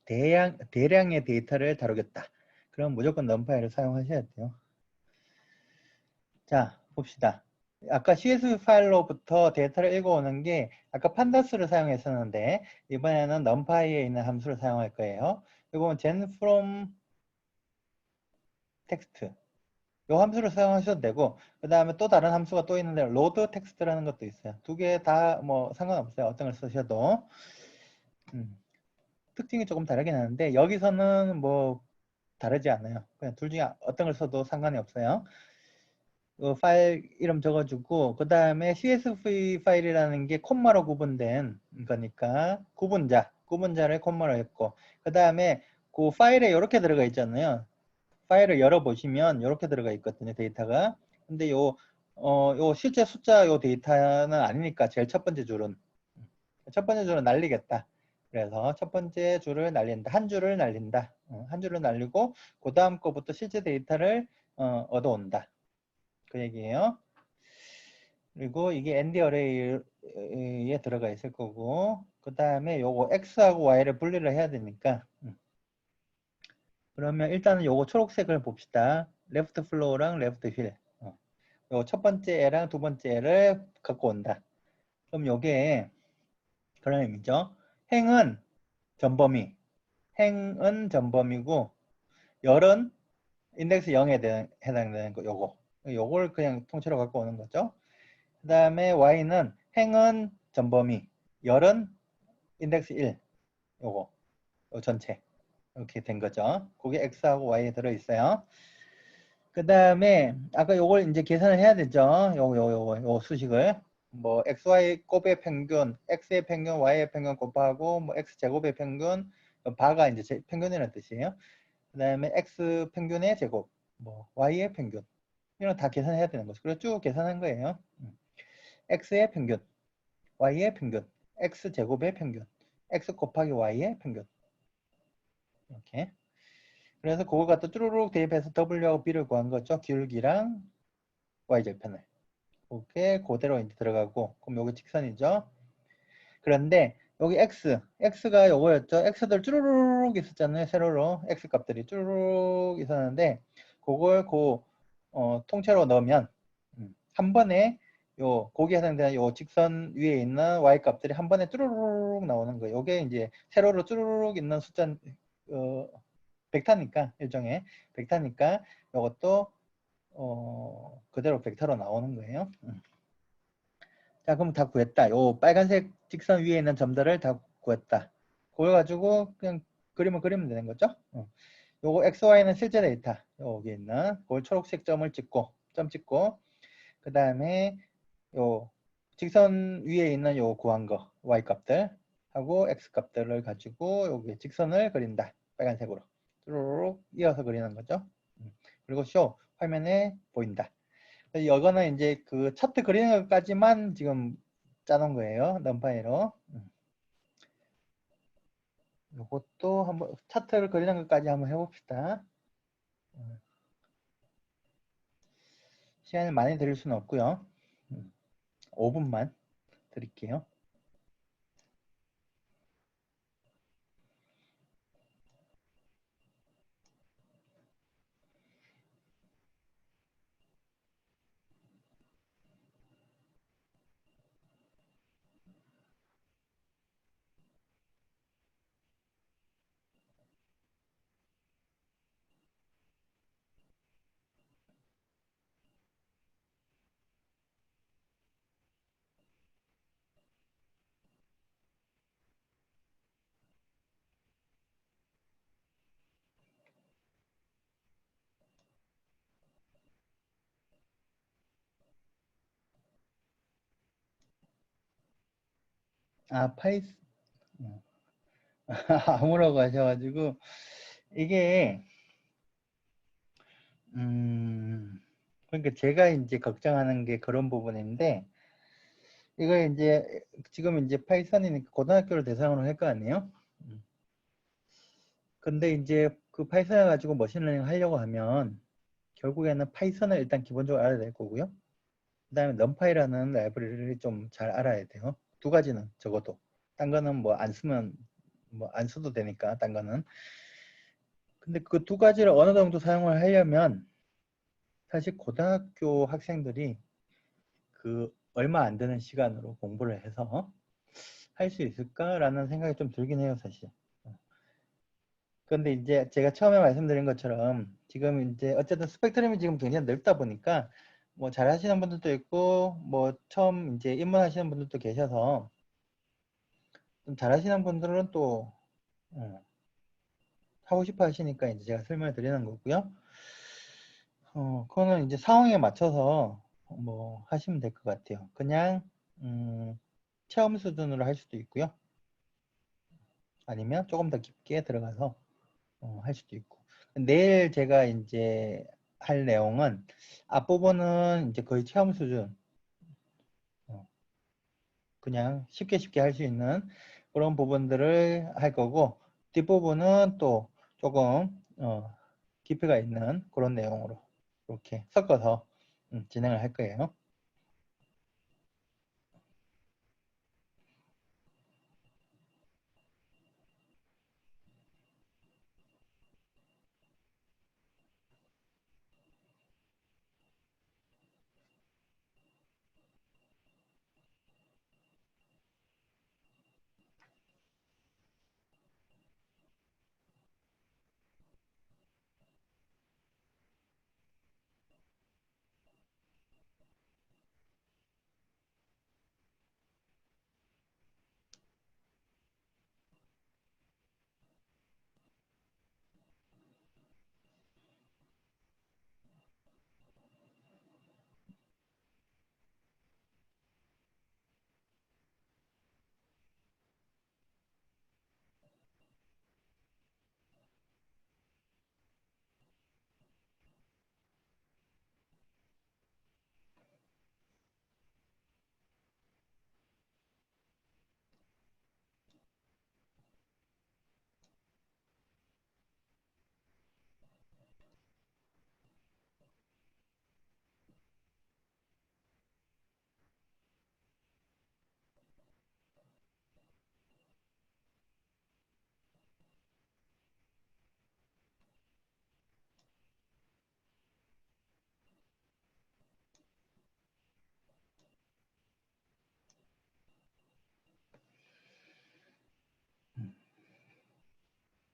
대량의 데이터를 다루겠다. 그럼 무조건 넘파이를 사용하셔야 돼요. 자, 봅시다. 아까 CSV 파일로부터 데이터를 읽어오는 게 아까 판다스를 사용했었는데 이번에는 numpy에 있는 함수를 사용할 거예요. 이거 보면 gen from text 이 함수를 사용하셔도 되고 그 다음에 또 다른 함수가 또 있는데 load text라는 것도 있어요. 두 개 다 뭐 상관없어요. 어떤 걸 쓰셔도 특징이 조금 다르긴 하는데 여기서는 뭐 다르지 않아요. 그냥 둘 중에 어떤 걸 써도 상관이 없어요. 파일 이름 적어주고 그 다음에 CSV 파일이라는 게 콤마로 구분된 거니까 구분자를 콤마로 했고 그 다음에 그 파일에 이렇게 들어가 있잖아요. 파일을 열어보시면 이렇게 들어가 있거든요. 데이터가. 근데 요 실제 숫자 요 데이터는 아니니까 제일 첫 번째 줄은 날리겠다. 그래서 첫 번째 줄을 날린다. 한 줄을 날린다. 한 줄을 날리고 그 다음 거부터 실제 데이터를 얻어온다. 그 얘기예요. 그리고 이게 ND 어레이에 들어가 있을 거고 그 다음에 요거 X하고 Y를 분리를 해야 되니까 그러면 일단은 요거 초록색을 봅시다. 레프트 플로우랑 레프트 휠. 요 첫 번째 애랑 두 번째 애를 갖고 온다. 그럼 요게 그런 의미죠. 행은 전범위고 열은 인덱스 0에 해당되는 거 요걸 그냥 통째로 갖고 오는 거죠. 그 다음에 y는 행은 전범위, 열은 인덱스 1 요 전체 이렇게 된 거죠. 그게 x하고 y에 들어있어요. 그 다음에 아까 요걸 이제 계산을 해야 되죠. 요 수식을 뭐 xy 곱의 평균, x의 평균, y의 평균 곱하고 뭐 x 제곱의 평균, 바가 이제 평균이라는 뜻이에요. 그 다음에 x 평균의 제곱, 뭐 y의 평균 이런 다 계산해야 되는 거죠. 그래서 쭉 계산한 거예요. x의 평균, y의 평균, x 제곱의 평균, x 곱하기 y의 평균 이렇게. 그래서 그걸 갖다 쭈루룩 대입해서 w하고 b를 구한 거죠. 기울기랑 y절편을. 그게 그대로 이제 들어가고 그럼 여기 직선이죠. 그런데 여기 x가 요거였죠. x들 쭈루룩 있었잖아요. 세로로 x 값들이 쭈루룩 있었는데 그걸 통째로 넣으면 한 번에 거기에 해당되는 요 직선 위에 있는 y 값들이 한 번에 쭈루룩 나오는 거예요. 요게 이제 세로로 쭈루룩 있는 숫자 벡터니까 일종의 벡터니까 요것도 그대로 벡터로 나오는 거예요. 자, 그럼 다 구했다. 요 빨간색 직선 위에 있는 점들을 다 구했다. 그걸 가지고 그냥 그림을 그리면 되는 거죠. 요거 XY는 실제 데이터. 여기 있는 그걸 초록색 점 찍고 그 다음에 요 직선 위에 있는 요 구한 거 Y 값들 하고 X 값들을 가지고 여기 직선을 그린다. 빨간색으로 쭈루룩 이어서 그리는 거죠. 그리고 화면에 보인다. 이거는 이제 그 차트 그리는 것까지만 지금 짜놓은 거예요. 넘파이로. 이것도 한번 차트를 그리는 것까지 한번 해봅시다. 시간을 많이 드릴 수는 없고요. 5분만 드릴게요. 아, 파이스 아무라고 하셔가지고 이게 그러니까 제가 이제 걱정하는 게 그런 부분인데 이거 이제 지금 이제 파이썬이니까 고등학교를 대상으로 할 거 아니에요? 근데 이제 그 파이썬을 가지고 머신러닝 하려고 하면 결국에는 파이썬을 일단 기본적으로 알아야 될 거고요. 그 다음에 넘파이라는 라이브러리를 좀 잘 알아야 돼요. 두 가지는 적어도. 딴 거는 뭐 안 쓰면 뭐 안 써도 되니까 딴 거는. 근데 그 두 가지를 어느 정도 사용을 하려면 사실 고등학교 학생들이 그 얼마 안 되는 시간으로 공부를 해서 할 수 있을까라는 생각이 좀 들긴 해요, 사실. 그런데 이제 제가 처음에 말씀드린 것처럼 지금 이제 어쨌든 스펙트럼이 지금 굉장히 넓다 보니까 뭐 잘하시는 분들도 있고 뭐 처음 이제 입문하시는 분들도 계셔서 좀 잘하시는 분들은 또 하고 싶어 하시니까 이제 제가 설명을 드리는 거고요. 그거는 이제 상황에 맞춰서 뭐 하시면 될 것 같아요. 그냥 체험 수준으로 할 수도 있고요. 아니면 조금 더 깊게 들어가서 할 수도 있고. 내일 제가 이제 할 내용은 앞부분은 이제 거의 체험 수준, 그냥 쉽게 쉽게 할 수 있는 그런 부분들을 할 거고, 뒷부분은 또 조금 깊이가 있는 그런 내용으로 이렇게 섞어서 진행을 할 거예요.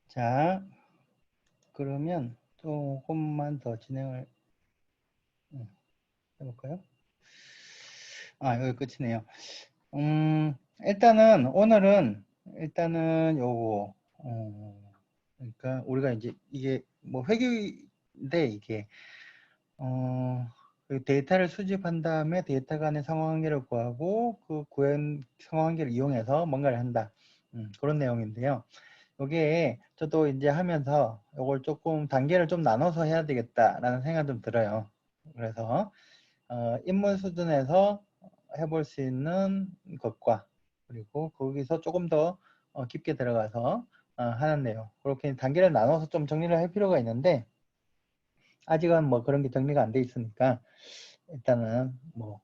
자, 그러면 조금만 더 진행을 해볼까요? 아, 여기 끝이네요. 일단은 오늘은 일단은 요거 그러니까 우리가 이제 이게 뭐 회계인데 이게 그 데이터를 수집한 다음에 데이터 간의 상호관계를 구하고 그 구한 상호관계를 이용해서 뭔가를 한다. 그런 내용인데요. 요게 저도 이제 하면서 요걸 조금 단계를 좀 나눠서 해야 되겠다라는 생각 좀 들어요. 그래서 입문 수준에서 해볼 수 있는 것과 그리고 거기서 조금 더 깊게 들어가서 하는 내용, 그렇게 단계를 나눠서 좀 정리를 할 필요가 있는데 아직은 뭐 그런 게 정리가 안 돼 있으니까 일단은 뭐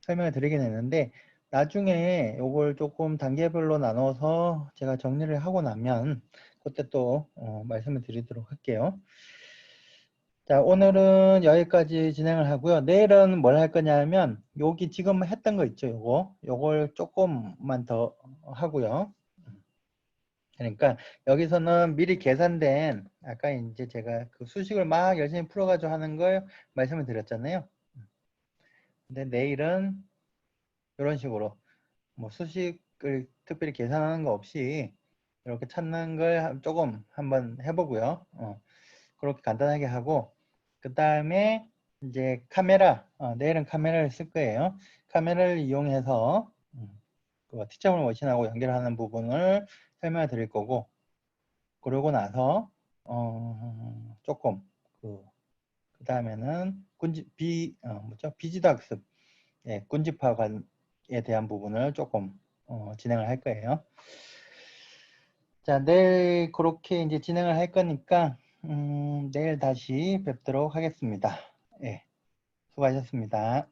설명을 드리긴 했는데 나중에 요걸 조금 단계별로 나눠서 제가 정리를 하고 나면 그때 또 말씀을 드리도록 할게요. 자, 오늘은 여기까지 진행을 하고요. 내일은 뭘 할 거냐면 여기 지금 했던 거 있죠, 요걸 조금만 더 하고요. 그러니까 여기서는 미리 계산된 아까 이제 제가 그 수식을 막 열심히 풀어가지고 하는 걸 말씀을 드렸잖아요. 근데 내일은 이런 식으로 뭐 수식을 특별히 계산하는 거 없이 이렇게 찾는 걸 조금 한번 해보고요. 그렇게 간단하게 하고 그 다음에 이제 카메라, 내일은 카메라를 쓸 거예요. 카메라를 이용해서 그 티처블 머신하고 연결하는 부분을 설명을 드릴 거고, 그러고 나서 조금 그 다음에는 비지도 학습, 예, 군집화에 대한 부분을 조금 진행을 할 거예요. 자, 내일 그렇게 이제 진행을 할 거니까 내일 다시 뵙도록 하겠습니다. 예, 수고하셨습니다.